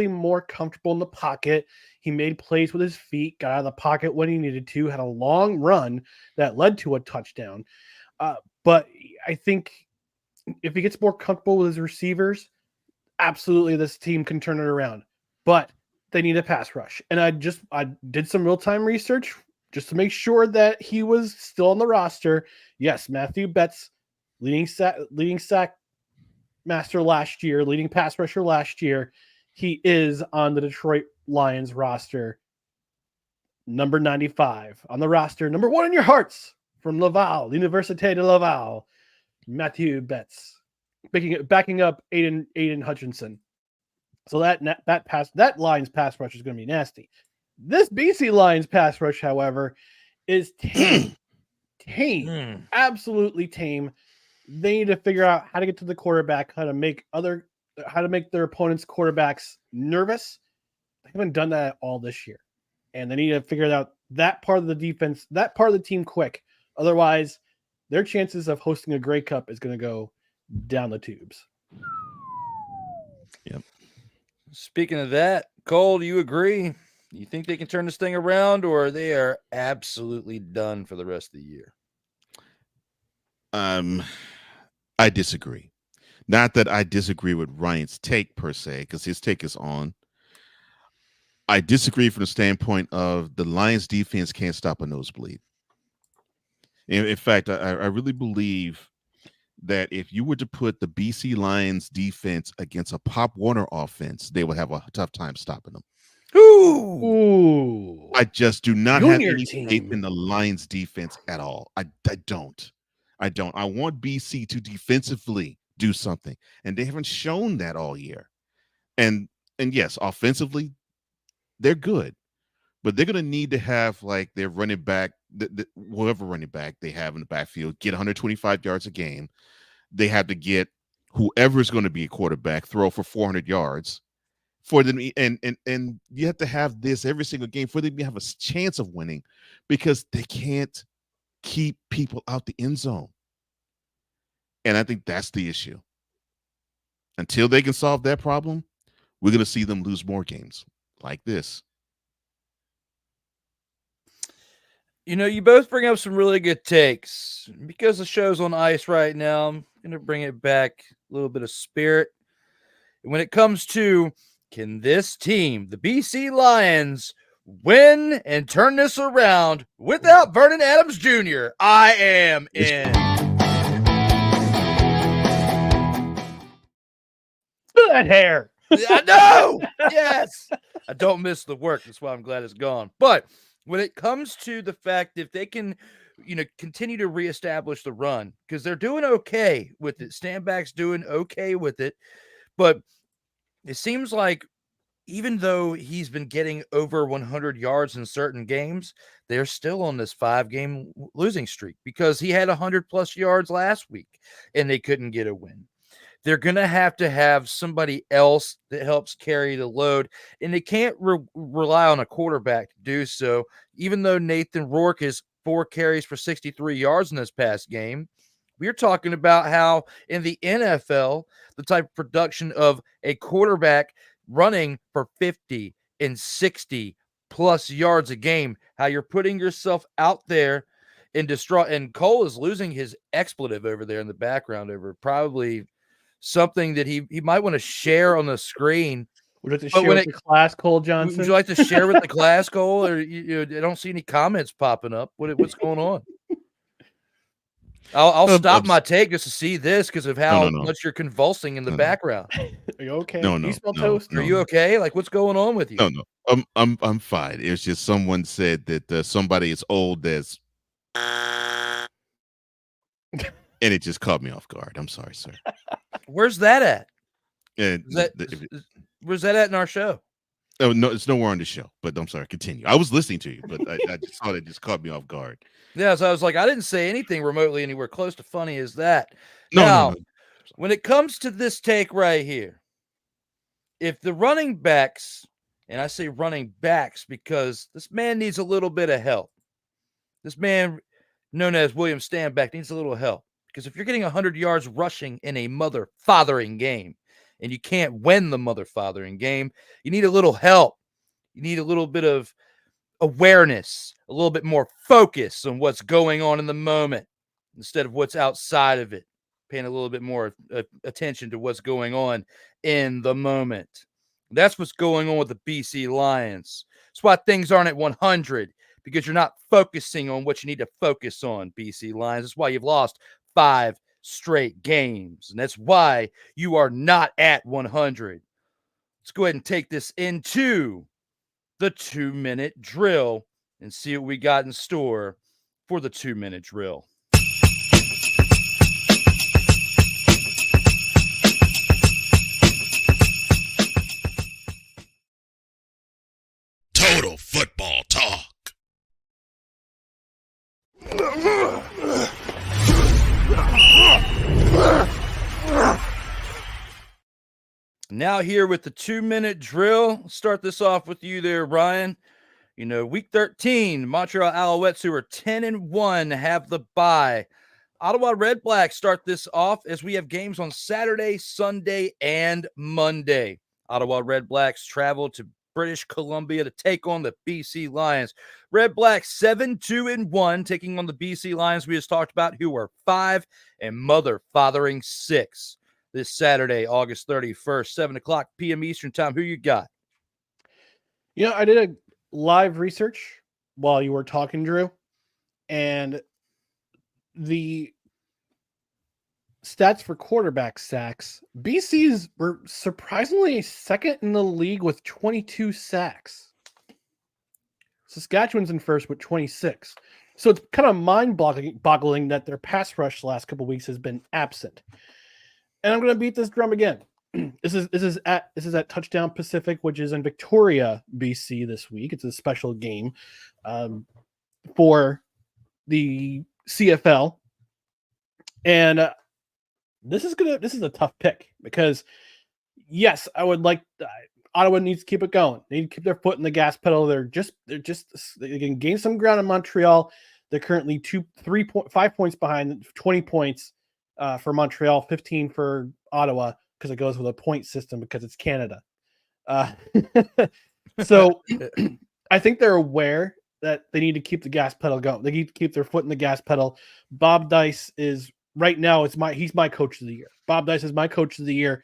more comfortable in the pocket. He made plays with his feet, got out of the pocket when he needed to, had a long run that led to a touchdown. But I think if he gets more comfortable with his receivers, absolutely this team can turn it around. But they need a pass rush. And I did some real-time research just to make sure that he was still on the roster. Yes, Matthew Betts, leading sack master last year, leading pass rusher last year. He is on the Detroit Lions roster. Number 95 on the roster. Number 1 in your hearts from Laval, Université de Laval, Matthew Betts, backing up Aiden Hutchinson. So that Lions pass rush is going to be nasty. This BC Lions pass rush, however, is tame. Absolutely tame. They need to figure out how to get to the quarterback, how to make their opponents' quarterbacks nervous. They haven't done that all this year. And they need to figure out that part of the defense, that part of the team quick. Otherwise, their chances of hosting a Grey Cup is going to go down the tubes. Yep. Speaking of that, Cole, do you agree? You think they can turn this thing around, or they are absolutely done for the rest of the year? I disagree. Not that I disagree with Ryan's take per se, because his take is on. I disagree from the standpoint of the Lions defense can't stop a nosebleed. In fact, I really believe that if you were to put the BC Lions defense against a Pop Warner offense, they would have a tough time stopping them. Ooh. I just do not have any team. faith in the Lions defense at all. I don't. I want BC to defensively do something, and they haven't shown that all year. And yes, offensively, they're good, but they're going to need to have like their running back, whoever running back they have in the backfield, get 125 yards a game. They have to get whoever is going to be a quarterback throw for 400 yards for them, and you have to have this every single game for them to have a chance of winning, because they can't keep people out the end zone. And I think that's the issue. Until they can solve that problem, we're going to see them lose more games like this. You both bring up some really good takes. Because the show's on ice right now, I'm going to bring it back a little bit of spirit. When it comes to, can this team, the BC Lions, win and turn this around without Vernon Adams Jr.? I am in. That hair. I know. Yes. I don't miss the work. That's why I'm glad it's gone. But when it comes to the fact if they can, continue to reestablish the run, because they're doing okay with it. Stanback's doing okay with it. But it seems like even though he's been getting over 100 yards in certain games, they're still on this 5-game losing streak, because he had 100+ yards last week and they couldn't get a win. They're going to have somebody else that helps carry the load, and they can't rely on a quarterback to do so. Even though Nathan Rourke is 4 carries for 63 yards in this past game, we're talking about how in the NFL, the type of production of a quarterback running for 50 and 60 plus yards a game, how you're putting yourself out there and distraught. And Cole is losing his expletive over there in the background over probably something that he might want to share on the screen. Would you like to share with the class, Cole Johnson? Would you like to share with the class, Cole? Or I don't see any comments popping up. What's going on? I'll I'm stop my s- take just to see this because of how much you're convulsing in the No. background. Are you okay? No, Do you no, smell no, toast? Are you okay? Like, what's going on with you? no. I'm fine. It's just someone said that somebody as old as, and it just caught me off guard. I'm sorry, sir. Where's that at? And Where's that at in our show? oh no, it's nowhere on the show. But I'm sorry. Continue. I was listening to you, but I just saw it just caught me off guard. Yeah, so I was like, I didn't say anything remotely anywhere close to funny as that. No, now, no. When it comes to this take right here, if the running backs, and I say running backs because this man needs a little bit of help. This man, known as William Stanback, needs a little help. Because if you're getting 100 yards rushing in a mother-fathering game, and you can't win the mother-fathering game, you need a little help. You need a little bit of awareness, a little bit more focus on what's going on in the moment instead of what's outside of it, paying a little bit more attention to what's going on in the moment. That's what's going on with the BC Lions. That's why things aren't at 100, because you're not focusing on what you need to focus on, BC Lions. That's why you've lost 5 straight games, and that's why you are not at 100. Let's go ahead and take this into the 2-minute drill and see what we got in store for the 2-minute drill. Total football talk. Now here with the 2-minute drill. Start this off with you there, Ryan. You know, week 13, Montreal Alouettes, who are 10-1, have the bye. Ottawa Red Blacks start this off as we have games on Saturday, Sunday, and Monday. Ottawa Red Blacks travel to British Columbia to take on the BC Lions. Red Blacks 7-2-1, taking on the BC Lions we just talked about, who are 5 and mother-fathering 6. This Saturday, August 31st, 7 o'clock p.m. Eastern time. Who you got? You know, I did a live research while you were talking, Drew, and the stats for quarterback sacks, BC's were surprisingly second in the league with 22 sacks. Saskatchewan's in first with 26. So it's kind of mind-boggling that their pass rush the last couple of weeks has been absent. And I'm going to beat this drum again. This is at Touchdown Pacific, which is in Victoria, BC this week. It's a special game for the CFL. And this is a tough pick because, yes, I would like Ottawa needs to keep it going. They need to keep their foot in the gas pedal. They can gain some ground in Montreal. They're currently 5 points behind, 20 points for Montreal, 15 for Ottawa, because it goes with a point system because it's Canada. So I think they're aware that they need to keep the gas pedal going. They need to keep their foot in the gas pedal. Bob Dice is right now. He's my coach of the year. Bob Dice is my coach of the year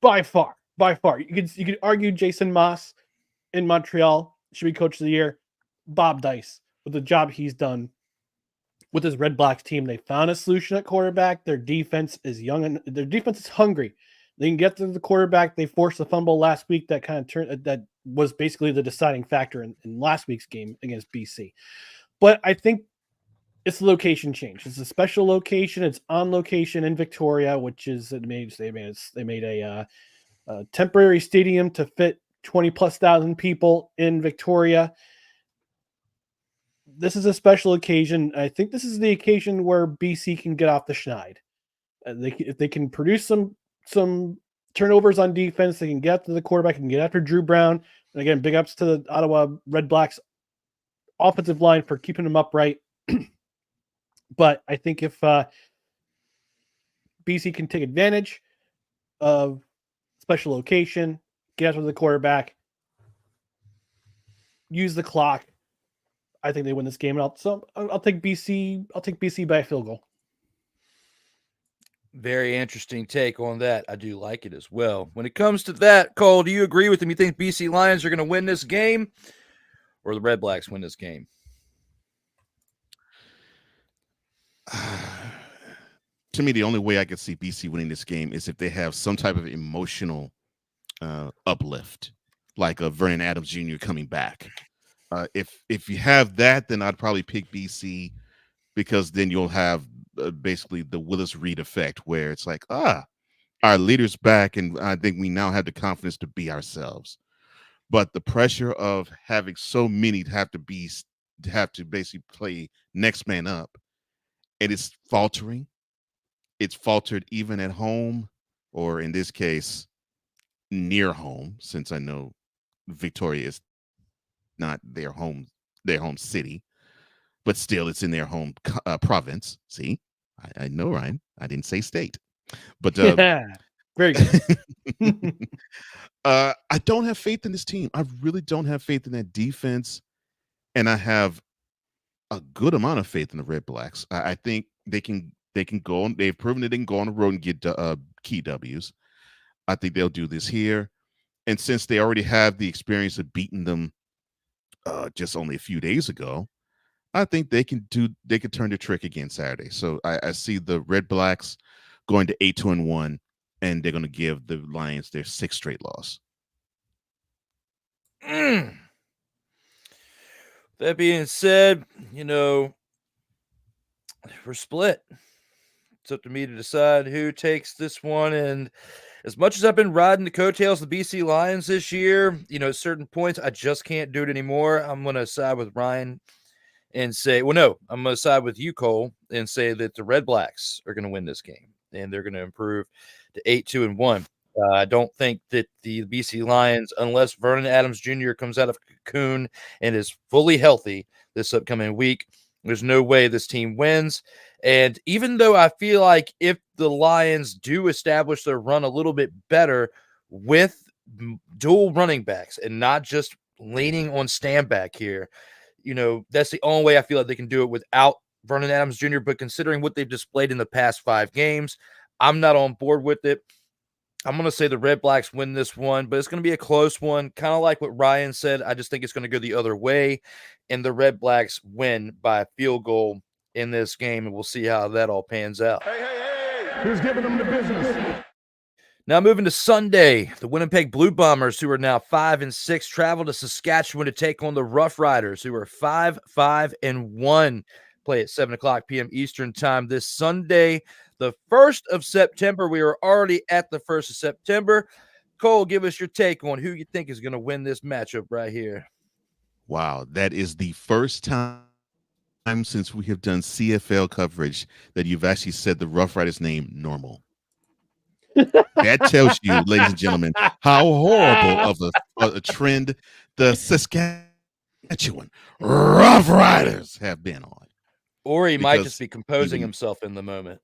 by far. You could argue Jason Moss in Montreal should be coach of the year. Bob Dice, with the job he's done with his Red Blacks team, they found a solution at quarterback. Their defense is young and their defense is hungry. They can get to the quarterback. They forced a fumble last week that was basically the deciding factor in last week's game against BC. But I think it's a location change. It's a special location. It's on location in Victoria, which is they made a temporary stadium to fit 20,000+ people in Victoria. This is a special occasion. I think this is the occasion where BC can get off the schneid. If they can produce some turnovers on defense, they can get after the quarterback and get after Drew Brown. And again, big ups to the Ottawa Red Blacks offensive line for keeping them upright. But I think if BC can take advantage of special location, get after the quarterback, use the clock, I think they win this game. I'll take BC. I'll take BC by a field goal. Very interesting take on that. I do like it as well. When it comes to that, Cole, do you agree with him? You think BC Lions are going to win this game, or the Red Blacks win this game? to me, the only way I could see BC winning this game is if they have some type of emotional uplift, like a Vernon Adams Jr. coming back. If you have that, then I'd probably pick BC, because then you'll have basically the Willis Reed effect, where it's like, our leader's back, and I think we now have the confidence to be ourselves. But the pressure of having so many have to basically play next man up, and it's faltering. It's faltered even at home, or in this case, near home, since I know Victoria is not their home city, but still it's in their home province. See, I know, Ryan. I didn't say state, but yeah, very good. I don't have faith in this team. I really don't have faith in that defense, and I have a good amount of faith in the Red Blacks. I think they can go on. They've proven that they can go on the road and get key W's. I think they'll do this here, and since they already have the experience of beating them just only a few days ago, I think they can turn the trick again Saturday. So I see the Red Blacks going to 8-1, and they're going to give the Lions their 6th straight loss. That being said, we're split. It's up to me to decide who takes this one. And as much as I've been riding the coattails of the BC Lions this year, at certain points, I just can't do it anymore. I'm going to side with Ryan and say, I'm going to side with you, Cole, and say that the Red Blacks are going to win this game, and they're going to improve to 8-1. I don't think that the BC Lions, unless Vernon Adams Jr. comes out of cocoon and is fully healthy this upcoming week, there's no way this team wins. And even though I feel like if the Lions do establish their run a little bit better with dual running backs and not just leaning on stand back here, that's the only way I feel like they can do it without Vernon Adams Jr. But considering what they've displayed in the past 5 games, I'm not on board with it. I'm going to say the Red Blacks win this one, but it's going to be a close one. Kind of like what Ryan said. I just think it's going to go the other way, and the Red Blacks win by a field goal in this game, and we'll see how that all pans out. Hey, who's giving them the business? Now moving to Sunday, the Winnipeg Blue Bombers, who are now 5-6, travel to Saskatchewan to take on the Roughriders, who are 5-1. Play at 7:00 p.m. Eastern time this Sunday, the 1st of September. We are already at the 1st of September. Cole, give us your take on who you think is going to win this matchup right here. Wow, that is the first time since we have done CFL coverage that you've actually said the Roughriders name normal. That tells you, ladies and gentlemen, how horrible of a trend the Saskatchewan Roughriders have been on. Or he might just be composing himself in the moment.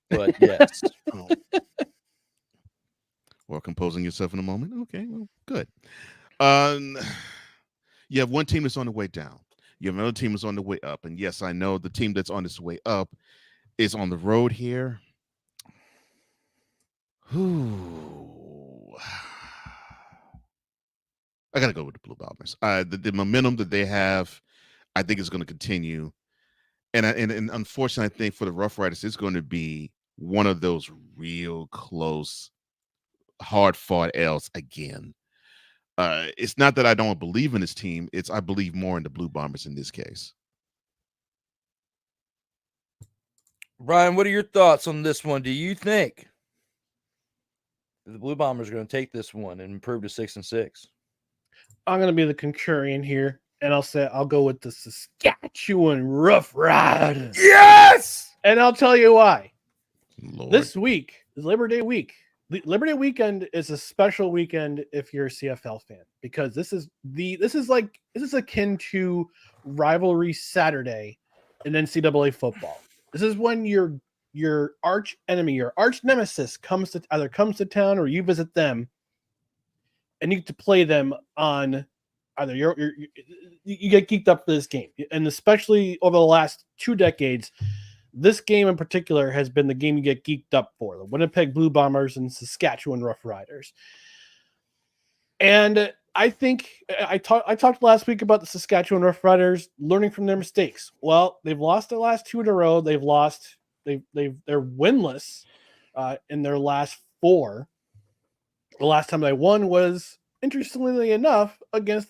But yes. Or composing yourself in a moment. Okay, well, good. You have one team that's on the way down. You have another team that's on the way up. And yes, I know the team that's on its way up is on the road here. I got to go with the Blue Bombers. The momentum that they have, I think, is going to continue. And unfortunately, I think for the Roughriders, it's going to be one of those real close, hard-fought L's again. It's not that I don't believe in this team. It's I believe more in the Blue Bombers in this case. Ryan, what are your thoughts on this one? Do you think the Blue Bombers are going to take this one and improve to 6-6? I'm going to be the contrarian here, and I'll go with the Saskatchewan Roughriders. Yes! And I'll tell you why. Lord. This week is Labor Day week. Labor Day weekend is a special weekend if you're a CFL fan, because this is akin to rivalry Saturday in NCAA football. This is when your arch enemy, your arch nemesis comes to town, or you visit them, and you get to play them on either you get geeked up for this game. And especially over the last 2 decades, this game in particular has been the game you get geeked up for, the Winnipeg Blue Bombers and Saskatchewan Roughriders. And I think I talked last week about the Saskatchewan Roughriders learning from their mistakes. Well, they've lost their last 2 in a row. They're winless in their last 4. The last time they won was, interestingly enough, against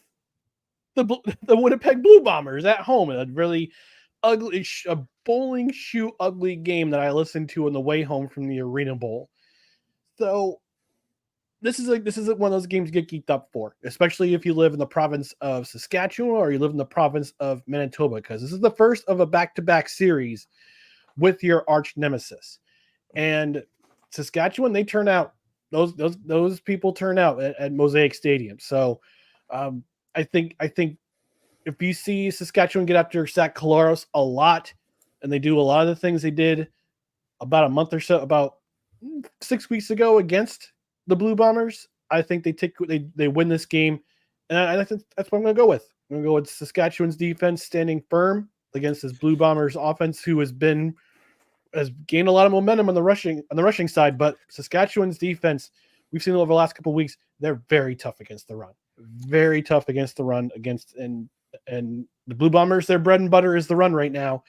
the Winnipeg Blue Bombers at home in a really ugly, a bowling shoe ugly game that I listened to on the way home from the Arena Bowl. So this is one of those games you get geeked up for, especially if you live in the province of Saskatchewan or you live in the province of Manitoba, because this is the first of a back-to-back series with your arch nemesis. And Saskatchewan, they turn out. Those people turn out at Mosaic Stadium. So I think if you see Saskatchewan get after Zach Collaros a lot, and they do a lot of the things they did about 6 weeks ago against the Blue Bombers, I think they win this game, and I think that's what I'm going to go with. I'm going to go with Saskatchewan's defense standing firm against this Blue Bombers offense, who has gained a lot of momentum on the rushing side, but Saskatchewan's defense, we've seen over the last couple of weeks, they're very tough against the run. Very tough against the run and the Blue Bombers, their bread and butter is the run right now.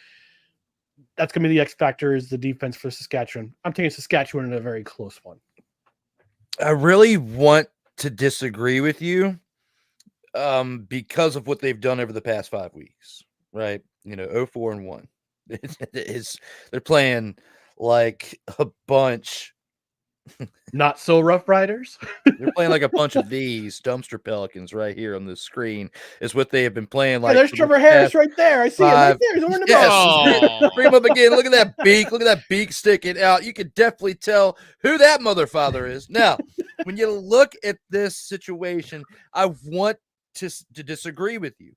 That's going to be the X factor, is the defense for Saskatchewan. I'm taking Saskatchewan in a very close one. I really want to disagree with you because of what they've done over the past 5 weeks, right? 0-4-1. They're playing like a bunch. Not so Roughriders. They're playing like a bunch of these dumpster pelicans right here on the screen. Is what they have been playing like. Hey, there's Trevor Harris right there. I see him right there. He's over the ball. Bring him up again. Look at that beak. Look at that beak sticking out. You can definitely tell who that mother father is. Now, when you look at this situation, I want to disagree with you.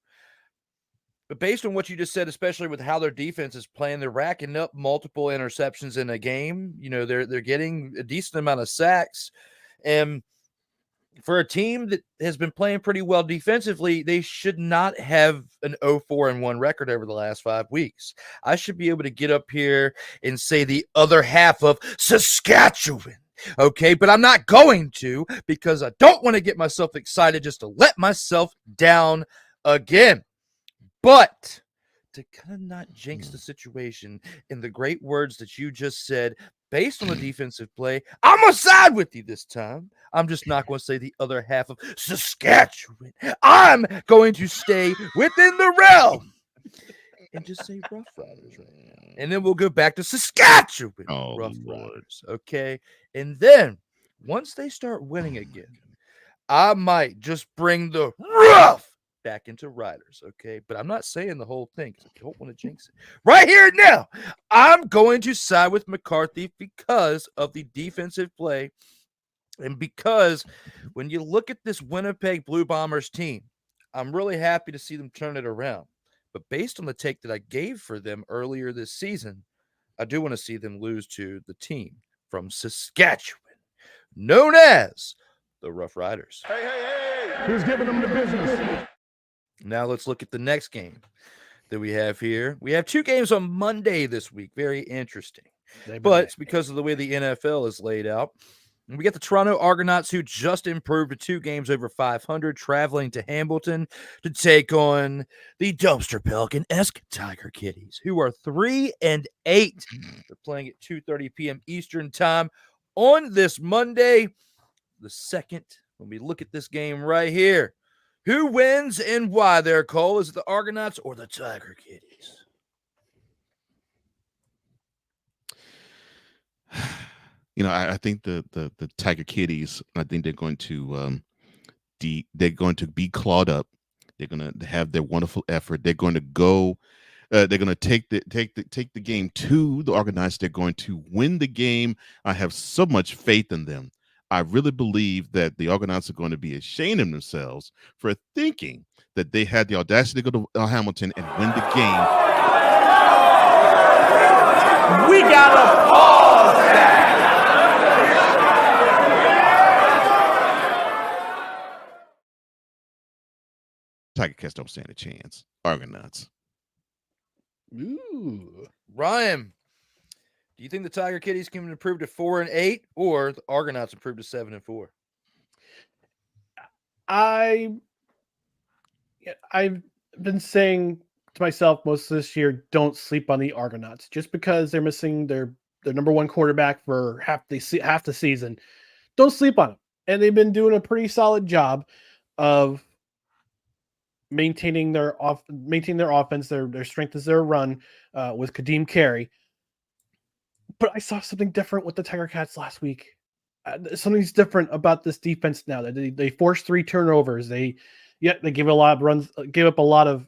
But based on what you just said, especially with how their defense is playing, they're racking up multiple interceptions in a game. They're getting a decent amount of sacks. And for a team that has been playing pretty well defensively, they should not have an 0-4-1 record over the last 5 weeks. I should be able to get up here and say the other half of Saskatchewan. Okay, but I'm not going to, because I don't want to get myself excited just to let myself down again. But to kind of not jinx the situation in the great words that you just said, based on the defensive play, I'm going to side with you this time. I'm just not going to say the other half of Saskatchewan. I'm going to stay within the realm and just say Roughriders right now. And then we'll go back to Saskatchewan Roughriders. Okay. And then once they start winning again, I might just bring the rough back into Riders, okay? But I'm not saying the whole thing because I don't want to jinx it. Right here and now, I'm going to side with McCarthy because of the defensive play and because when you look at this Winnipeg Blue Bombers team, I'm really happy to see them turn it around. But based on the take that I gave for them earlier this season, I do want to see them lose to the team from Saskatchewan, known as the Roughriders. Hey, who's giving them the business? Now let's look at the next game that we have here. We have 2 games on Monday this week. Very interesting. But it's because of the way the NFL is laid out. And we got the Toronto Argonauts, who just improved to 2 games over 500, traveling to Hamilton to take on the Dumpster Pelican-esque Tiger Kitties, who are 3-8. They're playing at 2:30 p.m. Eastern time on this Monday, the 2nd. When we look at this game right here, who wins and why there, Cole? Is it the Argonauts or the Tiger Kitties? I think the Tiger Kitties, I think they're going to be clawed up. They're going to have their wonderful effort. They're going to go. They're going to take the game to the Argonauts. They're going to win the game. I have so much faith in them. I really believe that the Argonauts are going to be ashamed of themselves for thinking that they had the audacity to go to Hamilton and win the game. We got to pause that. Tiger Cats don't stand a chance. Argonauts. Ooh. Ryan, do you think the Tiger Kitties can improve to 4-8 or the Argonauts improve to 7-4? I've been saying to myself most of this year, don't sleep on the Argonauts just because they're missing their number one quarterback for half the season. Don't sleep on them, and they've been doing a pretty solid job of maintaining their offense. Their strength is their run with Kadeem Carey. But I saw something different with the Tiger Cats last week. Something's different about this defense now. That they forced 3 turnovers. They gave a lot of runs, gave up a lot of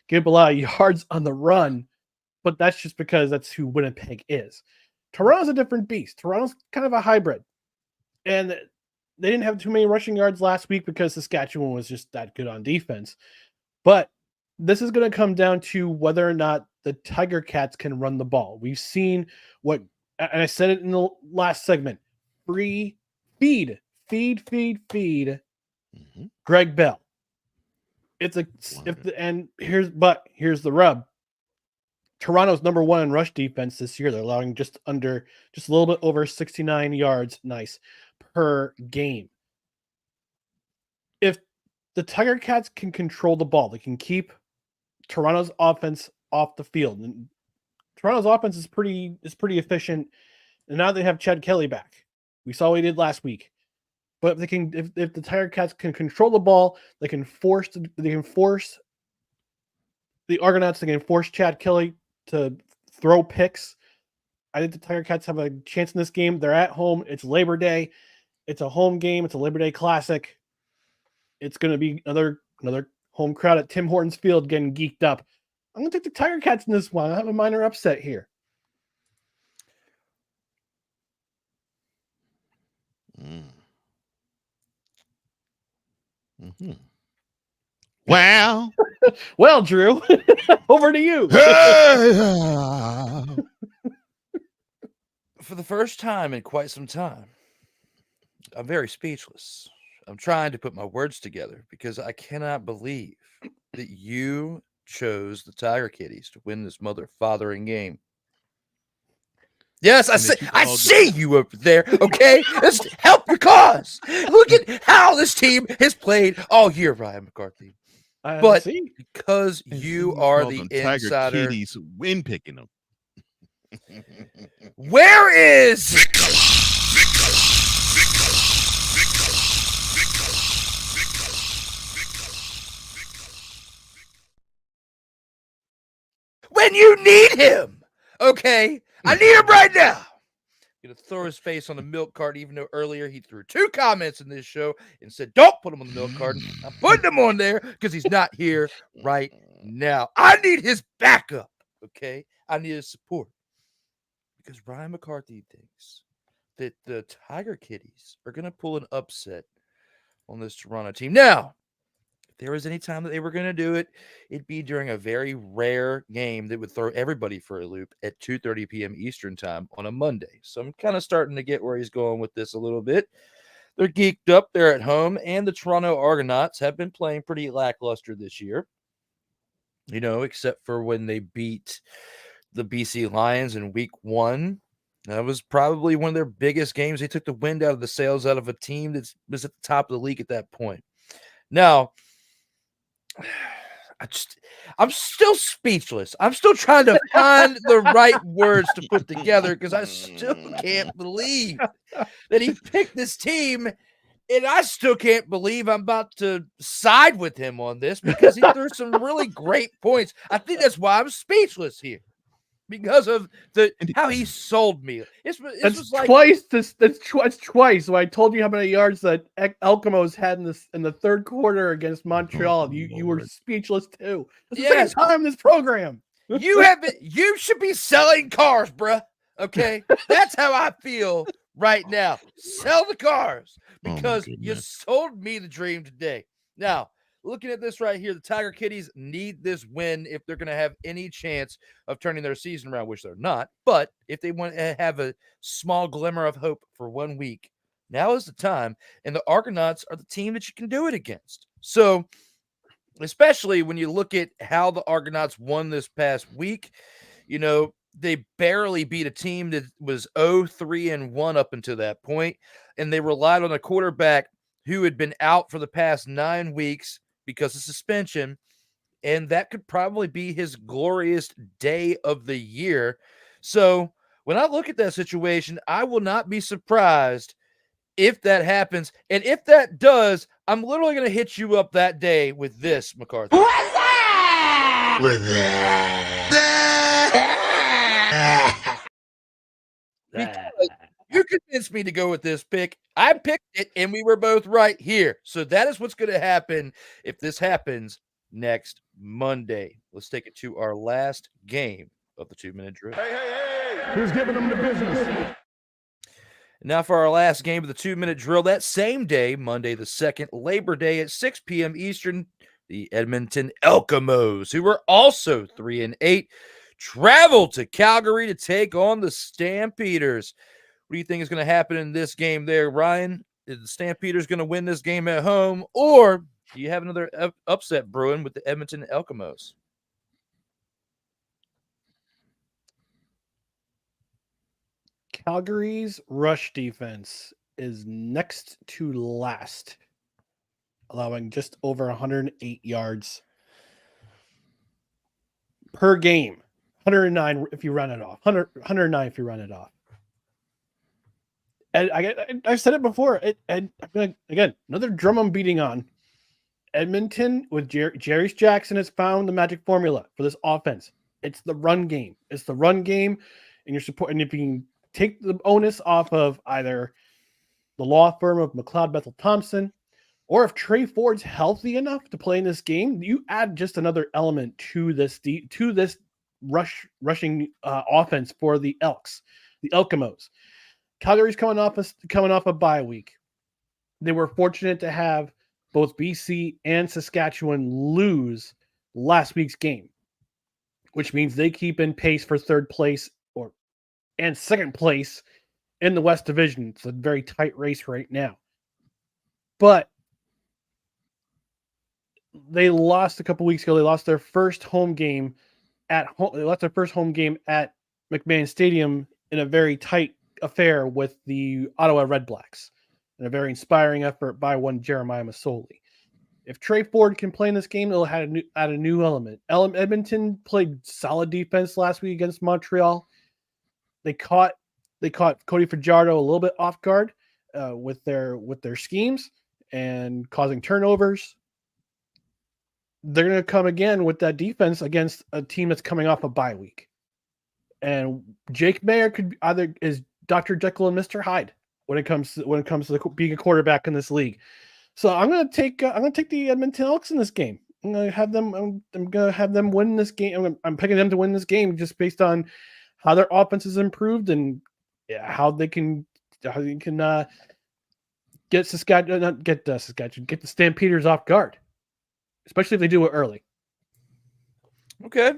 yards on the run. But that's just because that's who Winnipeg is. Toronto's a different beast. Toronto's kind of a hybrid, and they didn't have too many rushing yards last week because Saskatchewan was just that good on defense. But this is going to come down to whether or not the Tiger Cats can run the ball. We've seen and I said it in the last segment, feed Greg Bell. Here's the rub. Toronto's number 1 in rush defense this year. They're allowing just a little bit over 69 yards, per game. If the Tiger Cats can control the ball, they can keep Toronto's offense off the field. And Toronto's offense is pretty efficient. And now they have Chad Kelly back. We saw what he did last week. But if the Tiger Cats can control the ball, they can force the Argonauts. They can force Chad Kelly to throw picks. I think the Tiger Cats have a chance in this game. They're at home. It's Labor Day. It's a home game. It's a Labor Day classic. It's going to be another home crowd at Tim Hortons Field getting geeked up. I'm going to take the Tiger Cats in this one. I have a minor upset here. Mm-hmm. Well, well, Drew, over to you. For the first time in quite some time, I'm very speechless. I'm trying to put my words together because I cannot believe that you chose the Tiger Kitties to win this mother-fathering game. Yes, I see you over there, okay? Let's help your cause. Look at how this team has played all year, Ryan McCarthy. But because you are the insider. Tiger Kitties win picking them. Where is when you need him? Okay, I need him right now. I'm gonna throw his face on the milk carton, even though earlier he threw 2 comments in this show and said, "Don't put him on the milk carton." I'm putting him on there because he's not here right now. I need his backup. Okay, I need his support. Because Ryan McCarthy thinks that the Tiger Kitties are going to pull an upset on this Toronto team. Now, if there was any time that they were going to do it, it'd be during a very rare game that would throw everybody for a loop at 2:30 p.m. Eastern time on a Monday. So I'm kind of starting to get where he's going with this a little bit. They're geeked up. They're at home. And the Toronto Argonauts have been playing pretty lackluster this year, except for when they beat the BC Lions in week 1. That was probably one of their biggest games. They took the wind out of the sails out of a team that was at the top of the league at that point. Now, I'm still speechless. I'm still trying to find the right words to put together because I still can't believe that he picked this team. And I still can't believe I'm about to side with him on this because he threw some really great points. I think that's why I'm speechless here. Because of how he sold me. It's twice. That's twice. So I told you how many yards that Elkamos had in the third quarter against Montreal. You were speechless too. It's the second time in this program. You should be selling cars, bruh. Okay, that's how I feel right now. Sell the cars because you sold me the dream today. Now, looking at this right here, the Tiger Kitties need this win if they're going to have any chance of turning their season around, which they're not. But if they want to have a small glimmer of hope for 1 week, now is the time. And the Argonauts are the team that you can do it against. So, especially when you look at how the Argonauts won this past week, they barely beat a team that was 0-3-1 up until that point, and they relied on a quarterback who had been out for the past 9 weeks because of suspension, and that could probably be his glorious day of the year. So when I look at that situation, I will not be surprised if that happens. And if that does, I'm literally going to hit you up that day with this, McCarthy. What's that? With that. Because you convinced me to go with this pick. I picked it, and we were both right here. So that is what's going to happen if this happens next Monday. Let's take it to our last game of the 2-minute drill. Who's giving them the business? Now for our last game of the 2-minute drill, that same day, Monday the 2nd, Labor Day at 6 p.m. Eastern, the Edmonton Eskimos, who were also 3-8, traveled to Calgary to take on the Stampeders. What do you think is going to happen in this game there, Ryan? Is the Stampeders going to win this game at home, or do you have another upset brewing with the Edmonton Eskimos? Calgary's rush defense is next to last, allowing just over 108 yards per game. 109 if you run it off. 109 if you run it off. And I've said it before. Again, another drum I'm beating on. Edmonton with Jerry Jackson has found the magic formula for this offense. It's the run game. It's the run game, and you're supporting. If you can take the onus off of either the law firm of McLeod Bethel Thompson, or if Trey Ford's healthy enough to play in this game, you add just another element to this rushing offense for the Eskimos. Calgary's coming off a bye week. They were fortunate to have both BC and Saskatchewan lose last week's game, which means they keep in pace for third place and second place in the West Division. It's a very tight race right now. But they lost a couple weeks ago. They lost their first home game at home. They lost their first home game at McMahon Stadium in a very tight affair with the Ottawa Red Blacks, and a very inspiring effort by one Jeremiah Masoli. If Trey Ford can play in this game, it'll add a new element. Edmonton played solid defense last week against Montreal. They caught Cody Fajardo a little bit off guard with their schemes and causing turnovers. They're going to come again with that defense against a team that's coming off a bye week. And Jake Mayer could either is Dr. Jekyll and Mr. Hyde when it comes to being a quarterback in this league. So I'm going to take the Edmonton Elks in this game. I'm going to have them win this game. I'm picking them to win this game just based on how their offense has improved and how they can get the Stampeders off guard, especially if they do it early. Okay.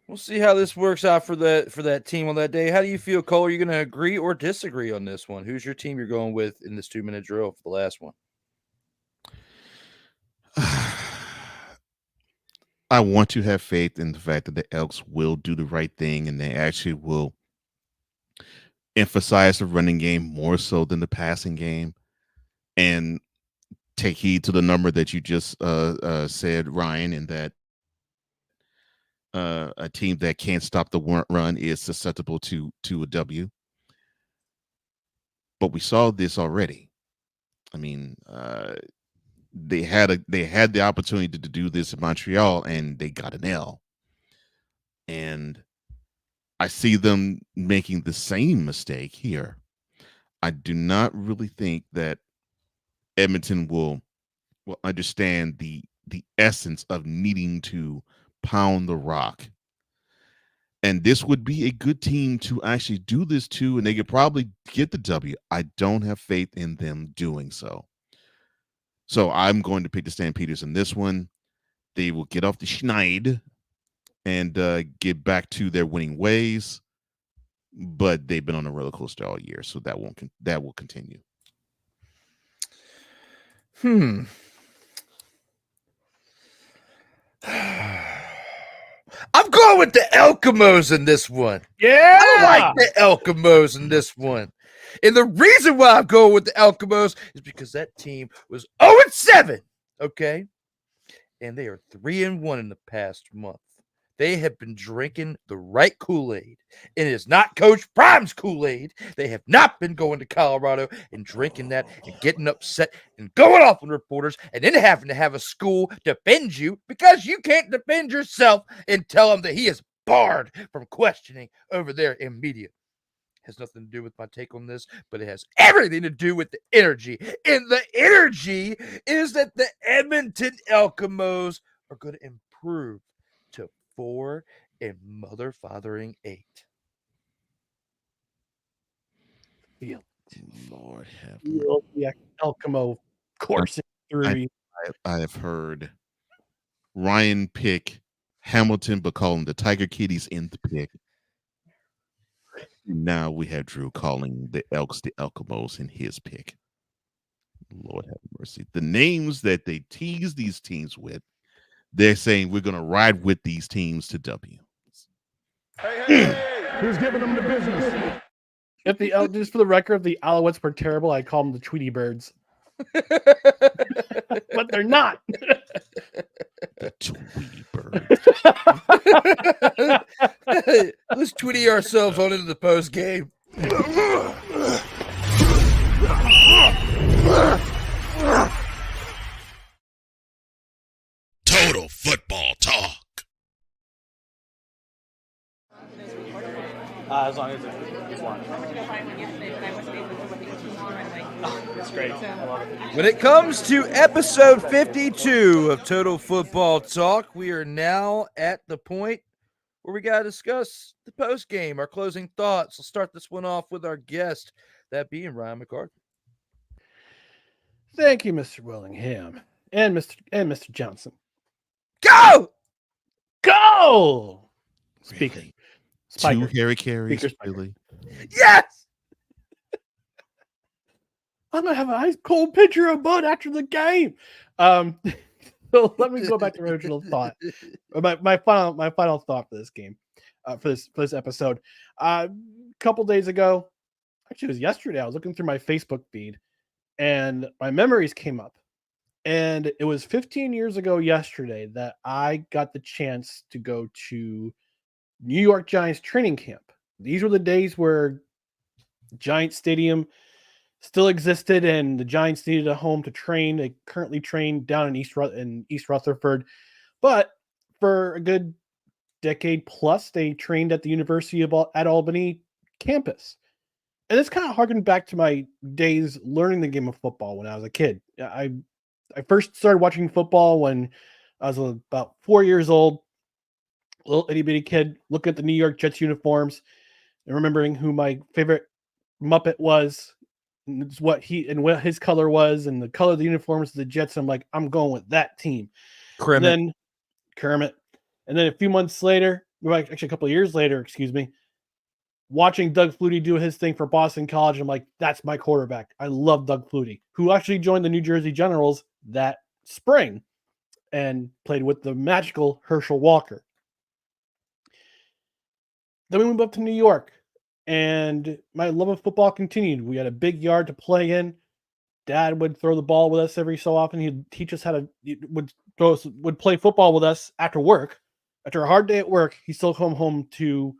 We'll see how this works out for that team on that day. How do you feel, Cole? Are you going to agree or disagree on this one? Who's your team you're going with in this 2-minute drill for the last one? I want to have faith in the fact that the Elks will do the right thing and they actually will emphasize the running game more so than the passing game and take heed to the number that you just said, Ryan, and that a team that can't stop the run is susceptible to a W. But we saw this already. I mean, they had the opportunity to do this in Montreal, and they got an L. And I see them making the same mistake here. I do not really think that Edmonton will understand the essence of needing to pound the rock. And this would be a good team to actually do this to, and they could probably get the W. I don't have faith in them doing so. So I'm going to pick the Stampeders in this one. They will get off the schneid and get back to their winning ways, but they've been on a roller coaster all year, so that will continue. I'm going with the Eskimos in this one. Yeah, I like the Eskimos in this one. And the reason why I'm going with the Elkamos is because that team was 0-7, okay? And they are 3-1 in the past month. They have been drinking the right Kool-Aid. And it is not Coach Prime's Kool-Aid. They have not been going to Colorado and drinking that and getting upset and going off on reporters and then having to have a school defend you because you can't defend yourself and tell them that he is barred from questioning over there in media. Has nothing to do with my take on this, but it has everything to do with the energy. And the energy is that the Edmonton Elkamos are going to improve to 4-8. Feel Lord have feel the Elkamo coursing through. I have heard Ryan pick Hamilton, but call him the Tiger Kitties in the pick. Now we have Drew calling the Elks the Elkamos in his pick. Lord have mercy. The names that they tease these teams with, they're saying we're going to ride with these teams to W. Who's giving them the business? If the just for the record, if the Alouettes were terrible, I'd call them the Tweety Birds. But they're not. The Tweety Bird. Let's Tweety ourselves on into the post game. Total football talk. As long as it's one. It's great. I love it. When it comes to episode 52 of Total Football Talk, we are now at the point where we got to discuss the post game, our closing thoughts. We'll start this one off with our guest, that being Ryan McCarthy. Thank you, Mr. Willingham and Mr. Johnson. Go! Speaking. Two Harry Carries, Speaker. really? Yes! I'm going to have an ice cold pitcher of Bud after the game. So let me go back to my original thought. My final thought for this game, for this episode. A couple days ago, actually it was yesterday, I was looking through my Facebook feed and my memories came up. And it was 15 years ago yesterday that I got the chance to go to New York Giants training camp. These were the days where Giants Stadium still existed and the Giants needed a home to train. They currently train down in East Rutherford. But for a good decade plus, they trained at the University at Albany campus. And this kind of harkened back to my days learning the game of football when I was a kid. I first started watching football when I was about 4 years old. Little itty bitty kid looking at the New York Jets uniforms and remembering who my favorite Muppet was, and what his color was, and the color of the uniforms of the Jets. I'm like, I'm going with that team. Kermit. And then a few months later, actually a couple of years later, excuse me, watching Doug Flutie do his thing for Boston College, I'm like, that's my quarterback. I love Doug Flutie, who actually joined the New Jersey Generals that spring and played with the magical Herschel Walker. Then we moved up to New York, and my love of football continued. We had a big yard to play in. Dad would throw the ball with us every so often. He'd teach us would play football with us after work. After a hard day at work, he'd still come home to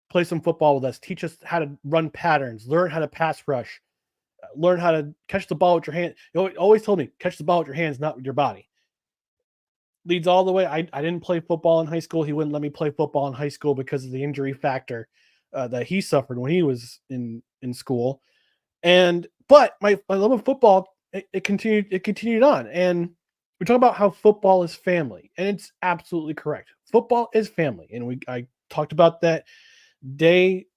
play some football with us, teach us how to run patterns, learn how to pass rush, learn how to catch the ball with your hand. He always told me, catch the ball with your hands, not with your body. Leads all the way. I didn't play football in high school. He wouldn't let me play football in high school because of the injury factor that he suffered when he was in school. But my love of football, it continued on. And we talk about how football is family, and it's absolutely correct. Football is family. And I talked about that day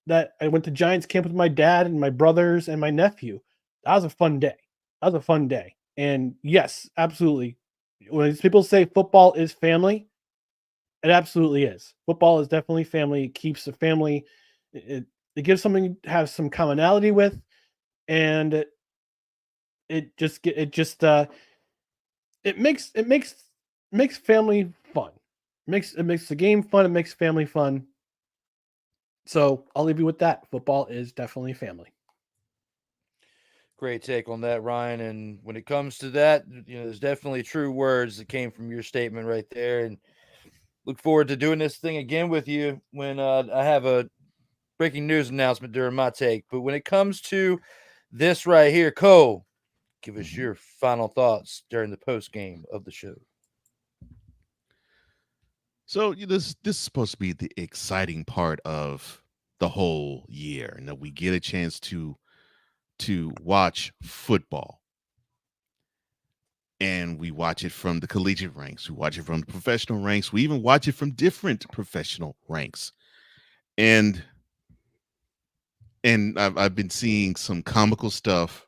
that I went to Giants camp with my dad and my brothers and my nephew. That was a fun day. And yes, absolutely. When people say football is family, it absolutely is. Football is definitely family. It keeps the family. It gives something to have some commonality with, and it makes family fun. It makes the game fun. It makes family fun. So I'll leave you with that. Football is definitely family. Great take on that, Ryan. And when it comes to that, there's definitely true words that came from your statement right there. And look forward to doing this thing again with you when I have a breaking news announcement during my take. But when it comes to this right here, Cole, give us your final thoughts during the post game of the show. So this is supposed to be the exciting part of the whole year, and that we get a chance to watch football. And we watch it from the collegiate ranks. We watch it from the professional ranks. We even watch it from different professional ranks. And I've been seeing some comical stuff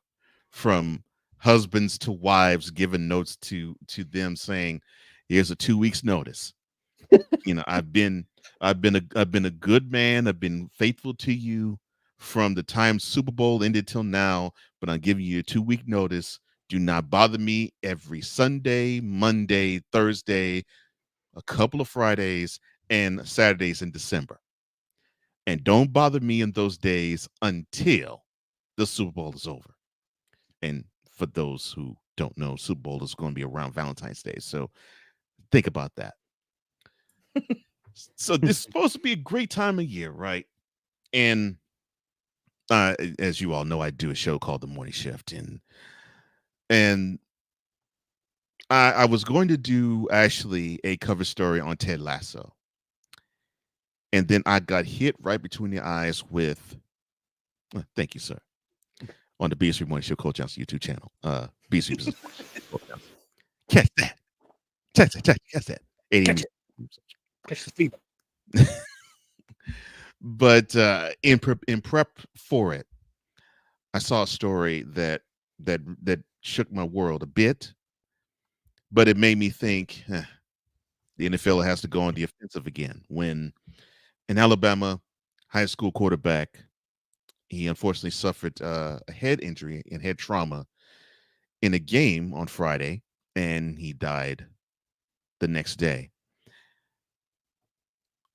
from husbands to wives giving notes to them saying, "Here's a 2 weeks notice. I've been a good man. I've been faithful to you from the time Super Bowl ended till now, but I'm giving you a 2-week notice. Do not bother me every Sunday, Monday, Thursday, a couple of Fridays, and Saturdays in December. And don't bother me in those days until the Super Bowl is over." And for those who don't know, Super Bowl is going to be around Valentine's Day. So think about that. So this is supposed to be a great time of year, right? And as you all know, I do a show called The Morning Shift. And I was going to do actually a cover story on Ted Lasso. And then I got hit right between the eyes with, thank you, sir, on the B3 Morning Show, Coach Johnson YouTube channel. B3 Catch that. Catch that. Catch the fever. But in prep for it, I saw a story that shook my world a bit, but it made me think the NFL has to go on the offensive again. When an Alabama high school quarterback, he unfortunately suffered a head injury and head trauma in a game on Friday, and he died the next day.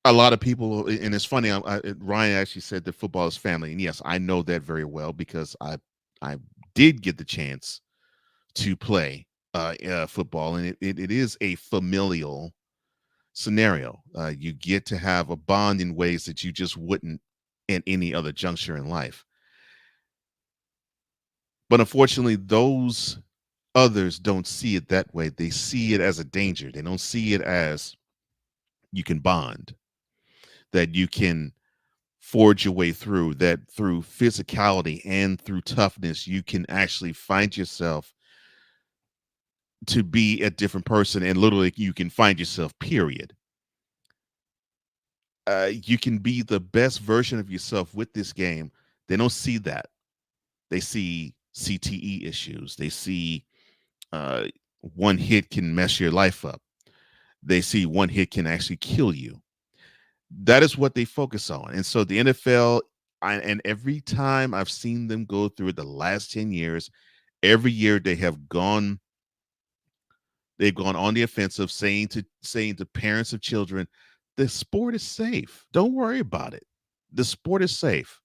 A lot of people, and it's funny, Ryan actually said that football is family. And yes, I know that very well because I did get the chance to play football, and it is a familial scenario. You get to have a bond in ways that you just wouldn't at any other juncture in life. But unfortunately, those others don't see it that way. They see it as a danger. They don't see it as you can bond, that you can forge your way through, that through physicality and through toughness, you can actually find yourself to be a different person, and literally you can find yourself, period. You can be the best version of yourself with this game. They don't see that. They see CTE issues. They see one hit can mess your life up. They see one hit can actually kill you. That is what they focus on. And so the NFL, and every time I've seen them go through it the last 10 years, every year they've gone on the offensive, saying to parents of children, the sport is safe. Don't worry about it. The sport is safe.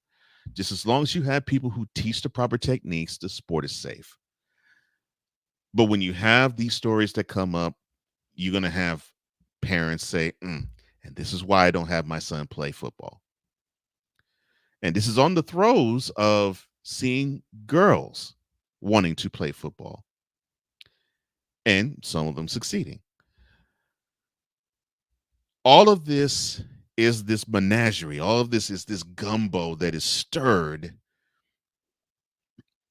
Just as long as you have people who teach the proper techniques, the sport is safe. But when you have these stories that come up, you're going to have parents say, and this is why I don't have my son play football. And this is on the throes of seeing girls wanting to play football, and some of them succeeding. All of this is this menagerie. All of this is this gumbo that is stirred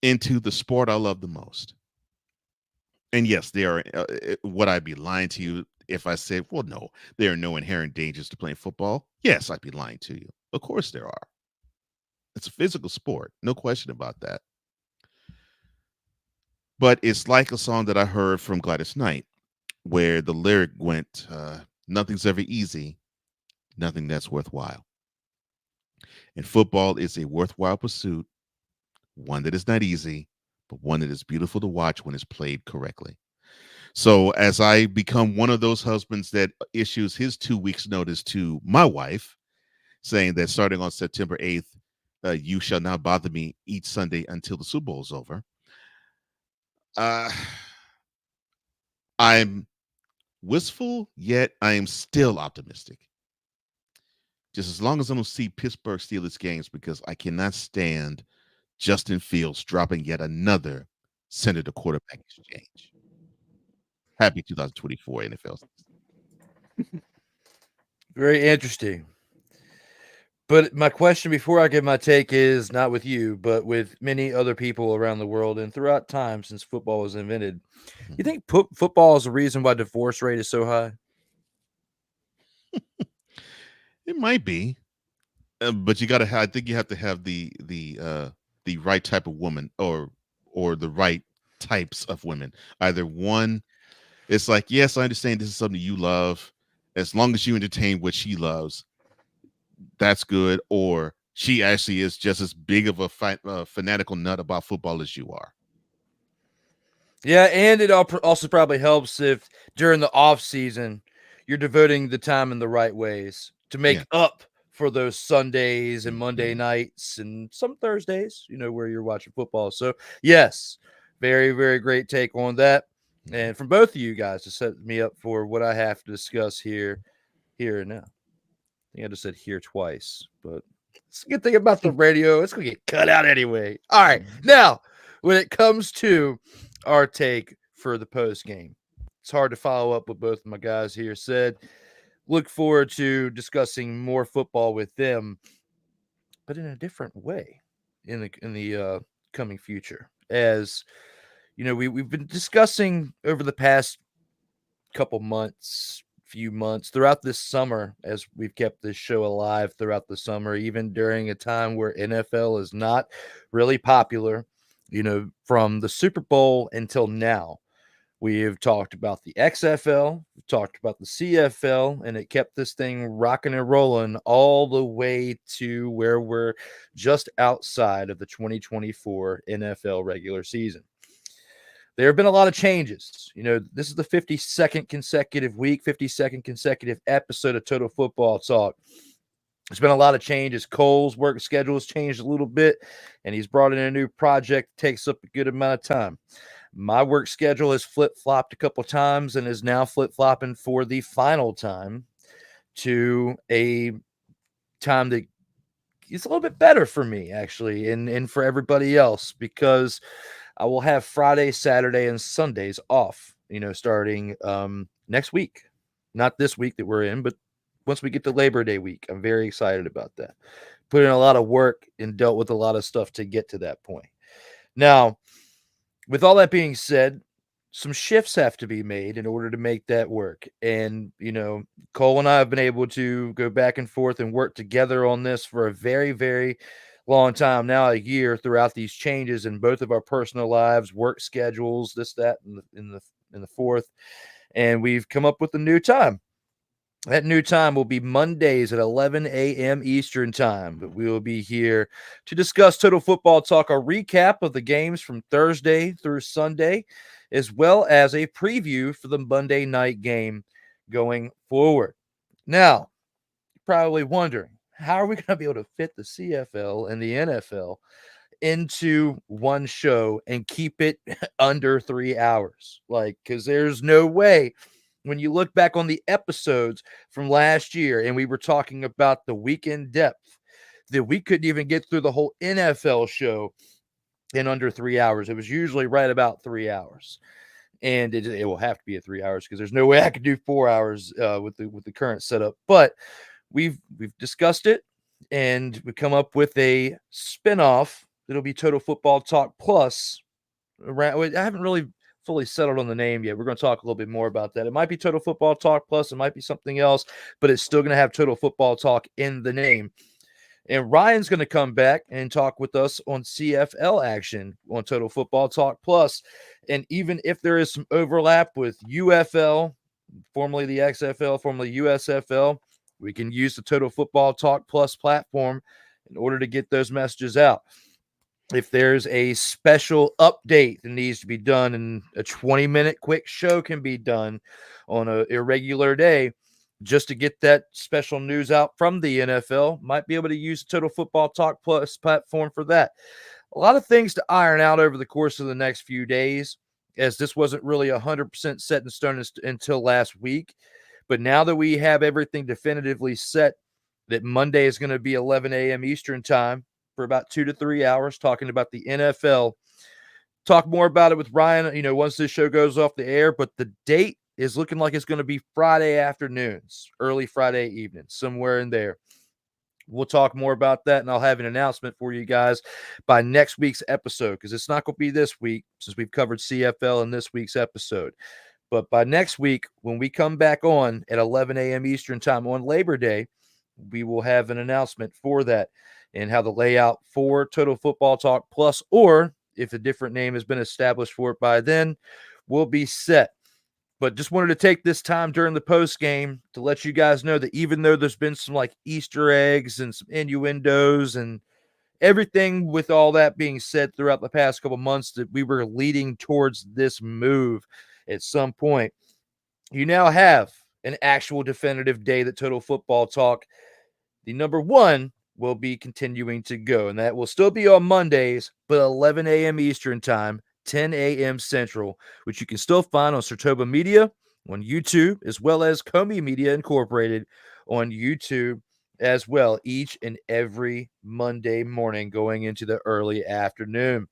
into the sport I love the most. And yes, there are, would I be lying to you if I said, well, no, there are no inherent dangers to playing football? Yes, I'd be lying to you. Of course there are. It's a physical sport. No question about that. But it's like a song that I heard from Gladys Knight, where the lyric went, nothing's ever easy, nothing that's worthwhile. And football is a worthwhile pursuit, one that is not easy, but one that is beautiful to watch when it's played correctly. So as I become one of those husbands that issues his 2 weeks notice to my wife, saying that starting on September 8th, you shall not bother me each Sunday until the Super Bowl is over. I'm wistful, yet I am still optimistic. Just as long as I don't see Pittsburgh Steelers games, because I cannot stand Justin Fields dropping yet another center to quarterback exchange. Happy 2024 NFL. Very interesting. But my question before I give my take is not with you, but with many other people around the world and throughout time since football was invented. You think football is the reason why divorce rate is so high? It might be, but you got to. I think you have to have the right type of woman, or the right types of women. Either one, it's like, yes, I understand this is something you love. As long as you entertain what she loves, that's good. Or she actually is just as big of a fanatical nut about football as you are. Yeah, and it also probably helps if during the off season you're devoting the time in the right ways to make up for those Sundays and Monday nights and some Thursdays, where you're watching football. So yes, very, very great take on that. And from both of you guys to set me up for what I have to discuss here and now. I think I just said here twice, but it's a good thing about the radio. It's going to get cut out anyway. All right. Now, when it comes to our take for the post game, it's hard to follow up what both of my guys here said. Look forward to discussing more football with them, but in a different way in the coming future. As we've been discussing over the past few months throughout this summer, as we've kept this show alive throughout the summer, even during a time where NFL is not really popular, from the Super Bowl until now. We have talked about the XFL, we've talked about the CFL, and it kept this thing rocking and rolling all the way to where we're just outside of the 2024 NFL regular season. There have been a lot of changes. This is the 52nd consecutive week, 52nd consecutive episode of Total Football Talk. There's been a lot of changes. Cole's work schedule has changed a little bit, and he's brought in a new project that takes up a good amount of time. My work schedule has flip-flopped a couple times and is now flip-flopping for the final time to a time that is a little bit better for me, actually, and for everybody else, because I will have Friday, Saturday, and Sundays off, starting next week. Not this week that we're in, but once we get to Labor Day week. I'm very excited about that. Put in a lot of work and dealt with a lot of stuff to get to that point. Now, with all that being said, some shifts have to be made in order to make that work. And, Cole and I have been able to go back and forth and work together on this for a very, very long time now, a year, throughout these changes in both of our personal lives, work schedules, this, that, and in the fourth. And we've come up with a new time. That new time will be Mondays at 11 a.m. Eastern time, but we will be here to discuss Total Football Talk, a recap of the games from Thursday through Sunday, as well as a preview for the Monday night game going forward. Now, you're probably wondering, how are we going to be able to fit the CFL and the NFL into one show and keep it under 3 hours? Because there's no way. When you look back on the episodes from last year, and we were talking about the weekend depth, that we couldn't even get through the whole NFL show in under 3 hours. It was usually right about 3 hours, and it will have to be at 3 hours because there's no way I could do 4 hours with the current setup. But we've discussed it, and we come up with a spinoff that'll be Total Football Talk Plus. I haven't really fully settled on the name yet. We're going to talk a little bit more about that. It might be Total Football Talk Plus, it might be something else, but it's still going to have Total Football Talk in the name. And Ryan's going to come back and talk with us on CFL action on Total Football Talk Plus. And even if there is some overlap with UFL, formerly the XFL, formerly USFL, we can use the Total Football Talk Plus platform in order to get those messages out. If there's a special update that needs to be done and a 20-minute quick show can be done on an irregular day just to get that special news out from the NFL, might be able to use Total Football Talk Plus platform for that. A lot of things to iron out over the course of the next few days. as this wasn't really 100% set in stone until last week. But now that we have everything definitively set, that Monday is going to be 11 a.m. Eastern time for about 2 to 3 hours, talking about the NFL. Talk more about it with Ryan, once this show goes off the air. But the date is looking like it's going to be Friday afternoons, early Friday evening, somewhere in there. We'll talk more about that, and I'll have an announcement for you guys by next week's episode, because it's not going to be this week since we've covered CFL in this week's episode. But by next week, when we come back on at 11 a.m. Eastern time on Labor Day, we will have an announcement for that and how the layout for Total Football Talk Plus, or if a different name has been established for it by then, will be set. But just wanted to take this time during the post game to let you guys know that even though there's been some like Easter eggs and some innuendos and everything with all that being said throughout the past couple months, that we were leading towards this move at some point, you now have an actual definitive day that Total Football Talk, the number one, will be continuing to go. And that will still be on Mondays, but 11 a.m. Eastern time, 10 a.m. Central, which you can still find on Sartoba Media on YouTube, as well as Comey Media Incorporated on YouTube as well, each and every Monday morning going into the early afternoon.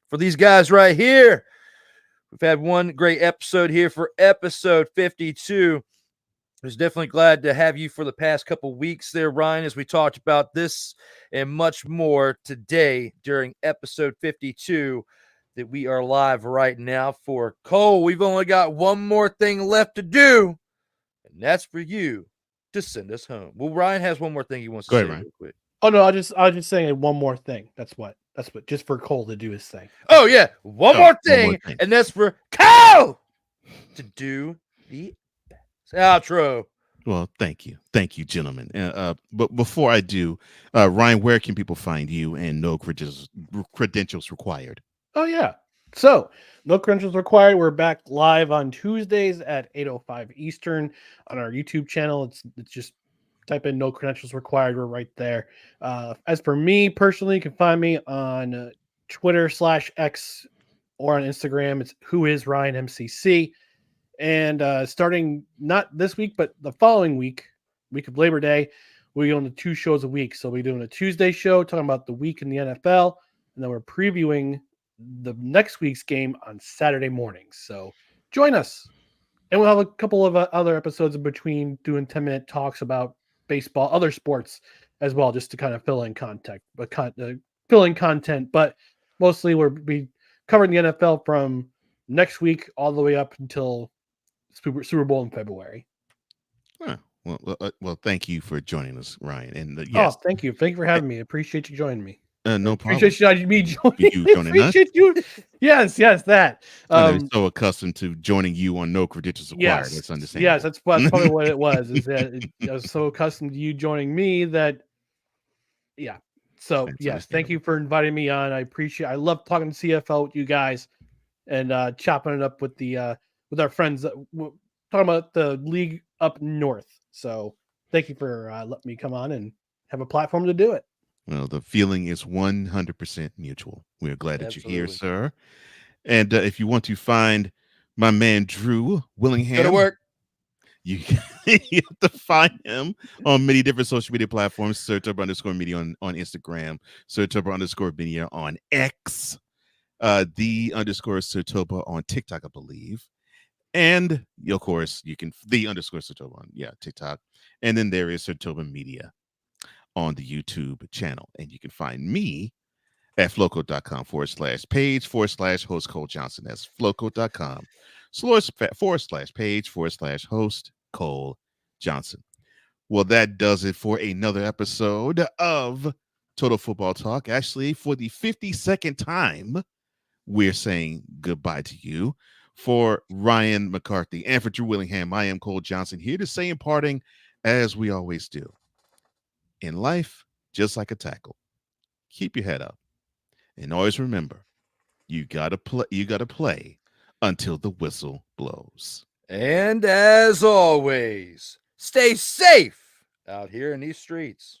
For these guys right here, we've had one great episode here for episode 52. I was definitely glad to have you for the past couple weeks there, Ryan, as we talked about this and much more today during episode 52 that we are live right now for. Cole, we've only got one more thing left to do, and that's for you to send us home. Well, Ryan has one more thing he wants to say real quick. Oh no, I was just saying one more thing. That's what just for Cole to do his thing. Oh yeah, one more thing, and that's for Cole to do the outro. Well, thank you, gentlemen. But before I do, Ryan, where can people find you and no credentials required? Oh yeah, so no credentials required. We're back live on Tuesdays at 8:05 Eastern on our YouTube channel. It's just type in no credentials required. We're right there. As for me personally, you can find me on Twitter/X or on Instagram. It's whoisRyanMCC. And starting not this week, but the following week of Labor Day, we're going to 2 shows a week. So we're doing a Tuesday show talking about the week in the NFL, and then we're previewing the next week's game on Saturday mornings. So join us. And we'll have a couple of other episodes in between doing 10-minute talks about baseball, other sports as well, just to kind of fill in content. But mostly we'll be covering the NFL from next week all the way up until Super Bowl in February. Huh. Well, thank you for joining us, Ryan. And yes, thank you for having me. I appreciate you joining me. No problem. Appreciate me joining you joining appreciate us. You. Yes, that. I'm so accustomed to joining you on no credentials required. Yes, that's understandable. Yes, that's probably what it was. Is that I was so accustomed to you joining me that, yeah. So yes, thank you for inviting me on. I love talking CFL with you guys and chopping it up with the with our friends talking about the league up north. So thank you for letting me come on and have a platform to do it. Well, the feeling is 100% mutual. We're glad that you're here, sir. And if you want to find my man Drew Willingham, go to work. You have to find him on many different social media platforms. Sartoba_media on Instagram, Sartoba_media on X, _Sartoba on TikTok, I believe. And of course, you can _Sartoba on TikTok. And then there is Sartoba Media on the YouTube channel. And you can find me at floco.com/page/host Cole Johnson. That's floco.com/page/host Cole Johnson. Well, that does it for another episode of Total Football Talk. Actually, for the 52nd time, we're saying goodbye to you. For Ryan McCarthy and for Drew Willingham, I am Cole Johnson, here to say in parting, as we always do, in life, just like a tackle, keep your head up. And always remember, you gotta play until the whistle blows. And as always, stay safe out here in these streets.